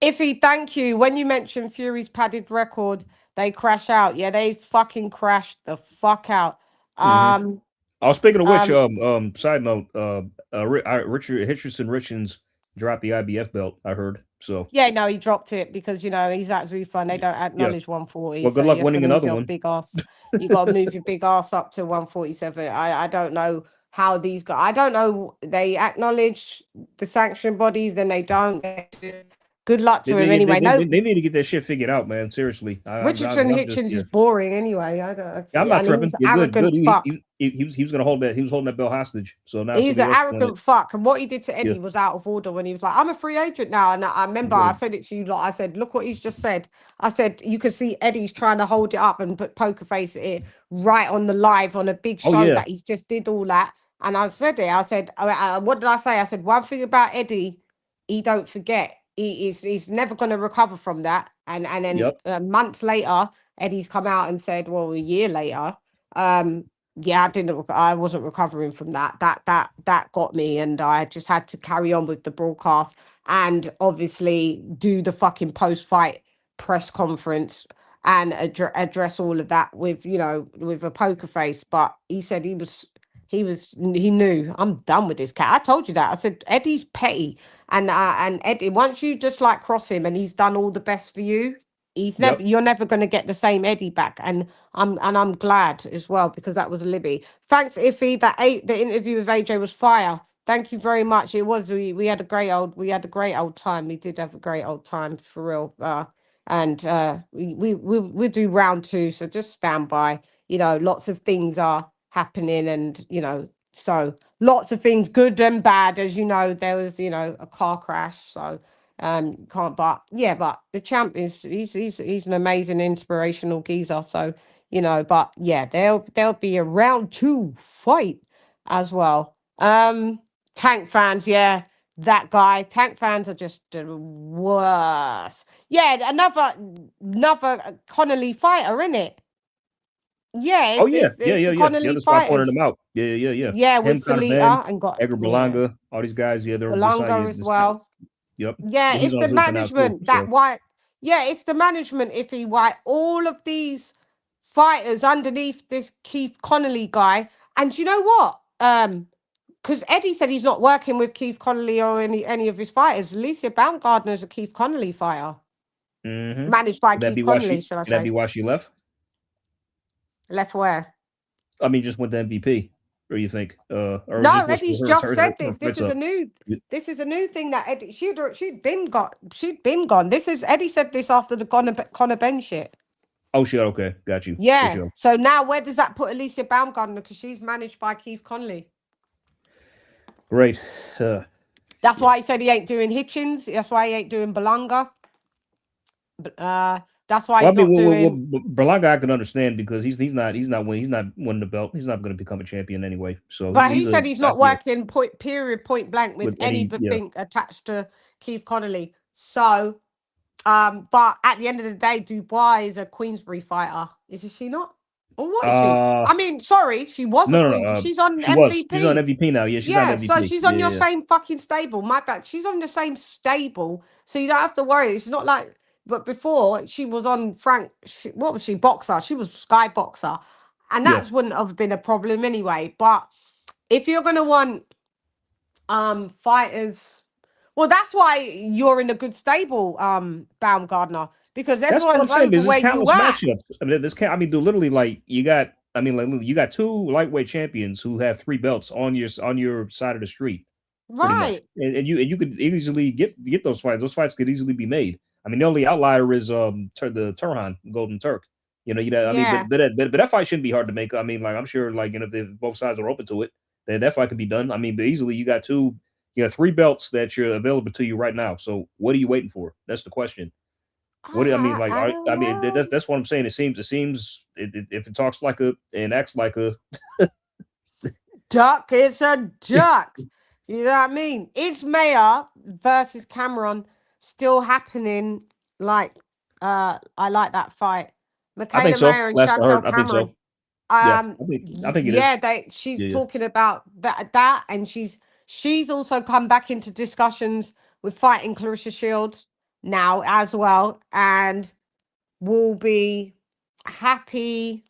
Iffy, thank you. When you mentioned Fury's padded record, they crash out. Yeah, they fucking crashed the fuck out. Oh, speaking of which, side note, Richardson Richards dropped the IBF belt. I heard. So yeah, no, he dropped it because he's at Zuffa and they don't acknowledge 140. Well, good So luck you have to winning move another your one. big ass. You got to move your big ass up to 147. I don't know how these guys. I don't know. They acknowledge the sanction bodies, then they don't. Good luck to him anyway. No, They need to get that shit figured out, man. Seriously, Richardson I'm just Hitchens is boring anyway. I don't. I'm not And tripping. he's an You're good. arrogant fuck. He was gonna hold that. He was holding that belt hostage. So now He's an somebody else doing it. arrogant fuck. And what he did to Eddie Yeah. was out of order when he was like, I'm a free agent now. And I remember I said it to you, like I said, look what he's just said. I said, you can see Eddie's trying to hold it up and put poker face it right on the live on a big show that he just did all that. And I said it. I said, what did I say? I said, one thing about Eddie, he don't forget. He's never going to recover from that. And then a month later, Eddie's come out and said, well, a year later, yeah, I wasn't recovering from that. That got me, and I just had to carry on with the broadcast and obviously do the fucking post-fight press conference and address all of that with with a poker face. But he said he knew, I'm done with this cat. I told you that. I said Eddie's petty, and Eddie, once you just like cross him and he's done all the best for you, you're never going to get the same Eddie back. And I'm glad as well, because that was Libby. Thanks, Iffy. The interview with AJ was fire. Thank you very much. It was. We had a great old time. We did have a great old time for real. And we'll do round 2. So just stand by. Lots of things are happening, and so lots of things, good and bad. As there was a car crash. So can't. But the champ he's an amazing, inspirational geezer. So but yeah, there'll be a round 2 fight as well. Tank fans, that guy. Tank fans are just worse. Yeah, another Connolly fighter, isn't it? Yeah, it's the Connolly That's why I pointed fighters. them out. Yeah, Him, with Salita and got Edgar Berlanga, all these guys. Yeah, they're Belanga as well. Yep. Yeah, He's it's on the Zuffa now too, management that so. why. Yeah, it's the management. Iffy, why all of these fighters underneath this Keith Connolly guy. And you know what? Because Eddie said he's not working with Keith Connolly or any of his fighters. Alycia Baumgardner is a Keith Connolly fighter, managed by Keith Connolly. Shall I say? Would that be why she left? Left where? I mean, just went to MVP. Or you think? Or no, Eddie's just said this. This is up. a new. This is a new thing that Eddie. She'd been gone. This is Eddie said this after the Conor Ben shit. Oh shit! Okay, got you. Yeah. Sure. So now, where does that put Alycia Baumgardner? Because she's managed by Keith Connolly. Great. That's why he said he ain't doing Hitchens. That's why he ain't doing Belanga. That's why he's not doing. Berlanga I can understand, because he's not winning the belt. He's not going to become a champion anyway. So, but he said he's not working point blank with anything attached to Keith Connolly. So, but at the end of the day, Dubois is a Queensbury fighter, is she not? Or what is she? I mean, sorry, she was a Queen. She's on MVP. She's on MVP now. Yeah, she's on MVP. So she's on your same fucking stable. My bad. She's on the same stable, so you don't have to worry. It's not like. But before, she was on what was she? Boxer. She was Sky Boxer. And that wouldn't have been a problem anyway. But if you're going to want fighters... Well, that's why you're in a good stable, Baumgardner. Because everyone's over where you at. I mean, literally, like, you got 2 lightweight champions who have 3 belts on your side of the street. Right. And you could easily get those fights. Those fights could easily be made. I mean, the only outlier is the Turhan, Golden Turk. I mean, but that fight shouldn't be hard to make. I mean, like, I'm sure, like, if both sides are open to it, then that fight can be done. I mean, but easily you got 3 belts that you're available to you right now. So what are you waiting for? That's the question. What do I mean? Like, I mean, that's what I'm saying. It seems if it talks like and acts like a duck, it's a duck. You know what I mean? Is Mayer versus Cameron still happening? Like, I like that fight. Michaela Mayer and Chantel Cameron. I think it is. She's talking about that, and she's also come back into discussions with fighting Clarissa Shields now as well, and will be happy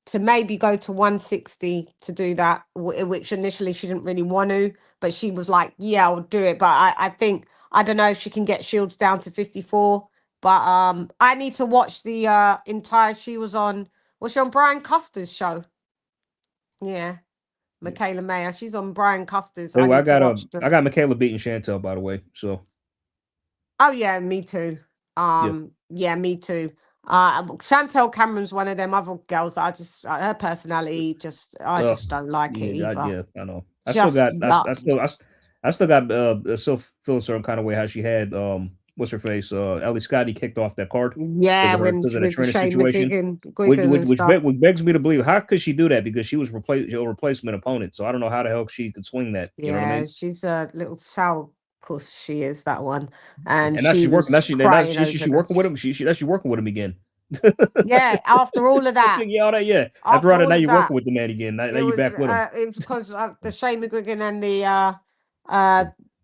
to maybe go to 160 to do that, which initially she didn't really want to, but she was like, yeah, I'll do it. But I think I don't know if she can get Shields down to 54. But I need to watch the entire. She was she on Brian Custer's show? Yeah, Michaela Mayer. She's on Brian Custer's. I Anyway, need to watch I got Michaela beating Chantel, by the way. So Oh yeah, me too. yeah. Yeah, me too. Chantel Cameron's one of them other girls that I just her personality I just don't like it either. I know. Just I still got still feel a certain kind of way how she had what's her face Ellie Scotty kicked off that card yeah, when because she of the was trainer Shane situation, McGuigan and stuff. which begs me to believe how could she do that, because she was a replacement opponent, so I don't know how the hell she could swing that. You know what I mean? She's a little sourpuss. She is that one, and now she she's working. was crying over She working with him. She's working with him again. Yeah, after all of that. Yeah, all that. Yeah, after all that, now you're working with the man again. Now you're back with him. It was because of the Shane McGuigan and the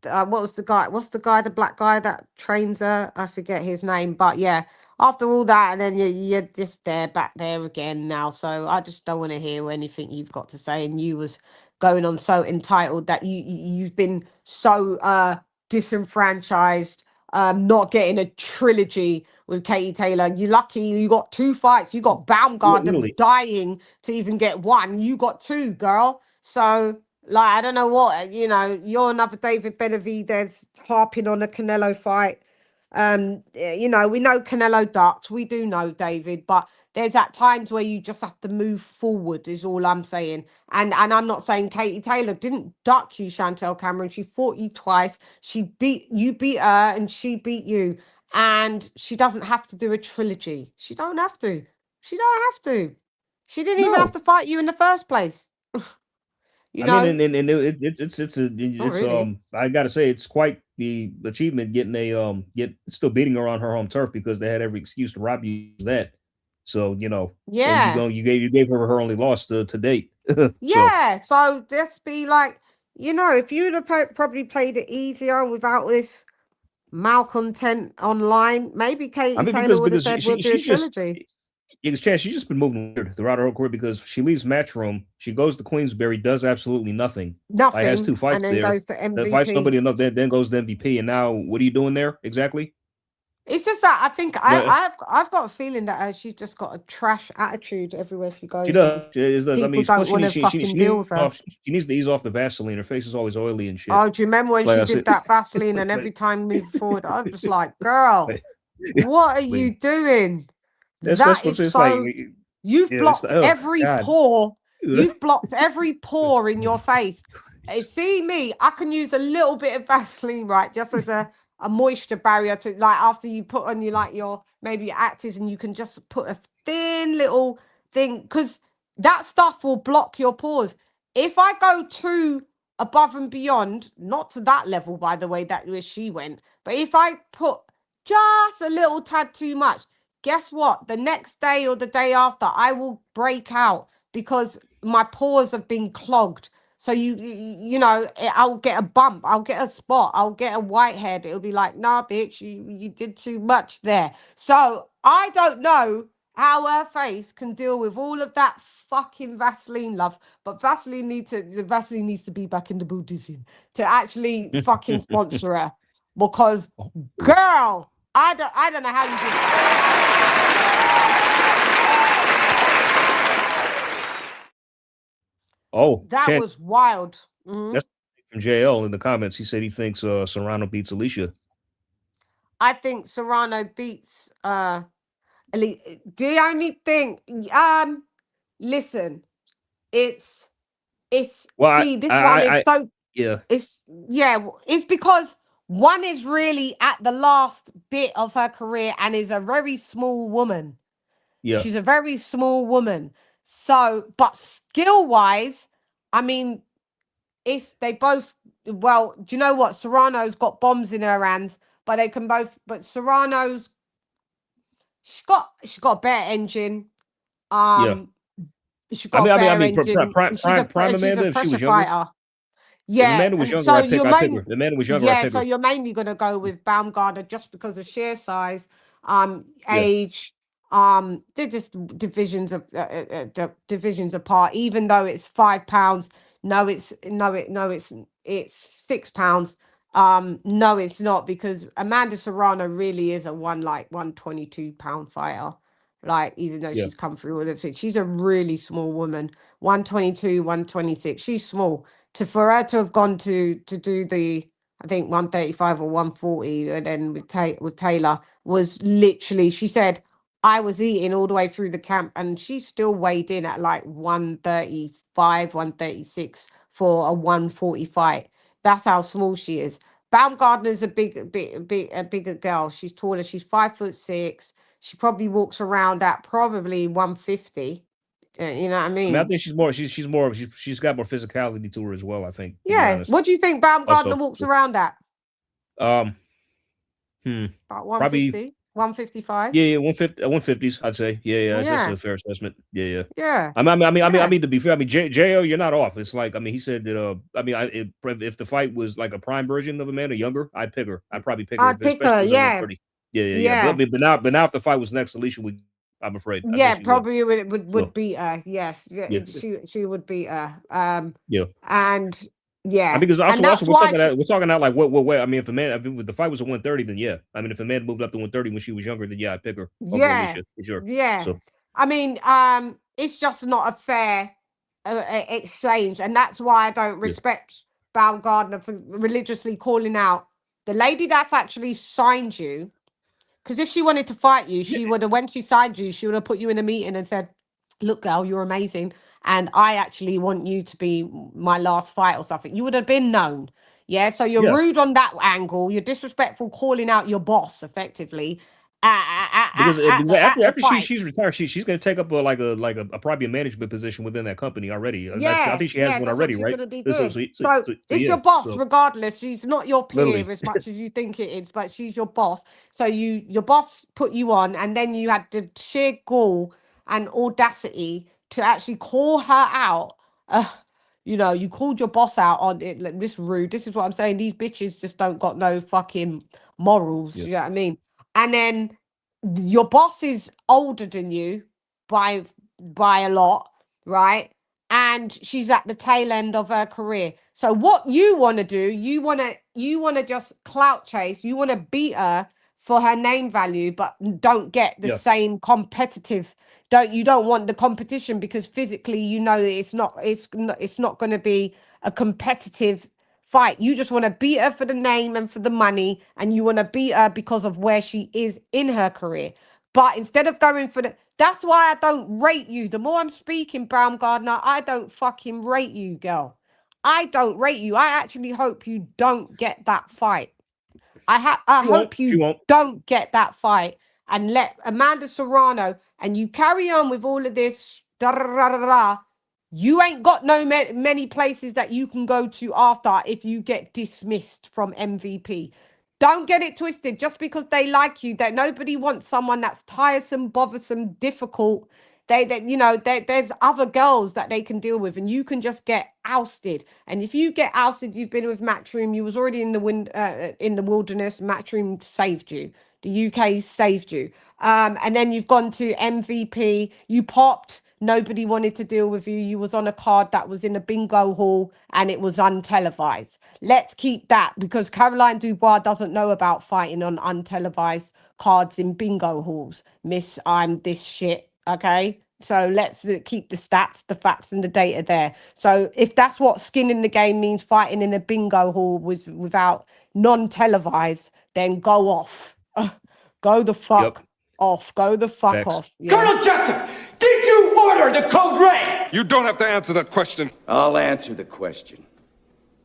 what was the guy? What's the guy? The black guy that trains her? I forget his name, but yeah. After all that, and then you're just back there again now. So I just don't want to hear anything you've got to say. And you was going on so entitled that you've been so disenfranchised, not getting a trilogy with Katie Taylor. You're lucky you got 2 fights. You got Baumgardner dying to even get one. You got 2, girl. So, like, I don't know what, you're another David Benavidez harping on a Canelo fight. We know Canelo ducked. We do know, David, but there's at times where you just have to move forward is all I'm saying. And I'm not saying Katie Taylor didn't duck you, Chantel Cameron. She fought you twice. You beat her and she beat you. And she doesn't have to do a trilogy. She don't have to. She didn't even have to fight you in the first place. I mean, and it's I gotta say it's quite the achievement getting still beating her on her home turf, because they had every excuse to rob you of that. So yeah, and you gave her only loss to date. Yeah, so just be like, if you'd have probably played it easier without this malcontent online, maybe Katie Taylor would have said we'll do a trilogy. She's just been moving weird throughout her whole career, because she leaves Matchroom, she goes to Queensberry, does absolutely nothing. Nothing. Has 2 fights and then there. Goes to MVP. Fights somebody enough, then goes to MVP, and now what are you doing there exactly? It's just that I think I've got a feeling that she's just got a trash attitude everywhere she goes. She does. I mean, don't want to fucking deal with her. She needs to ease off the Vaseline. Her face is always oily and shit. Oh, do you remember when she did that Vaseline and every time moving forward, I was just like, girl, what are you doing? That is so... You've blocked every pore. You've blocked every pore in your face. See me, I can use a little bit of Vaseline, right? Just as a moisture barrier to, like, after you put on your maybe your actives, and you can just put a thin little thing, because that stuff will block your pores. If I go too above and beyond, not to that level, by the way, that where she went, but if I put just a little tad too much, guess what? The next day or the day after, I will break out because my pores have been clogged. So I'll get a bump, I'll get a spot, I'll get a whitehead. It'll be like, nah, bitch, you did too much there. So I don't know how her face can deal with all of that fucking Vaseline, love. But Vaseline needs to be back in the Buddhism to actually fucking sponsor her, because girl, I don't know how you did. Oh, that was wild. That's from JL in the comments. He said he thinks Serrano beats Alycia. I think Serrano beats Alycia. The only thing, listen, it's this one is so it's because one is really at the last bit of her career and is a very small woman. Yeah, she's a very small woman. So, but skill-wise, I mean, they both, well, do you know what? Serrano's got bombs in her hands, but they can both, but Serrano's, she's got a better engine. She's got a better engine. She's a pressure fighter. Yeah, Amanda was younger, so I pick her. The man was younger, yeah, so you're mainly going to go with Baumgardner just because of sheer size, age. They're just divisions apart. Even though it's £5, it's £6. No, it's not, because Amanda Serrano really is a 122-pound fighter. Like, even though Yeah. she's come through all everything, she's a really small woman. 122, 126. She's small. For her to have gone to do the, I think 135 or 140, and then with Taylor, was literally, she said, I was eating all the way through the camp, and she still weighed in at like 135, 136 for a 140 fight. That's how small she is. Baumgardner's a bigger girl. She's taller. She's 5'6". She probably walks around at probably 150. You know what I I mean? mean, I think she's more. She's got more physicality to her as well. I think. To be Yeah. honest. What do you think Baumgardner Also, walks around at? About About 150, 155. Yeah, 150s. I'd say. Yeah. That's Yeah. a fair assessment. Yeah. Yeah. I mean, to be fair, I mean, Jo, you're not off. It's like, I mean, he said that. I mean, if the fight was like a prime version of Amanda, younger, I'd pick her. I'd probably pick her, I'd pick especially her. if it was Yeah. 130. Yeah. Yeah. But now if the fight was next, Alycia would. I'm afraid. I Yeah, think she probably would So, beat her. Yes. yeah. She would beat her. Yeah. And I yeah. mean, because And also that's we're why talking out like what way. I mean, if the fight was at 130, then yeah. I mean, if a man moved up to 130 when she was younger, then yeah, I'd pick her over yeah. Alycia for sure. Yeah. So I mean, it's just not a fair exchange, and that's why I don't respect Baumgardner for religiously calling out the lady that's actually signed you. Because if she wanted to fight you, she would have, when she signed you, she would have put you in a meeting and said, look, girl, you're amazing, and I actually want you to be my last fight or something. You would have been known. Yeah, so you're Yeah. rude on that angle. You're disrespectful, calling out your boss effectively. because At the after fight. she's retired, she's going to take up a probably a management position within that company already. I Yeah, think she has one that's already, what she's right? gonna be So, doing. so, So so, so it's yeah, your boss, so regardless. She's not your peer literally, as much as you think it is, but she's your boss. So your boss put you on, and then you had the sheer gall and audacity to actually call her out. You know, you called your boss out on it. Like, this rude. This is what I'm saying. These bitches just don't got no fucking morals. yeah, You know what I mean? And then your boss is older than you by a lot, right? And she's at the tail end of her career. So what you want to do, you want to just clout chase. You want to beat her for her name value, but don't get the yeah, same competitive. You don't want the competition, because physically you know that it's not going to be a competitive fight. You just want to beat her for the name and for the money, and you want to beat her because of where she is in her career. But instead of going for that's why I don't rate you. The more I'm speaking, Baumgardner, I don't fucking rate you, girl. I don't rate you. I actually hope you don't get that fight. I hope she you won't. don't get that fight, and let Amanda Serrano, and you carry on with all of this. You ain't got many places that you can go to after if you get dismissed from MVP. Don't get it twisted. Just because they like you, that nobody wants someone that's tiresome, bothersome, difficult. There's other girls that they can deal with, and you can just get ousted. And if you get ousted, you've been with Matchroom. You was already in the wilderness. Matchroom saved you. The UK saved you. And then you've gone to MVP. You popped. Nobody wanted to deal with you. You was on a card that was in a bingo hall, and it was untelevised. Let's keep that, because Caroline Dubois doesn't know about fighting on untelevised cards in bingo halls. Miss, I'm this shit. Okay. So let's keep the stats, the facts, and the data there. So if that's what skin in the game means, fighting in a bingo hall without non-televised, then go off. Go the fuck off. Go the fuck Facts. off. Yeah. Colonel Jessup, did you order the code red? You don't have to answer that question. I'll answer the question.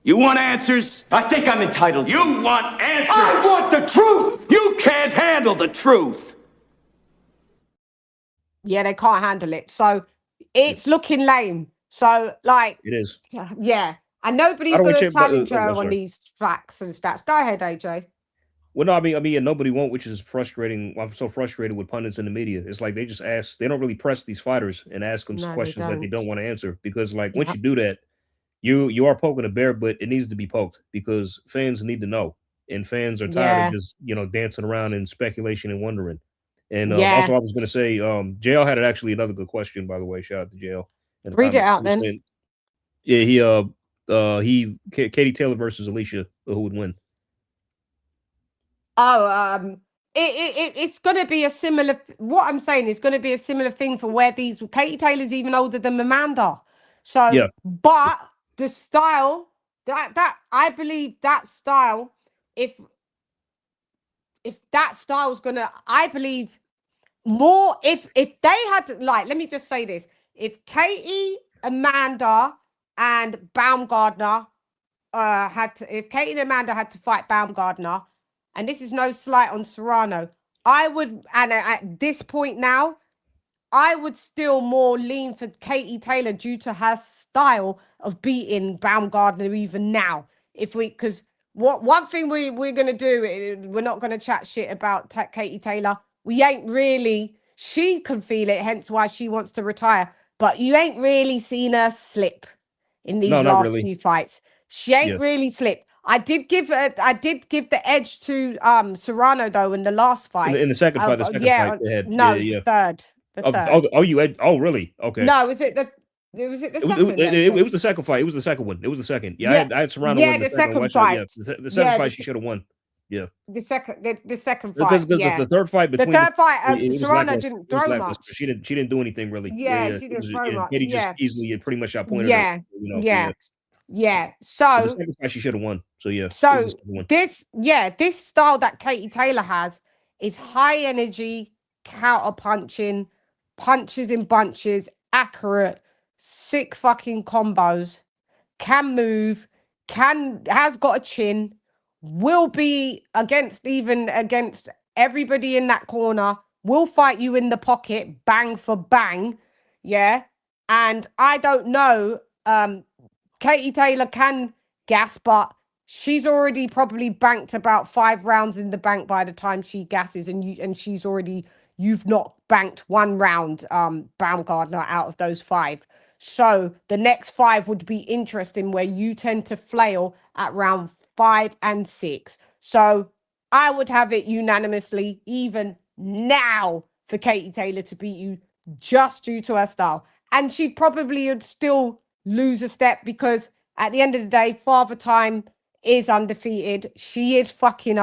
You want answers? I think I'm entitled. You want answers? I want the truth! You can't handle the truth! Yeah, they can't handle it. So it's looking lame. So, like, it is. yeah. And nobody's I don't going want to you, challenge her I'm on sorry. these facts and stats. Go ahead, AJ. Well, no, I mean, yeah, nobody won't, which is frustrating. I'm so frustrated with pundits in the media. It's like they just ask, they don't really press these fighters and ask them No, they questions that they don't. don't want to answer, because, like, once Yep. you do that, you are poking a bear, but it needs to be poked, because fans need to know, and fans are tired Yeah. of just dancing around in speculation and wondering. And Yeah. also, I was going to say, JL had actually another good question, by the way. Shout out to JL. in the Read it comments. out He was then. saying- yeah, Katie Taylor versus Alycia, who would win? Oh, it's going to be a similar. What I'm saying is going to be a similar thing for where these Katie Taylor's even older than Amanda. So, Yeah. but the style that I believe that style, if that style's gonna, I believe more. If they had to, like, let me just say this: if Katie, Amanda, and Baumgardner if Katie and Amanda had to fight Baumgardner, and this is no slight on Serrano, I would, and at this point now, I would still more lean for Katie Taylor due to her style of beating Baumgardner even now. Because one thing we're gonna do, we're not gonna chat shit about Katie Taylor. We ain't really. She can feel it, hence why she wants to retire. But you ain't really seen her slip in these not last really. few fights. She ain't really slipped. I did give the edge to Serrano though in the last fight. In the second fight, fight they had. The third. Oh, really? Okay. No, was it the second? It was the second fight. It was the second one. It was the second. Yeah, I had Serrano win the second fight. Yeah, the second fight she should have won. Yeah. The second fight. Because the third fight between Serrano didn't throw much. She didn't do anything really. Yeah, she didn't throw much. Katie just easily pretty much outpointed her. Yeah. So the second fight she should have won. So yeah. So this style that Katie Taylor has is high energy, counter punching, punches in bunches, accurate, sick fucking combos, can move, has got a chin, will be against everybody in that corner, will fight you in the pocket, bang for bang. Yeah. And I don't know, Katie Taylor can gas, but she's already probably banked about 5 rounds in the bank by the time she gasses, and you've not banked 1 round, Baumgardner, out of those 5. So the next 5 would be interesting, where you tend to flail at round 5 and 6. So I would have it unanimously, even now, for Katie Taylor to beat you just due to her style. And she probably would still lose a step, because at the end of the day, Father Time is undefeated. She is fucking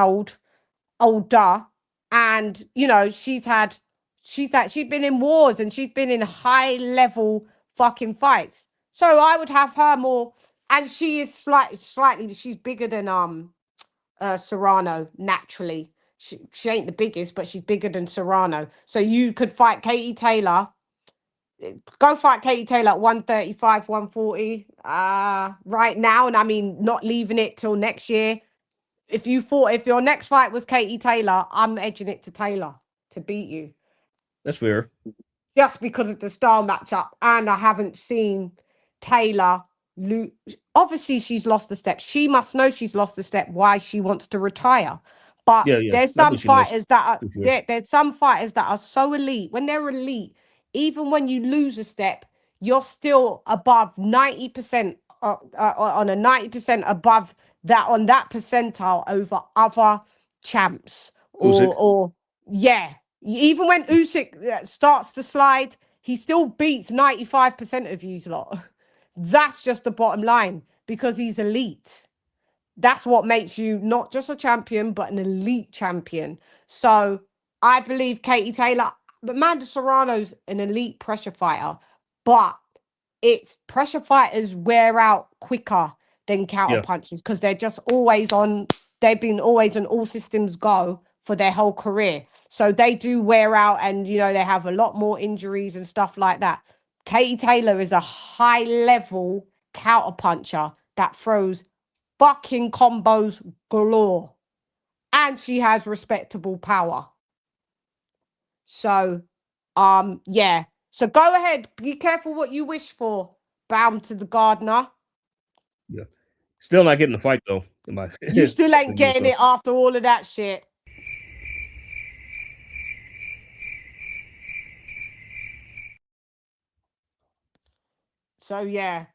older, and you know she's been in wars, and she's been in high level fucking fights. So I would have her more, and she is slightly she's bigger than Serrano naturally. She ain't the biggest, but she's bigger than Serrano. So you could fight Katie Taylor. Go fight Katie Taylor at 135, 140 right now, and I mean not leaving it till next year. If your next fight was Katie Taylor, I'm edging it to Taylor to beat you. That's fair. Just because of the style matchup, and I haven't seen Taylor lose. Obviously, she's lost a step. She must know she's lost a step. Why she wants to retire. But there's some fighters that are there's some fighters that are so elite. When they're elite, even when you lose a step, you're still above 90% on a 90% above that on that percentile over other champs. Even when Usyk starts to slide, he still beats 95% of you lot. That's just the bottom line, because he's elite. That's what makes you not just a champion, but an elite champion. So I believe Katie Taylor, but Amanda Serrano's an elite pressure fighter, but it's pressure fighters wear out quicker than counter punches, because they're just always on. They've been always on all systems go for their whole career. So they do wear out, and you know they have a lot more injuries and stuff like that. Katie Taylor is a high level counter puncher that throws fucking combos galore, and she has respectable power. So so go ahead, be careful what you wish for, Baum to the Gardner. Yeah, still not getting the fight though. You still ain't getting it after all of that shit. So I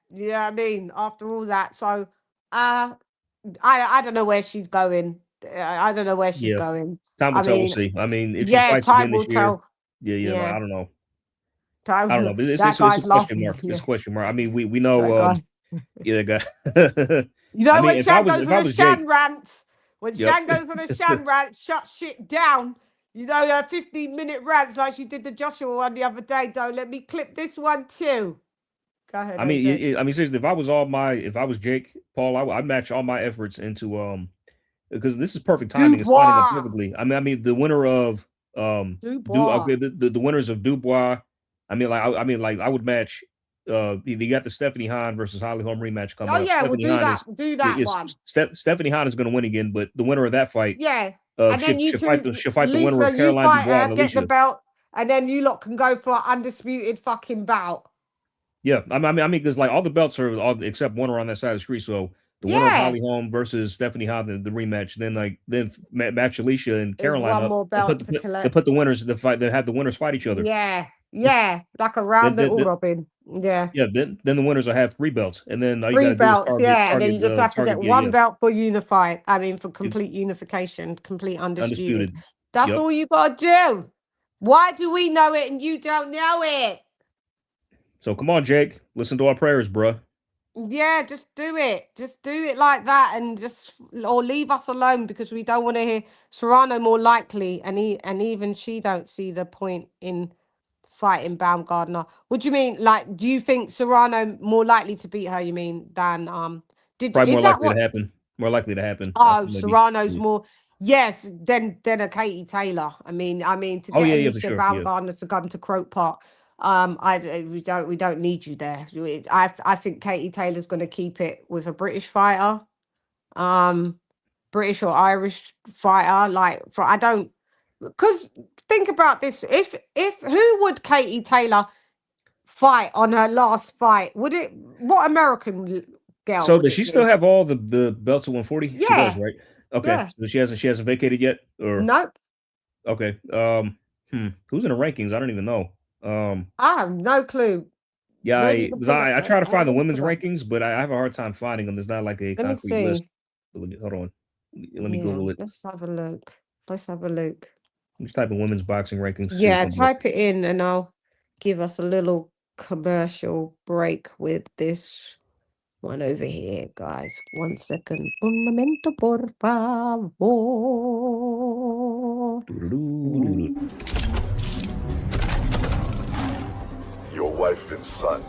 mean, after all that, so I don't know where she's going. I don't know where she's going. Time will tell. We'll see. I mean, if she fights time again will this year, tell. I don't know. I don't know. But it's a question mark. It's a question mark. I mean, we know. That guy. You know, when Shan goes on a Shan rant, When Yep. Shan goes on a Shan rant, shut shit down. You know, her 15-minute rants like she did the Joshua one the other day. Don't let me clip this one too. Go ahead, I mean, AJ. I mean, seriously, if I was Jake Paul, I'd match all my efforts into because this is perfect timing. It's lining up Dubois. perfectly. I mean, the winner of Dubois. the winners of Dubois. I mean, I would match. You got the Stephanie Hahn versus Holly Holm rematch coming Oh up. yeah, we'll Stephanie do Hahn that. Do that one. Stephanie Hahn is going to win again, but the winner of that fight, Yeah. And then you should two, fight the winner Lisa, of you Caroline fight Dubois her, and get the Alycia. belt, and then you lot can go for an undisputed fucking bout. Yeah, I mean, because like all the belts are all except one are on that side of the street. So the winner of Yeah. Holly Holm versus Stephanie Hahn, the rematch, then match Alycia and Caroline One up more and belt to they collect. put the winners the fight. They have the winners fight each other. Yeah. Yeah. Like a round little Robin. Yeah. Yeah, then the winners will have 3 belts, and then all you 3 gotta do is belts, yeah, and then you just have to get yeah, one belt for unified. I mean, for complete unification, complete undisputed. undisputed. That's Yep. all you gotta do. Why do we know it and you don't know it? So come on, Jake, listen to our prayers, bruh. Yeah, just do it. Just do it like that, and or leave us alone because we don't want to hear Serrano more likely, and even she don't see the point in fighting Baumgardner. What do you mean? Like, do you think Serrano more likely to beat her? You mean than Probably is that what? more likely to happen. Oh, Maybe. Serrano's more, yes, than a Katie Taylor. I mean, to Oh get yeah, for Alycia sure. Yeah. Baumgardner to come to Croke Park, we don't need you there. I think Katie Taylor's going to keep it with a British fighter, British or Irish fighter. Because think about this: if who would Katie Taylor fight on her last fight? What American girl So would does it she be? still have all the belts at 140? She does, Yeah. right? Okay. Yeah. So she hasn't vacated yet, or Nope. okay. Who's in the rankings? I don't even know. I have no clue. Yeah, Maybe you can put I try to find the link women's to that. rankings, but I have a hard time finding them. There's not like a Let me concrete list. see. Hold on. Let me Yeah, Google it. let's have a look. Let's have a look. Just type in women's boxing rankings. See Yeah, what comes up. type it in and I'll give us a little commercial break with this one over here, guys. 1 second. Un momento, por favor. Your wife and son,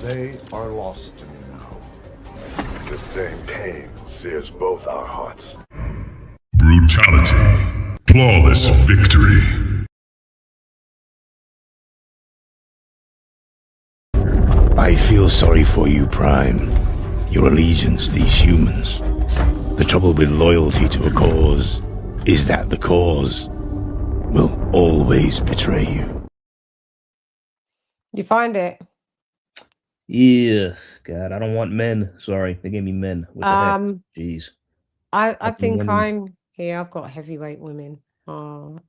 they are lost to me now. The same pain sears both our hearts. Brutality. Flawless victory. I feel sorry for you, Prime. Your allegiance, these humans. The trouble with loyalty to a cause is that the cause will always betray you. You find it? Yeah, God, I don't want men. Sorry, they gave me men. What the heck? Jeez. I think I'm here. I've got heavyweight women. Let's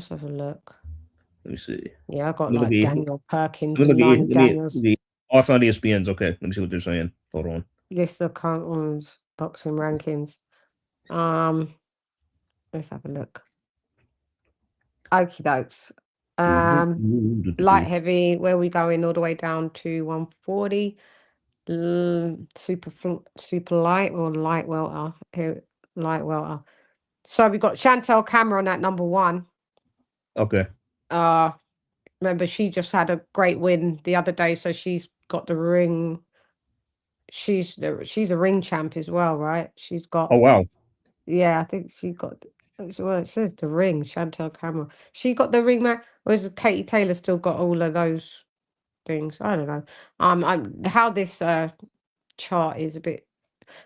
have a look. Let me see. Yeah, I got Let me like look at- Daniel Perkins, Let me look Nine at Daniels. Oh, I found ESPN's. Okay, let me see what they're saying. Hold on. List of current women's boxing rankings. Let's have a look. Okie dokes. Light heavy, where are we going? All the way down to 140. Super light or light welter. Here, light welter. So we got Chantel Cameron at number 1. Okay. Remember she just had a great win the other day, so she's got the ring. She's a ring champ as well, right? She's got. Oh wow. Yeah, I think she got. Well, it says the ring. Chantel Cameron. She got the ring, man. Or is Katie Taylor still got all of those things? I don't know. How this chart is a bit.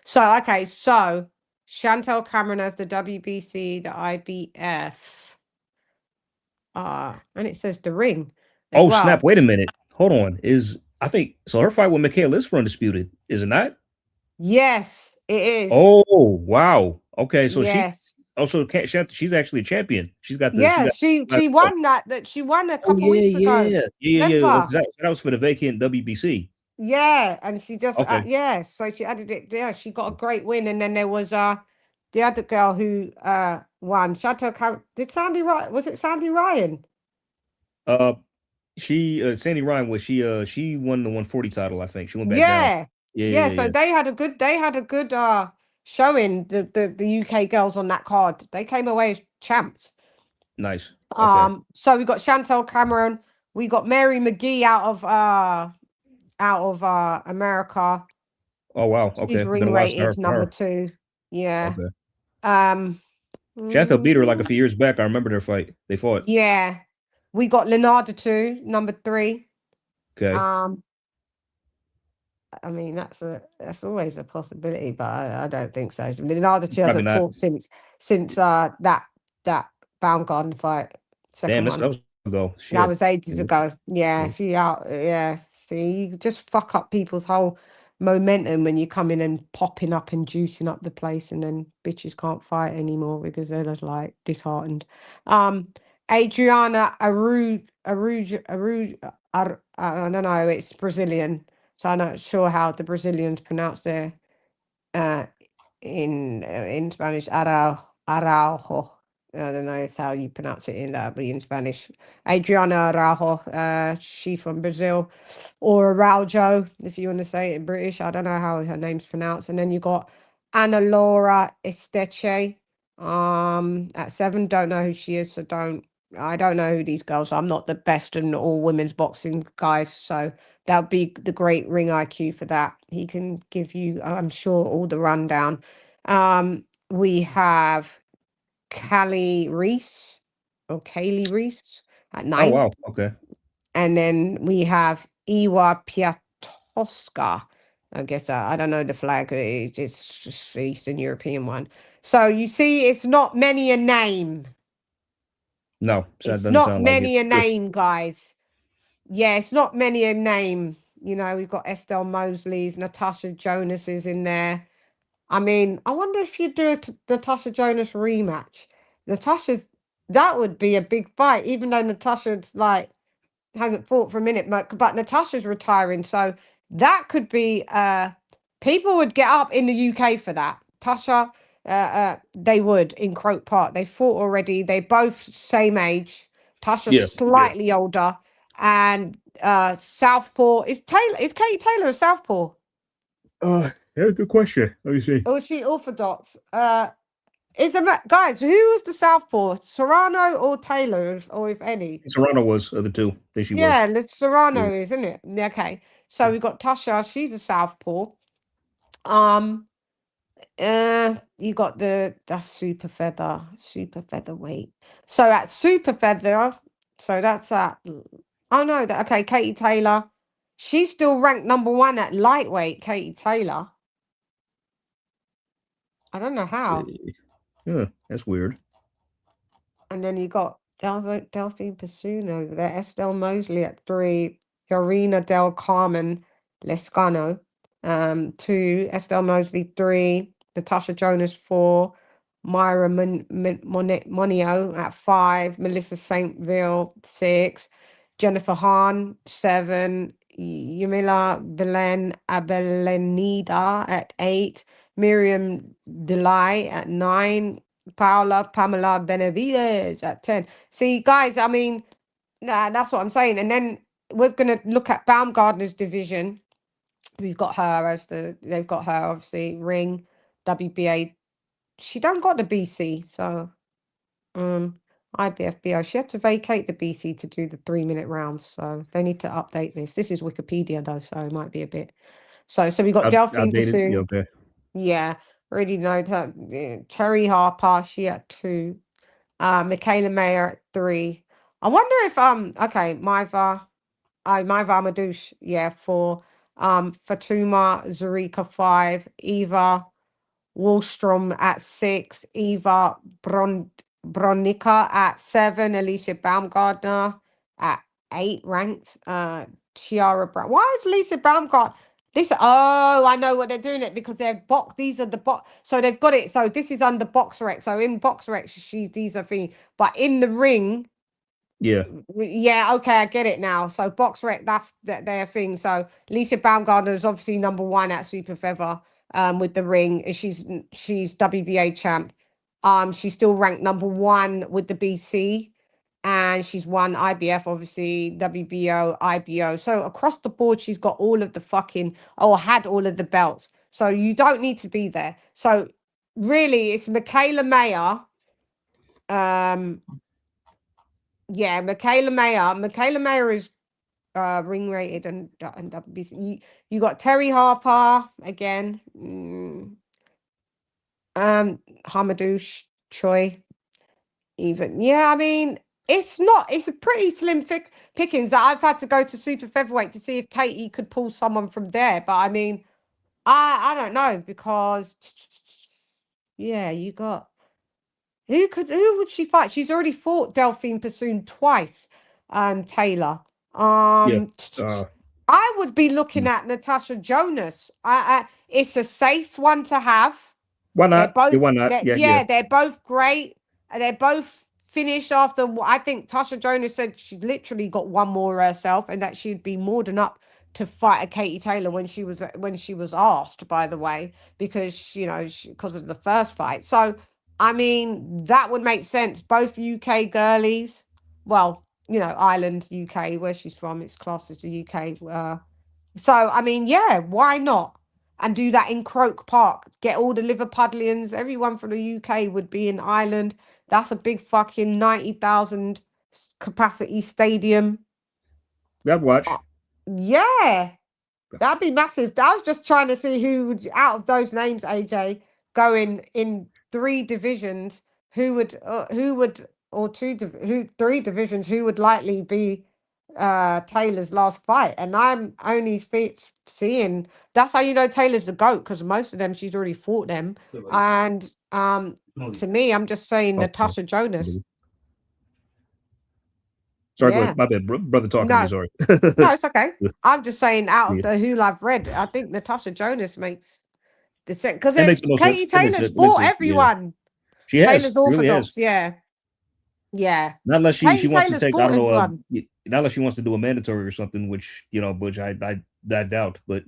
So okay, so Chantel Cameron has the WBC, the IBF. And it says the ring. Oh snap! Wait a minute. Hold on. I think so? Her fight with Michaela is for undisputed, is it not? Yes, it is. Oh wow. Okay, so yes. she's actually a champion. She's got the. Yeah, she won that. She won a couple weeks ago. Yeah. That was for the vacant WBC. Yeah, and she just Okay. so she added it. Yeah, she got a great win, and then there was the other girl who won. Did Sandy Ryan? Was it Sandy Ryan? Sandy Ryan was she won the 140 title, I think. She went back down. Yeah. So they had a good showing the UK girls on that card. They came away as champs. Nice. Okay. So we got Chantel Cameron. We got Mary McGee out of America. Oh wow. She's Okay. We're ring gonna watch her rated for number her. 2. Yeah. Okay. Chantel beat her like a mm, few years back. I remember their fight. They fought. yeah. We got Lenarda 2, number 3. Okay. I mean, that's always a possibility, but I don't think so. Lenarda 2 Probably hasn't not. fought since that Baumgardner fight, second Damn, one. that was ago. That Shit. was ages ago. Yeah, Yeah. she out. Yeah, see, you just fuck up people's whole momentum when you come in and popping up and juicing up the place, and then bitches can't fight anymore because they're just like disheartened. Adriana Aruj, I don't know. It's Brazilian, so I'm not sure how the Brazilians pronounce their in Spanish. Araujo. I don't know if how you pronounce it in Spanish. Adriana Araujo, she from Brazil, or Araujo, if you want to say it in British. I don't know how her name's pronounced. And then you got Ana Laura Esteche, at 7. Don't know who she is, so I don't know who these girls are. I'm not the best in all women's boxing, guys, so that would be the great ring IQ for that. He can give you, I'm sure, all the rundown. We have Kaylee Reese at 9. Oh wow. Okay. And then we have Iwa Piatoska. I guess I don't know the flag. It's just Eastern European one. So you see, it's not many a name. No, so that It's doesn't not sound like it. many a name, guys. Yeah, it's not many a name. You know, we've got Estelle Mosley's, Natasha Jonas is in there. I mean, I wonder if you do a Natasha Jonas rematch. That would be a big fight, even though Natasha's like hasn't fought for a minute, but Natasha's retiring, so that could be people would get up in the UK for that. Tasha, they would in Croke Park. They fought already. They both same age. Tasha's Yeah. slightly older, and Southpaw is Katie Taylor a Southpaw? Yeah, good question. Let me see. Or is she orthodox? Guys, who was the Southpaw? Serrano or Taylor, or if any? Serrano was of the two. I think she was. Yeah, the Serrano Yeah. isn't it? Yeah, okay. So we've got Tasha, she's a Southpaw. You got that's super featherweight. So at super feather, so that's at okay, Katie Taylor. She's still ranked number 1 at lightweight, Katie Taylor. I don't know how. Yeah, that's weird. And then you got Delphine Pursoon over there, Estelle Mosley at 3, Yorina Del Carmen Lescano, 2, Estelle Mosley 3, Natasha Jonas 4, Myra Monio at 5, Melissa Saintville 6, Jennifer Hahn 7, Yamila Belen Abelenida at 8, Miriam Delay at 9, Pamela Benavides at 10. See, guys, I mean, that's what I'm saying. And then we're going to look at Baumgardner's division. They've got her obviously, ring, WBA. She don't got the BC, so IBF BO. She had to vacate the BC to do the 3-minute rounds, so they need to update this. This is Wikipedia though, so it might be a bit. So we got Delphine Pursoon. Yeah, okay. Yeah, already know that. Terry Harper, she at 2. Michaela Mayer at 3. I wonder if okay, Maiva Madouche, yeah, 4. Fatuma Zarika 5, Eva Wallstrom at 6, Eva Bronica at 7, Alycia Baumgardner at 8 ranked, Tiara Brown. Why is Alycia Baumgardner? I know what they're doing it because they're these are the box, so they've got it. So this is under box rec. So in box rec, these are things, but in the ring, yeah, okay, I get it now. So box rec, that's their thing. So Alycia Baumgardner is obviously number 1 at super feather, with the ring, and she's WBA champ. She's still ranked number 1 with the BC. And she's won IBF, obviously, WBO, IBO. So across the board, she's got all of the had all of the belts. So you don't need to be there. So really, it's Michaela Mayer. Yeah, Michaela Mayer. Michaela Mayer is ring rated and WBC. You got Terry Harper again. Hamadou Choi. Even I mean, it's a pretty slim pickings that I've had to go to super featherweight to see if Katie could pull someone from there. But I mean, I don't know because you got who would she fight? She's already fought Delphine Pursoon twice, Taylor. Yeah. I would be looking at Natasha Jonas. It's a safe one to have. Why not? They're both, Why not? Yeah. they're both great. They're both finished after. I think Tasha Jonas said she literally got one more herself, and that she'd be more than up to fight a Katie Taylor when she was asked. By the way, because because of the first fight. So I mean that would make sense. Both UK girlies. Well, Ireland, UK, where she's from, it's classed as the UK. So I mean, why not? And do that in Croke Park. Get all the Liverpudlians, everyone from the UK would be in Ireland. That's a big fucking 90,000 capacity stadium. That'd watch. Yeah, that'd be massive. I was just trying to see who would, out of those names, AJ, going in 3 divisions, three divisions, who would likely be Taylor's last fight. And I'm only seeing, that's how you know Taylor's the GOAT, because most of them she's already fought them. And to me, I'm just saying Natasha Jonas. Sorry, go ahead. My bad, brother talking to me, sorry. No, it's okay. I'm just saying out of the who I've read, I think Natasha Jonas makes the second, because Katie Taylor's fought everyone. She has. Taylor's orthodox, really has. Yeah. Not unless she wants Taylor's to take, I fought don't know, everyone. not unless she wants to do a mandatory or something, which I doubt, but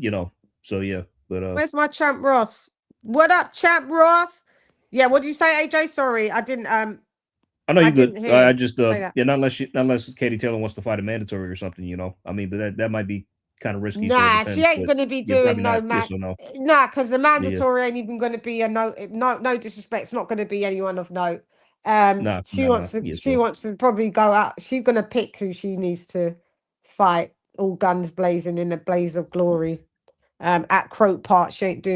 so yeah. But where's my Champ Ross? What up, Champ Ross? Yeah, what did you say, AJ? Sorry, I didn't I know you good. I just not unless Katie Taylor wants to fight a mandatory or something, I mean, but that might be kind of risky. Nah, so she ain't gonna be doing no Nah, because the mandatory ain't even gonna be a no disrespect. It's not gonna be anyone of note. She wants to probably go out. She's gonna pick who she needs to fight, all guns blazing in a blaze of glory. At Croke Park, she ain't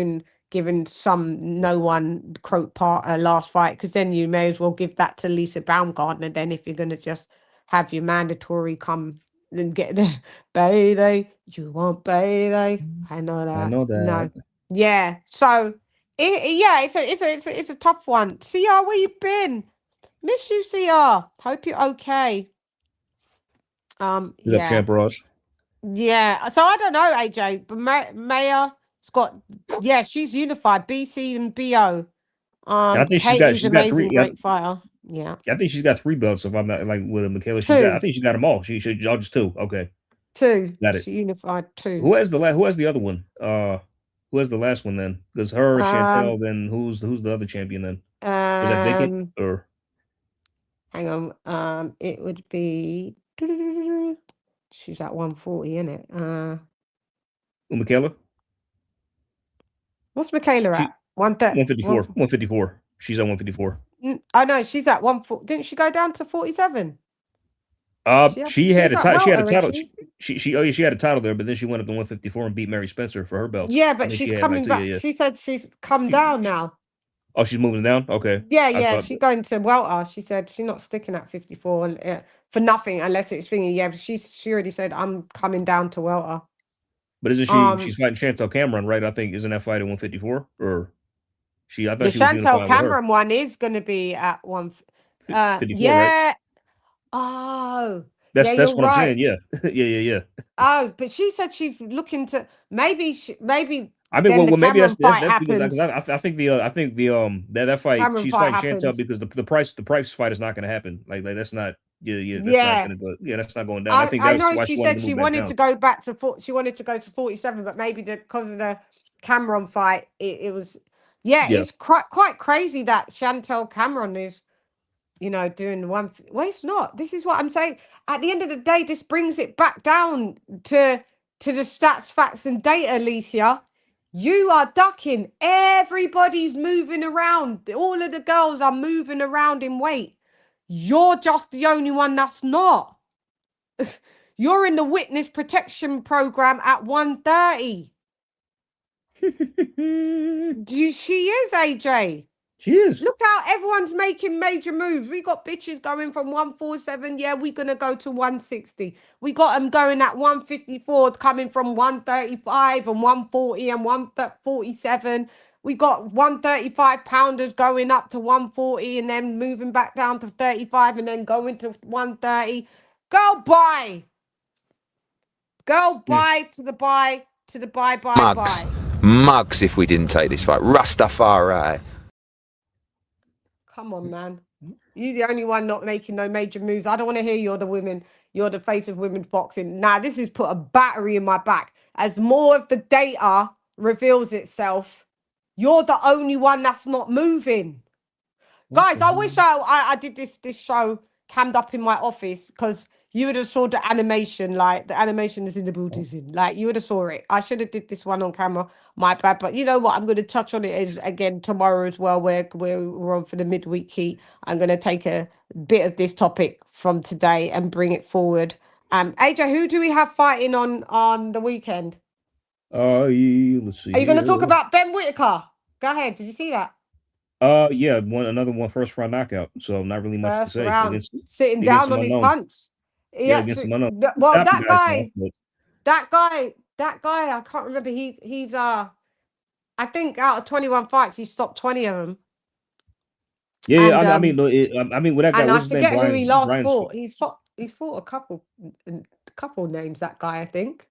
giving no one Croke Park a last fight, because then you may as well give that to Alycia Baumgardner. Then if you're gonna just have your mandatory come and get the payday, you want payday. I know that. No, yeah. So it's a tough one. CR, where you been? Miss you, CR. Hope you're okay. Is that Champ Ross? Yeah. So I don't know, AJ, but Mayor. Got she's unified BC and BO. I think Katie's amazing, great fighter. Yeah, I think she's got 3 belts. If I'm not with Michaela, I think she got them all. She should just 2. Okay, 2. Got it. She unified 2. Who has the other one? Who has the last one then? Because her, Chantel. Then who's the other champion then? Is that vacant or? Hang on. It would be. She's at 140, isn't it? Michaela. What's Michaela at? 154. 154. She's at 154. I know she's at 140. Didn't she go down to 47? She had a title. She had a title there, but then she went up to 154 and beat Mary Spencer for her belt. Yeah, but she's coming back. She said she's come down now. Oh, she's moving down. Okay. Yeah. She's going to welter. She said she's not sticking at 54 and for nothing unless it's thingy. Yeah, but she already said I'm coming down to welter. But isn't she? She's fighting Chantel Cameron, right? I think isn't that fight at 154 or she? I thought the she was Chantel Cameron one is going to be at 154. Yeah. Right? Oh. That's what I'm saying. Yeah. Yeah. Oh, but she said she's looking to maybe. I mean, well, maybe that's because I think that fight Cameron she's fighting Chantel because the price fight is not going to happen. Like that's not. That's not going down. I think that's I know why she said she wanted to go back to she wanted to go to 47, but maybe because of the Cameron fight, it was it's quite crazy that Chantel Cameron is, doing the one. Well, it's not. This is what I'm saying. At the end of the day, this brings it back down to the stats, facts, and data, Alycia. You are ducking. Everybody's moving around. All of the girls are moving around in weight. You're just the only one that's not. You're in the witness protection program at 130. She is, AJ. She is. Look how everyone's making major moves. We got bitches going from 147. Yeah, we're going to go to 160. We got them going at 154, coming from 135 and 140 and 147. We got 135 pounders going up to 140 and then moving back down to 35 and then going to 130. Go buy. Go buy to the buy to the buy. Mugs if we didn't take this fight. Rastafari. Come on, man. You're the only one not making no major moves. I don't want to hear you're the women. You're the face of women's boxing. Nah, this has put a battery in my back. As more of the data reveals itself, you're the only one that's not moving. Guys, I wish I did this show cammed up in my office because you would have saw the animation. Like, the animation is in the booty scene. Like, you would have saw it. I should have did this one on camera. My bad. But you know what? I'm going to touch on it again tomorrow as well. We're on for the midweek heat. I'm going to take a bit of this topic from today and bring it forward. AJ, who do we have fighting on the weekend? Let's see. Are you going to talk about Ben Whitaker? Go ahead. Did you see that? Yeah, another one first round knockout. So not really much to say. Round, sitting down on his punch. Yeah, against some unknown. Well, that guy, I can't remember. He's I think out of 21 fights, he stopped 20 of them. Yeah, and, I mean, with that guy, and what's I his name? forget who he last Brian fought. He's fought a couple names. That guy, I think.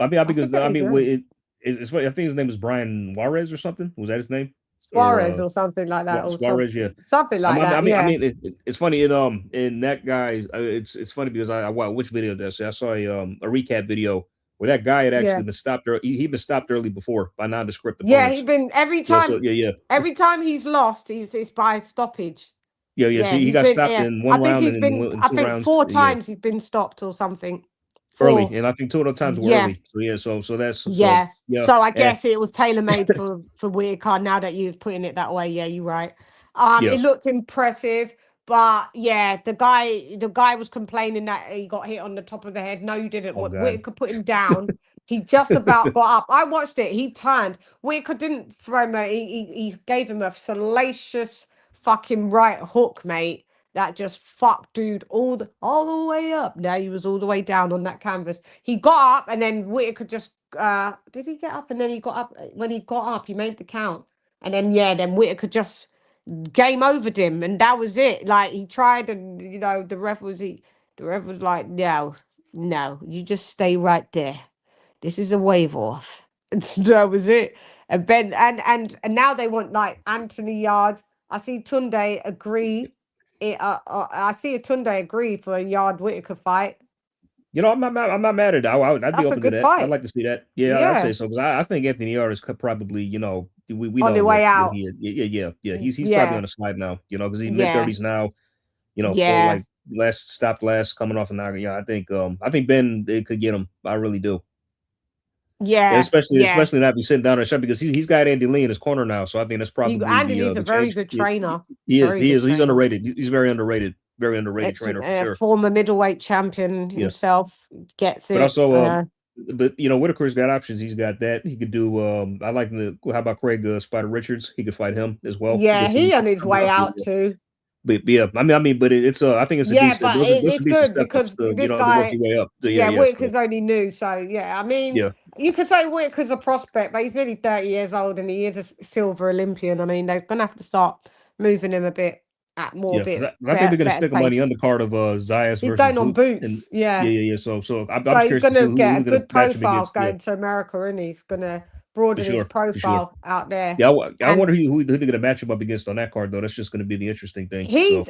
It's funny. I think his name is Brian Juarez or something. Was that his name? Suarez or something like that. Suarez, yeah, something like that. I mean, it's funny. In that guy, it's funny because I watched which video did I say? I saw a recap video where that guy had actually been stopped. He'd been stopped early before by nondescript opponents. Yeah, he'd been every time. Every time he's lost, it's by stoppage. Yeah. See, he got stopped in one round. I think 4 times he's been stopped or something. Early, and I think 2 of those times were early. So so that's So I guess it was tailor made for Whitaker. Now that you're putting it that way, yeah, you're right. It looked impressive, but yeah, the guy was complaining that he got hit on the top of the head. No, you didn't. Whitaker put him down. He just about got up. I watched it. He turned. Whitaker didn't throw him. He gave him a salacious fucking right hook, mate. That just fucked dude all the way up. Now he was all the way down on that canvas. He got up and then Whitaker just did he get up and then he got up? When he got up, he made the count. And then then Whitaker just game overed him and that was it. Like he tried and the ref was like, no, you just stay right there. This is a wave off. And so that was it. And Ben and now they want like Anthony Yarde. I see Tunde agree. I see a Tunde agree for a Yarde Whitaker fight. I'm not mad at that. I'd be open to that. Fight. I'd like to see that. Yeah. I'd say so because I think Anthony Yarde is probably we on the way out. Yeah. He's probably on the slide now. Because he's mid-30s now. For last coming off a knockout. Yeah, I think Ben could get him. I really do. Yeah, especially not be sitting down and shot because he's got Andy Lee in his corner now. So I think that's probably Andy's a very good trainer. He is. He's underrated. He's very underrated. Very underrated trainer for sure. Former middleweight champion himself gets it. But also, Whitaker's got options. He's got that. He could do. I like the. How about Craig Spider Richards? He could fight him as well. Yeah, he on his way out too. But yeah, I mean, but it's. I think it's a decent. But it's good because this guy. Way up. So, Whitaker's only new, so yeah. I mean, you could say Whitaker's a prospect, but he's nearly 30 years old and he is a silver Olympian. I mean, they're gonna have to start moving him a bit. I think they're going to stick him on the undercard of Zayas. He's going on Boots. Yeah. So I'm he's going to get a good profile going to America, and he's going to broaden his profile out there. Yeah, I wonder who they're going to match him up against on that card, though. That's just going to be the interesting thing. He's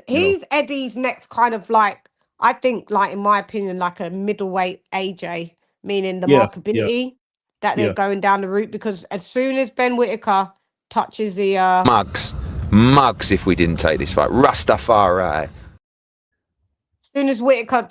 Eddie's next kind of like, I think, like in my opinion, like a middleweight AJ, meaning the markability that they're going down the route. Because as soon as Ben Whitaker touches the Mugs if we didn't take this fight. Rastafari. As soon as Whitaker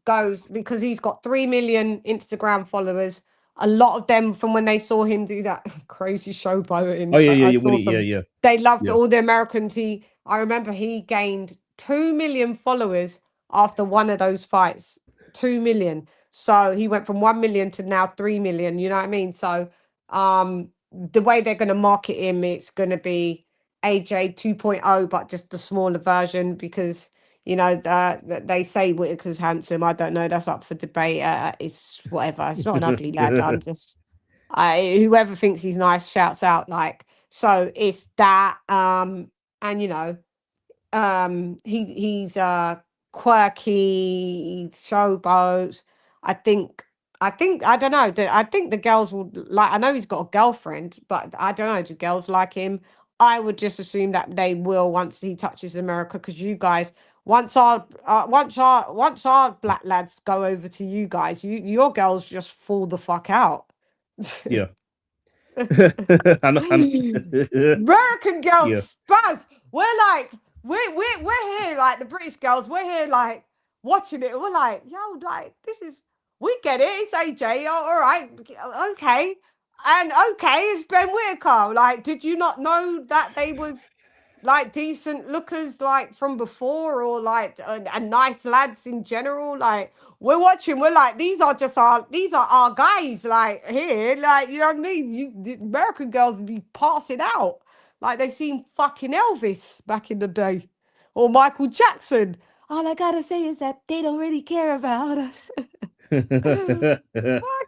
goes, because he's got 3 million Instagram followers, a lot of them from when they saw him do that crazy showboating. Oh yeah. I When saw he, some. yeah. They loved Yeah. all the Americans. I remember he gained 2 million followers after one of those fights. 2 million. So he went from 1 million to now 3 million. You know what I mean? So the way they're going to market him, it's going to be AJ 2.0, but just the smaller version because, you know, they say Whitaker's handsome. I don't know. That's up for debate. It's whatever. It's not an ugly lad. I'm just, whoever thinks he's nice shouts out. Like, so it's that. And, you know, he's quirky, he showboats. I think I don't know. I think the girls will like. I know he's got a girlfriend, but I don't know. Do girls like him? I would just assume that they will once he touches America, because you guys, once our black lads go over to you guys, your girls just fall the fuck out. Yeah. I know. American Yeah. girls spaz. We're like, we're here like the British girls. We're here like watching it. We're like, yo, like this is. We get it. It's AJ. Oh, all right, okay, and okay, it's Ben Whitaker. Like, did you not know that they was like decent lookers like from before, or like and nice lads in general? Like, we're watching, we're like, these are our guys, like here, like, you know what I mean? The American girls would be passing out like they seen fucking Elvis back in the day, or Michael Jackson. All I gotta say is that they don't really care about us. Fuck,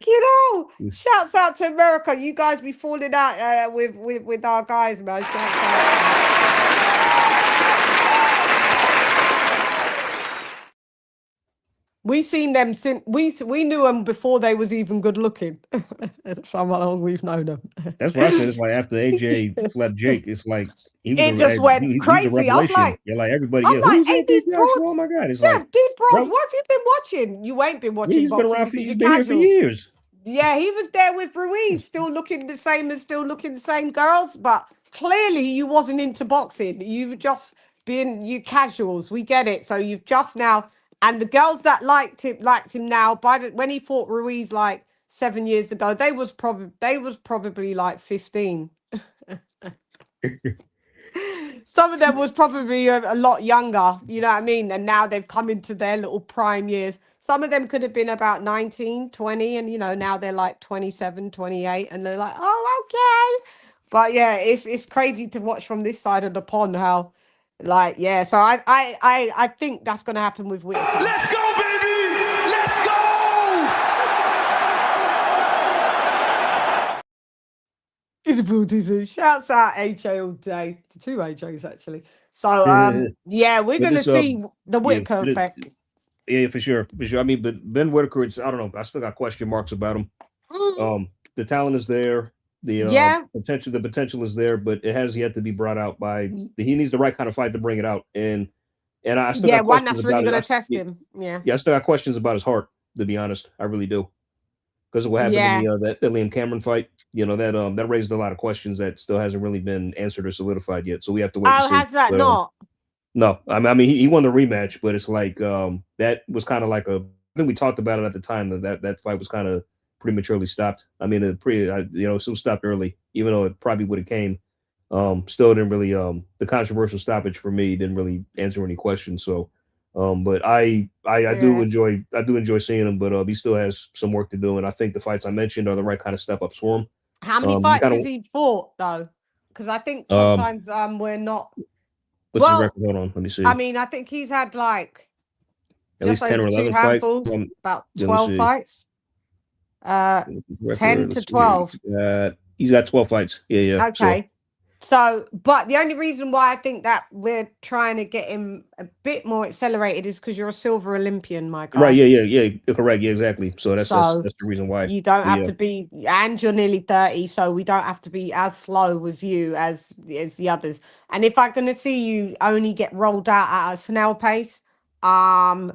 you know. Shouts out to America. You guys be falling out with our guys, man. Shouts out. We seen them since we knew them before they was even good looking. That's how long we've known them. That's what I said. It's like after AJ slept Jake, it's like it just went crazy. He's a I was revelation. like, You're like everybody. I'm Yeah, like, who's hey, that these big Joshua? broads. Oh my god! It's Yeah, like these broads. bro, What have you been watching? You ain't been watching. he's been boxing around. because He's you're been here for casuals. years. Yeah, he was there with Ruiz, still looking the same and still looking the same girls, but clearly you wasn't into boxing. You were just being you casuals. We get it. So you've just now, and the girls that liked him now. When he fought Ruiz like 7 years ago, they was probably like 15. Some of them was probably a lot younger, you know what I mean? And now they've come into their little prime years. Some of them could have been about 19, 20, and, you know, now they're like 27, 28, and they're like, oh, okay. But yeah, it's crazy to watch from this side of the pond how, like, yeah. So I think that's going to happen with Whitaker. Let's go, baby! Let's go! It's Buddhism. Shouts out AJ all day. The two AJs actually. So yeah, we're gonna see the Whitaker effect. Yeah, for sure. I mean, but Ben Whitaker, I don't know. I still got question marks about him. The talent is there. The potential is there, but it has yet to be brought out by. He needs the right kind of fight to bring it out, and I still got one questions that's really about gonna test him. Yeah, I still got questions about his heart. To be honest, I really do. Because of what happened in that Liam Cameron fight, you know, that raised a lot of questions that still hasn't really been answered or solidified yet. So we have to wait. Oh, has that not? No, I mean he won the rematch, but it's like that was kind of like I think we talked about it at the time that fight was kind of prematurely stopped. I mean, it still stopped early, even though it probably would have came. Still didn't really the controversial stoppage for me didn't really answer any questions. So. But I do enjoy seeing him, but he still has some work to do, and I think the fights I mentioned are the right kind of step ups for him. How many fights has he fought though? Because I think sometimes we're not. What's his record? Hold on, let me see. I mean, I think he's had like at least 10 or 11 fights. About 12 fights. 10 to 12. He's got 12 fights. Yeah. Okay. So, but the only reason why I think that we're trying to get him a bit more accelerated is because you're a silver Olympian, my guy. Right, yeah, correct, yeah, exactly. So that's the reason why. You don't have to be, and you're nearly 30, so we don't have to be as slow with you as the others. And if I'm going to see you only get rolled out at a snail pace, I'm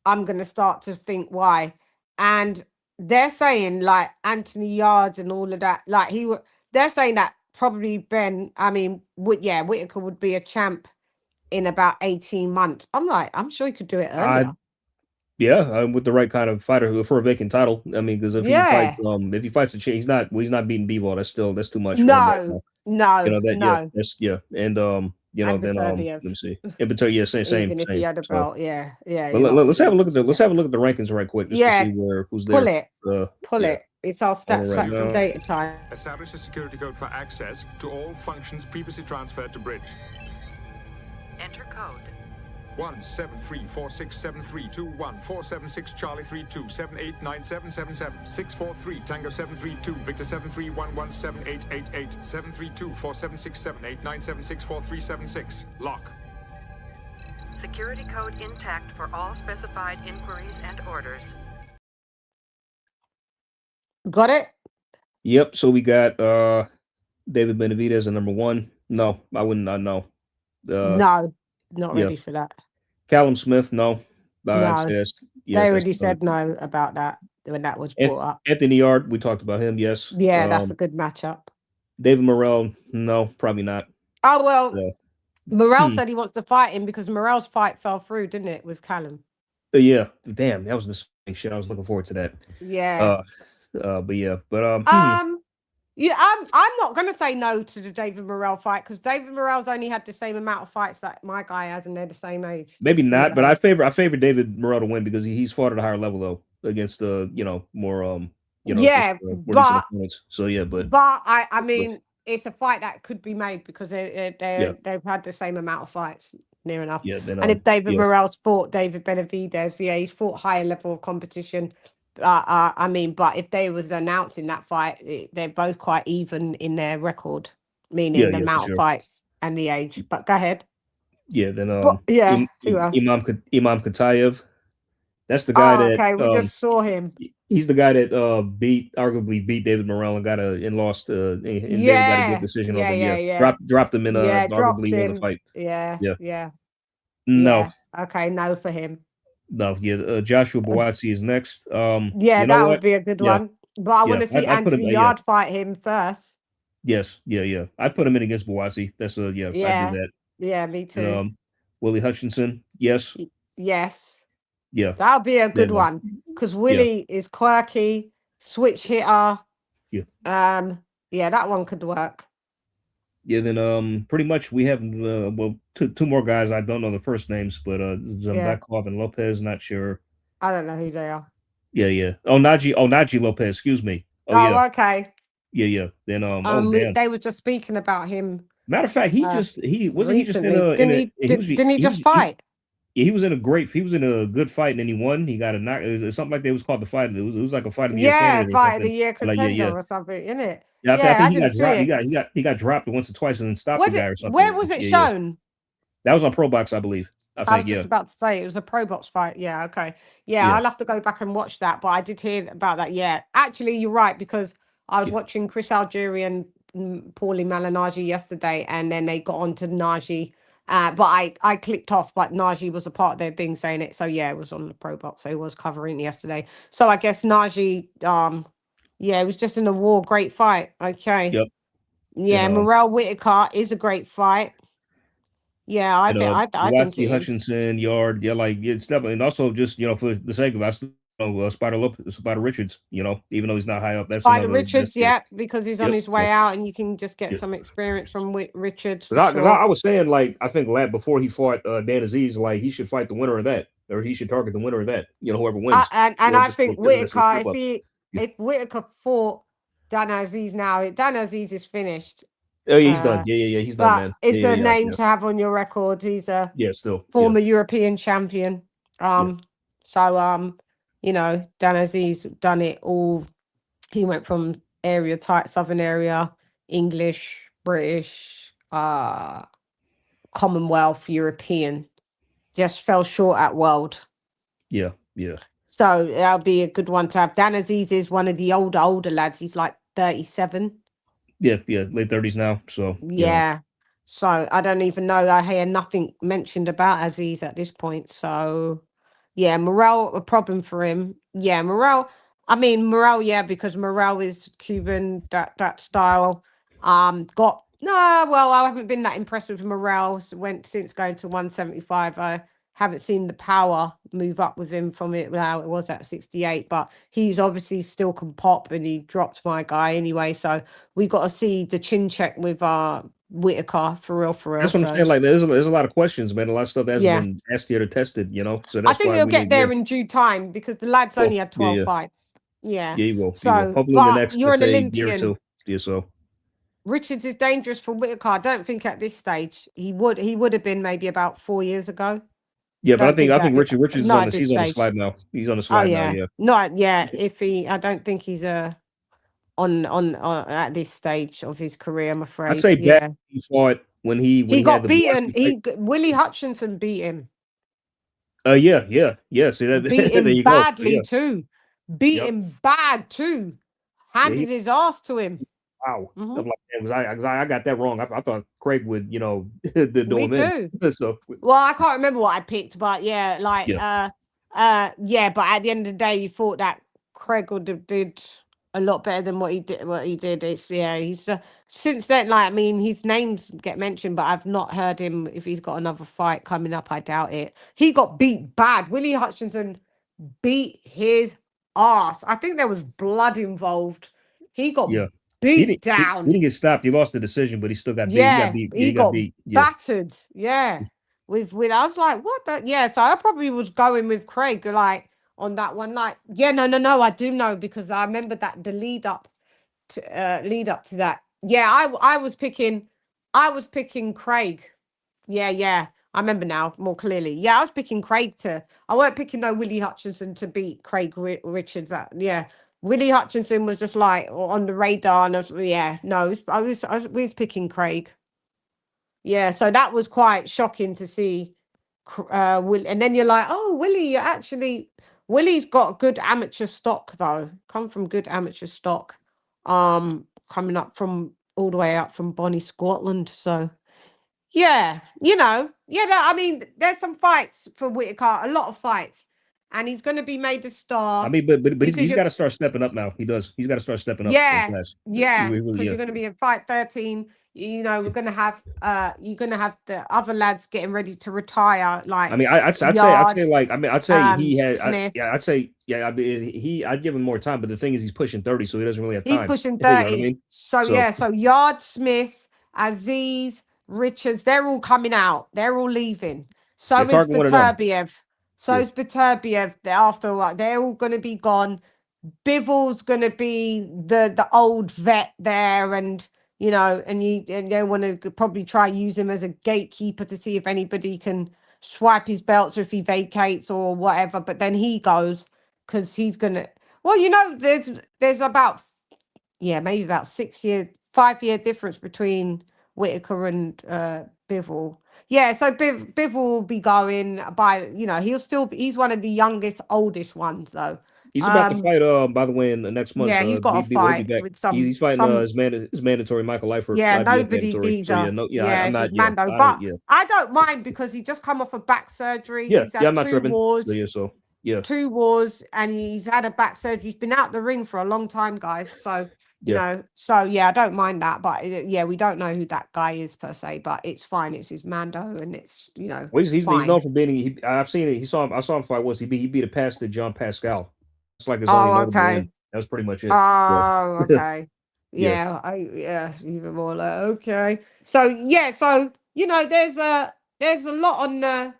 going to start to think why. And they're saying like Anthony Yards and all of that, like they're saying that probably Whitaker would be a champ in about 18 months. I'm sure he could do it earlier. Yeah, with the right kind of fighter for a vacant title. I mean, because if he fights he's not beating Bivol. That's too much for him right now. You know that, and And then let Beterbiev. me see, and Beterbiev, same. Even if he had a So, belt, yeah. but let's have a look at the rankings right quick just to see who's there. Pull it. It's our stats, facts, and data time. Establish a security code for access to all functions previously transferred to bridge. Enter code. 173467321 Charlie 32 789777 643 Tango 732 Victor 73117888 732 476789764376 lock. Security code intact for all specified inquiries and orders. Got it? Yep. So we got David Benavidez at number 1. No, I wouldn't not know. No, not ready for that. Callum Smith, no. No, they already said no about that when that was brought up. Anthony Yard, we talked about him, yes. Yeah, that's a good matchup. David Morrell, no, probably not. Oh, well, Morrell said he wants to fight him because Morrell's fight fell through, didn't it, with Callum? Yeah, damn, that was the shit. I was looking forward to that. Yeah. Yeah, I'm not gonna say no to the David Morrell fight because David Morrell's only had the same amount of fights that my guy has, and they're the same age. Maybe not, but I favor David Morrell to win because he's fought at a higher level though against more more decent opponents. So but I mean it's a fight that could be made because they've had the same amount of fights near enough. Yeah, then, and if David Morrell's fought David Benavidez, he's fought higher level of competition. I mean, but if they was announcing that fight, they're both quite even in their record, meaning the amount of fights and the age. But go ahead. Yeah, then who else? Imam Katayev. That's the guy that we just saw him. He's the guy that arguably beat David Morrell and lost and David got a good decision over him. Dropped him in arguably in the fight. Yeah. No. Okay, no for him. No, Joshua Buatsi is next. That would be a good one. But I want to see Anthony Yard fight him first. Yes, I'd put him in against Buatsi. That's I'd do that. Yeah, me too. Willie Hutchinson, yes. Yes. Yeah. That'll be a good one. Because Willie is quirky, switch hitter. Yeah. That one could work. Yeah, then pretty much we have two more guys. I don't know the first names, but Zambakov and Lopez, not sure. I don't know who they are. Yeah. Naji Lopez, excuse me. Okay. Yeah. Then they were just speaking about him. Matter of fact, he just fight? He was in a good fight and then he won. He got a knock. It was something like that was called the fight. It was like a fight of the year. Fight of the year contender or something, isn't it? Yeah, I think he got dropped once or twice and then stopped the guy or something. Where was it shown? That was on Pro Box, I believe. I was just about to say it was a Pro Box fight. Yeah, okay. Yeah, I'll have to go back and watch that. But I did hear about that. Yeah, actually, you're right because I was watching Chris Algieri and Paulie Malignaggi yesterday, and then they got on to Nagy. But I clicked off, but Nagy was a part of their thing saying it. So it was on the Pro Box. So it was covering yesterday. So I guess Nagy, it was just in a war. Great fight. Okay. Yep. Yeah, Morrell Whitaker is a great fight. Yeah, I think Hutchinson, Yard, it's definitely, and also just for the sake of us, Spider Richards, even though he's not high up, that's Spider Richards, because he's on his way out, and you can just get some experience from Richards. I was saying, I think before he fought Dan Aziz, he should fight the winner of that, or he should target the winner of that. Whoever wins. And I think Whitaker, if Whitaker fought Dan Aziz now, Dan Aziz is finished. Oh, yeah, he's done. Yeah, he's done, man. It's a name to have on your record. He's a former European champion. So Dan Aziz done it all. He went from southern area, English, British, Commonwealth, European. Just fell short at world. Yeah. So that'll be a good one to have. Dan Aziz is one of the older lads. He's like 37. Yeah, late 30s now. So So I don't even know. I hear nothing mentioned about Aziz at this point. So Morrell, a problem for him. Yeah, Morrell. I mean Morrell, because Morrell is Cuban, that style. I haven't been that impressed with Morrell since going to 175. haven't seen the power move up with him from it now. It was at 68, but he's obviously still can pop, and he dropped my guy anyway. So we got to see the chin check with Whitaker for real. That's what I'm saying. Like, there's a lot of questions, man. A lot of stuff that's been asked here to tested, you know. So I that's think why he'll we get need, there in due time because the lad's only had 12 fights. Yeah. Yeah, you will. So, You will. Hopefully in the but next, you're let's an say, year or Olympian. two. Yeah, so. Richards is dangerous for Whitaker. I don't think at this stage he would have been maybe about 4 years ago. Yeah, but I think that- Richards is not on at the this he's on the stage. slide now. He's on the Oh slide yeah, now. Yeah. not I don't think he's on at this stage of his career. I'm afraid. I'd say back he fought when he got had the beaten. Willie Hutchinson beat him. Yeah. See that Beat there him you badly go. too. Beat him bad too. Handed his ass to him. Wow. I'm like, I got that wrong. I thought Craig would, you know, do Me him too. in. So Well, I can't remember what I picked, but yeah, like but at the end of the day, you thought that Craig would have did a lot better than what he did. It's he's since then, like, I mean, his names get mentioned, but I've not heard him if he's got another fight coming up. I doubt it. He got beat bad. Willie Hutchinson beat his ass. I think there was blood involved. He got beat down. He didn't get stopped. He lost the decision, but he still got beat. Yeah, he got beat. Battered. Yeah. With I was like, what the? Yeah, so I probably was going with Craig, like, on that one. Like, yeah, no, I do know, because I remember that the lead up to that. Yeah, I was picking Craig. Yeah. I remember now more clearly. Yeah, I was picking Craig I weren't picking no Willie Hutchinson to beat Craig Richards. Willie Hutchinson was just like on the radar, and I was picking Craig. Yeah, so that was quite shocking to see. Will, and then you're like, oh, Willie's got good amateur stock though. Come from good amateur stock. Coming up from all the way up from Bonnie, Scotland. So yeah, I mean, there's some fights for Whitaker, a lot of fights, and he's going to be made a star. I mean, but he's got to start stepping up now. He does. He's got to start stepping up. Yeah, because you're going to be in fight 13. We're going to have you're going to have the other lads getting ready to retire. Like, I mean, I'd say he had. I'd give him more time, but the thing is, he's pushing 30, so he doesn't really have time. He's pushing 30. You know what I mean? So Yard, Smith, Aziz, Richards, they're all coming out. They're all leaving. So is Beterbiev. Is Beterbiev. After a while, they're all going to be gone. Bivol's going to be the old vet there, and and they want to probably try use him as a gatekeeper to see if anybody can swipe his belts or if he vacates or whatever. But then he goes because he's gonna. Well, there's about maybe about 5-year difference between Whitaker and Bivol. Yeah, so Bivol will be going by, he's one of the youngest, oldest ones though. He's about to fight, by the way, in the next month. Yeah, he's got a fight with some. He's fighting his mandatory Michael Leifert. Yeah, nobody either. I'm not. Mando, but I don't mind because he just come off a back surgery. He's had I'm not tripping. 2 wars. So 2 wars, and he's had a back surgery. He's been out the ring for a long time, guys. So I don't mind that. But we don't know who that guy is per se, but it's fine. It's his Mando, and it's Well, he's known for being. I've seen it. I saw him fight once. He beat a past John Pascal. It's like his only win. That was pretty much it. Oh, okay. Even more like okay. So there's a lot on.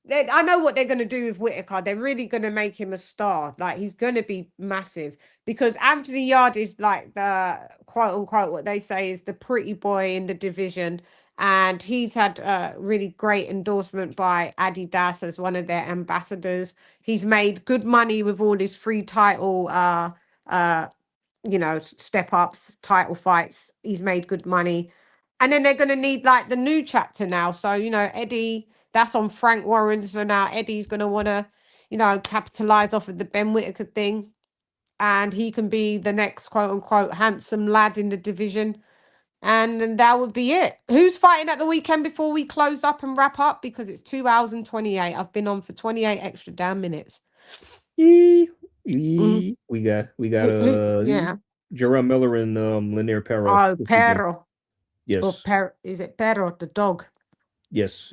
I know what they're going to do with Whitaker. They're really going to make him a star. Like, he's going to be massive because Anthony Yard is like the quote unquote what they say is the pretty boy in the division, and he's had really great endorsement by Adidas as one of their ambassadors. He's made good money with all his free title step ups, title fights. He's made good money, and then they're going to need like the new chapter now. So Eddie. That's on Frank Warren. So now Eddie's going to want to, capitalize off of the Ben Whitaker thing. And he can be the next quote unquote handsome lad in the division. And then that would be it. Who's fighting at the weekend before we close up and wrap up? Because it's 2 hours and 28. I've been on for 28 extra damn minutes. We got Jerome Miller and Lanier Perro. Oh, Perro. Yes. Is it Perro, the dog? Yes.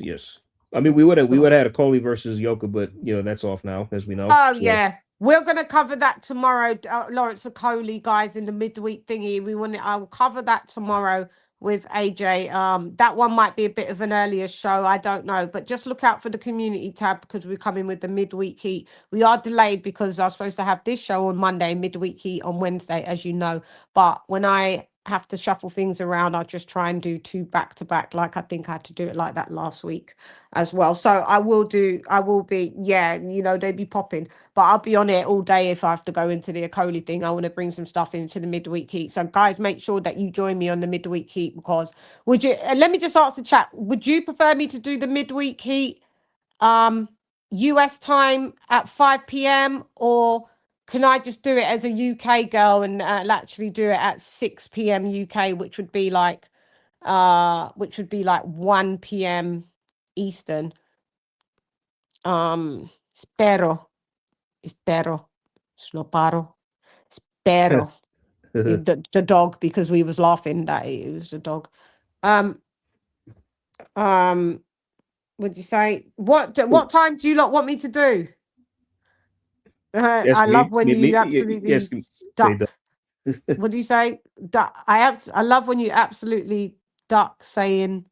I mean, we would have had a Coley versus Yoka, but that's off now, as we know. Oh so. yeah, we're gonna cover that tomorrow. Lawrence Okoli, guys, in the midweek thingy. I will cover that tomorrow with AJ. That one might be a bit of an earlier show. I don't know, but just look out for the community tab because we're coming with the midweek heat. We are delayed because I was supposed to have this show on Monday, midweek heat on Wednesday, as you know. But when I have to shuffle things around, I'll just try and do 2 back to back, like I think I had to do it like that last week as well. So I will be, they'd be popping, but I'll be on it all day if I have to go into the Okoli thing. I want to bring some stuff into the midweek heat. So guys, make sure that you join me on the midweek heat because let me just ask the chat, would you prefer me to do the midweek heat US time at 5 p.m. or can I just do it as a UK girl and actually do it at 6 p.m. UK, which would be like 1 p.m. Eastern. Spero, snoparo, spero. the dog, because we was laughing that it was the dog. Would you say what time do you lot want me to do? I love when you absolutely duck. What do you say? I love when you absolutely duck saying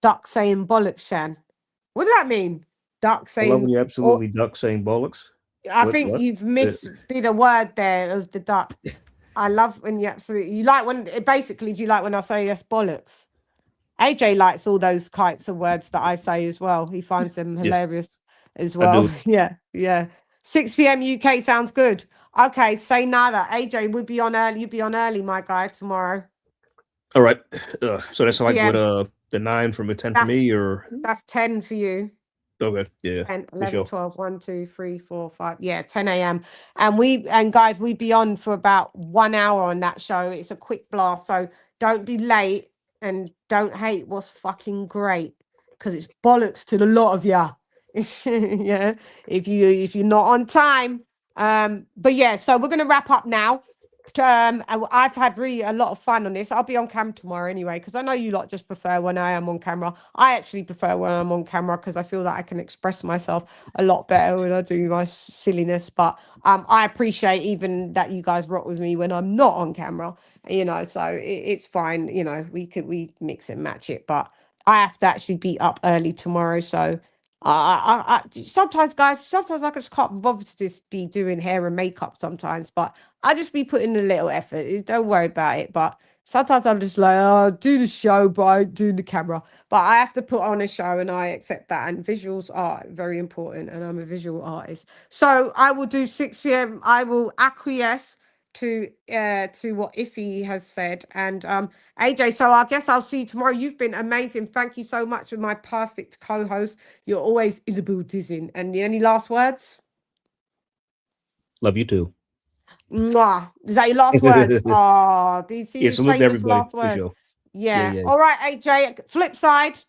bollocks, Shan. What does that mean? Duck saying. I love when you absolutely duck saying bollocks. I think you've did a word there of the duck. I love when you absolutely basically. Do you like when I say yes bollocks? AJ likes all those kinds of words that I say as well. He finds them hilarious as well. Yeah. 6 p.m. UK sounds good. Okay, say nada. AJ would be on early. You'd be on early, my guy, tomorrow. All right. So that's like what the 9 from a 10 for me, or that's 10 for you. Okay, yeah. 10, 11, 12, 1, 2, 3, 4, 5. Yeah, 10 a.m. And guys, we'd be on for about 1 hour on that show. It's a quick blast. So don't be late and don't hate what's fucking great. Because it's bollocks to the lot of ya. Yeah. If you're not on time. But yeah, so we're gonna wrap up now. I've had really a lot of fun on this. I'll be on cam tomorrow anyway, because I know you lot just prefer when I am on camera. I actually prefer when I'm on camera because I feel that I can express myself a lot better when I do my silliness. But I appreciate even that you guys rock with me when I'm not on camera, so it's fine. We mix and match it, but I have to actually be up early tomorrow. So I sometimes I just can't bother to just be doing hair and makeup sometimes, but I just be putting a little effort. Don't worry about it. But sometimes I'm just like, oh, do the show, but I do the camera. But I have to put on a show and I accept that. And visuals are very important. And I'm a visual artist. So I will do 6 p.m. I will acquiesce to what Iffy has said. And AJ, so I guess I'll see you tomorrow. You've been amazing. Thank you so much for my perfect co-host. You're always in the building. And any last words? Love you too. Mwah. Is that your last words? Oh, these famous last words. Sure. Yeah. All right, AJ. Flip side.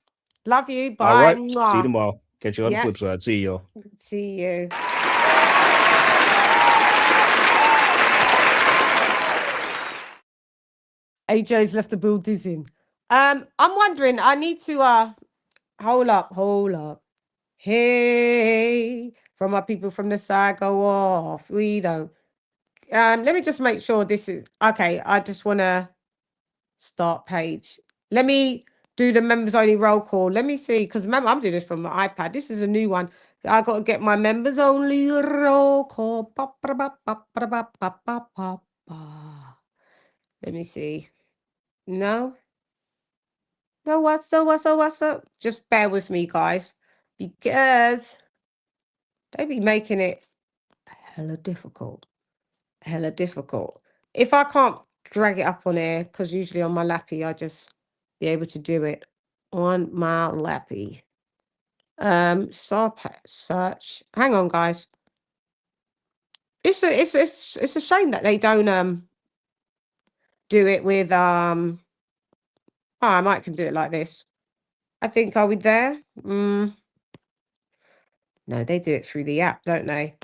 Love you. Bye. All right. Mwah. See you tomorrow. Catch you on the flip side. See you, y'all. See you. AJ's left the building. I'm wondering, I need to hold up. Hey, from our people from the side, go off. We don't. Let me just make sure this is okay. I just want to start page. Let me do the members only roll call. Let me see, because remember, I'm doing this from my iPad. This is a new one. I got to get my members only roll call. Let me see. No, what's up? Just bear with me, guys, because they be making it hella difficult. If I can't drag it up on air, because usually on my lappy, I just be able to do it on my lappy. Search. Hang on, guys. It's a shame that they don't do it with Oh, I might can do it like this. I think, are we there? No, they do it through the app, don't they?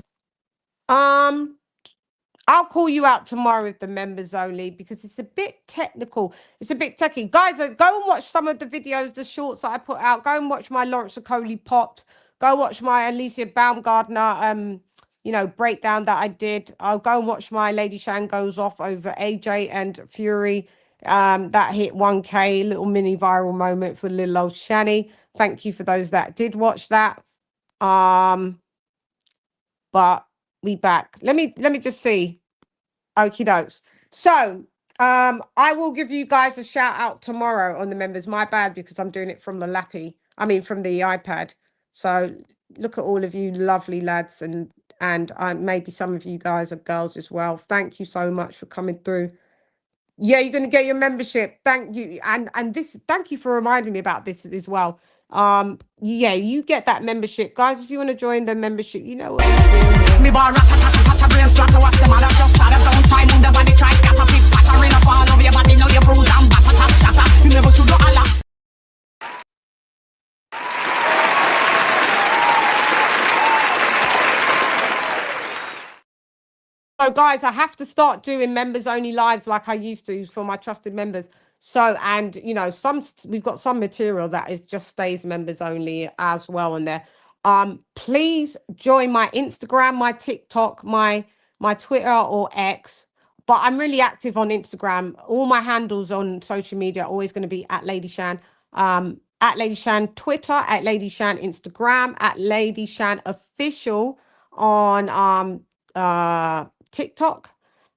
I'll call you out tomorrow with the members only because it's a bit technical. It's a bit techy. Guys, go and watch some of the videos, the shorts that I put out. Go and watch my Lawrence Okoli popped. Go watch my Alycia Baumgardner, you know, breakdown that I did. I'll go and watch my Lady Shan goes off over AJ and Fury. That hit 1K, little mini viral moment for little old Shani. Thank you for those that did watch that. But we back. Let me just see. Okie dokes. So I will give you guys a shout out tomorrow on the members. My bad, because I'm doing it from the lappy. I mean from the iPad. So look at all of you lovely lads, and maybe some of you guys are girls as well. Thank you so much for coming through. Yeah, you're gonna get your membership. Thank you. And this, thank you for reminding me about this as well. Yeah, you get that membership, guys. If you want to join the membership, you know what Me bar rat-a-tat-a-tat-a brain splatter. What's the matter? Just start up, don't try. Move the body, try scatter. Pick patter in a fall over your body. Now you bruise and batter, tap, shatter. You never should do Allah. So guys, I have to start doing members only lives like I used to for my trusted members. So, and you know, we've got some material that is just stays members only as well on there. Please join my Instagram, my TikTok, my Twitter or X. But I'm really active on Instagram. All my handles on social media are always going to be at Lady Shan. At Lady Shan Twitter, at Lady Shan Instagram, at Lady Shan Official on TikTok.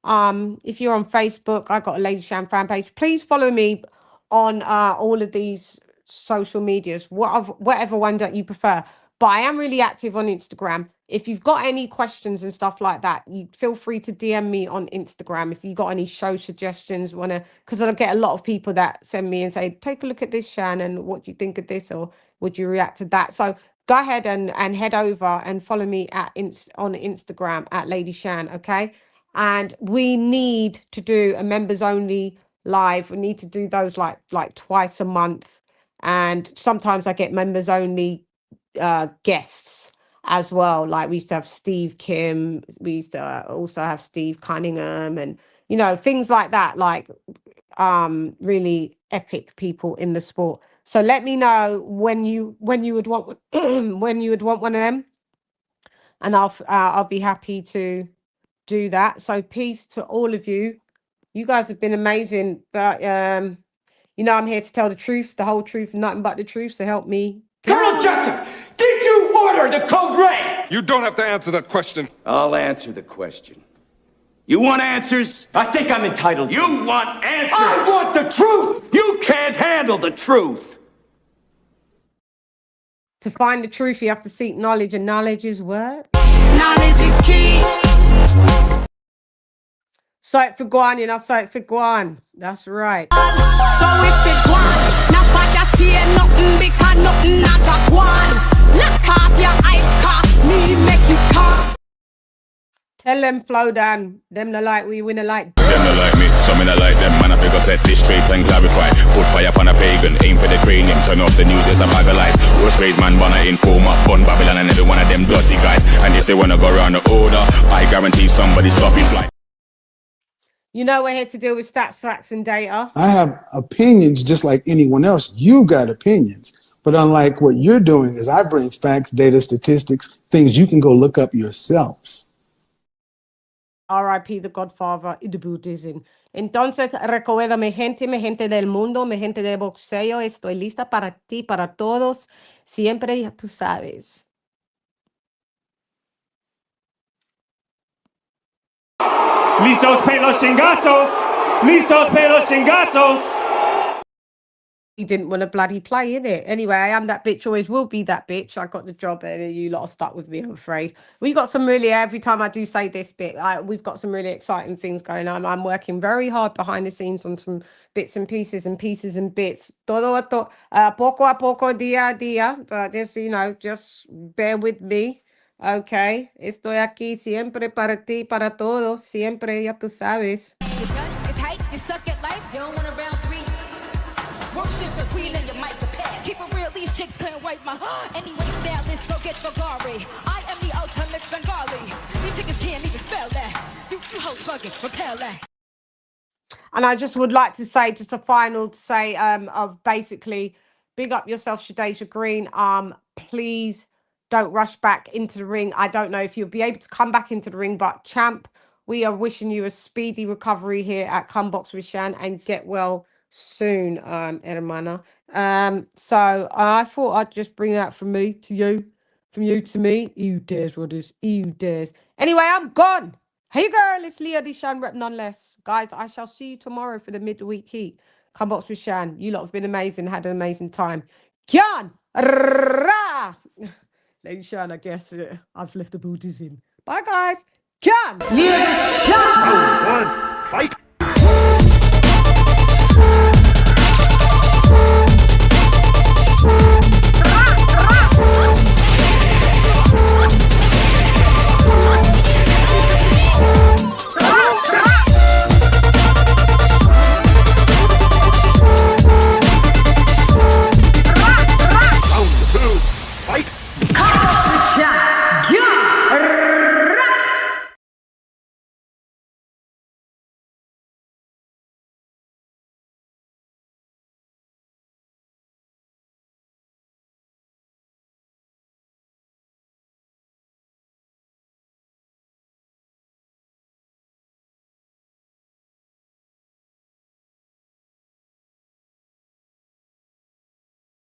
If you're on Facebook, I got a Lady Shan fan page. Please follow me on all of these social medias, whatever one that you prefer. But I am really active on Instagram. If you've got any questions and stuff like that, you feel free to DM me on Instagram. If you got any show suggestions, because I get a lot of people that send me and say, take a look at this, Shan, and what do you think of this, or would you react to that? So go ahead and head over and follow me on Instagram at Lady Shan, okay? And we need to do a members only live. We need to do those like twice a month. And sometimes I get members only guests as well. Like we used to have Steve Kim. We used to also have Steve Cunningham, and you know, things like that, like really epic people in the sport. So let me know when you would want when you would want one of them, and I'll be happy to do that. So peace to all of you. You guys have been amazing, but you know, I'm here to tell the truth, the whole truth, nothing but the truth. So help me. Colonel Jessup, did you order the code red? You don't have to answer that question. I'll answer the question. You want answers? I think I'm entitled. You want answers? I want the truth! You can't handle the truth! To find the truth, you have to seek knowledge, and knowledge is what? Knowledge is key. Sight for Guan, you know, sight for Guan. That's right. So if it Guan, not bad to see nothing because nothing not a Guan. Lock off your eyes, cock me, make you cock. Tell them, Flow Dan, them no like we win a like. Them no like me, some me no like them. Man, I figure set this straight and clarify. Put fire upon a pagan, aim for the cranium. Turn off the news, there's a bag of lies. Worst raised man, wanna inform up, bun Babylon and every one of them dirty guys. And if they wanna go around the order, I guarantee somebody's dropping flight. You know we're here to deal with stats, facts, and data. I have opinions just like anyone else. You got opinions. But unlike what you're doing is I bring facts, data, statistics, things you can go look up yourself. R.I.P. the Godfather y the Buddhism. Entonces, recuerda, mi gente del mundo, mi gente de boxeo, estoy lista para ti, para todos. Siempre, ya tú sabes. Listos para los chingazos! Listos para los chingazos! He didn't want to bloody play, innit? Anyway, I am that bitch, always will be that bitch. I got the job and you lot are stuck with me, I'm afraid. We got some really, every time I do say this bit, we've got some really exciting things going on. I'm working very hard behind the scenes on some bits and pieces and bits. Todo esto, poco a poco, día a día. But just, you know, just bear with me. Okay, estoy aquí siempre para ti, para todos. Siempre, ya tú sabes. It's hype, you suck at life, you don't want a round three. Worship the queen and your mic to pass. Keep it real, these chicks couldn't wipe my anyway, stylist, go get Bulgari. I am the ultimate Bengali. These chicks can't even spell that. You hoes bugging, repel that. And I just would like to say, just a final to say, of basically, big up yourself, Shadeja Green. Please don't rush back into the ring. I don't know if you'll be able to come back into the ring, but champ, we are wishing you a speedy recovery here at Come Box with Shan, and get well soon, hermana. So I thought I'd just bring that from me to you, from you to me. You dares, Rodders. You dares. Anyway, I'm gone. Hey girl, it's Leah D. Shan Rep nonetheless. Guys, I shall see you tomorrow for the midweek heat. Come Box with Shan. You lot have been amazing, had an amazing time. Kyan! Ra! Lady Shan, I guess I've left the booties in. Bye guys. Kyan! Leah Shan! Fight!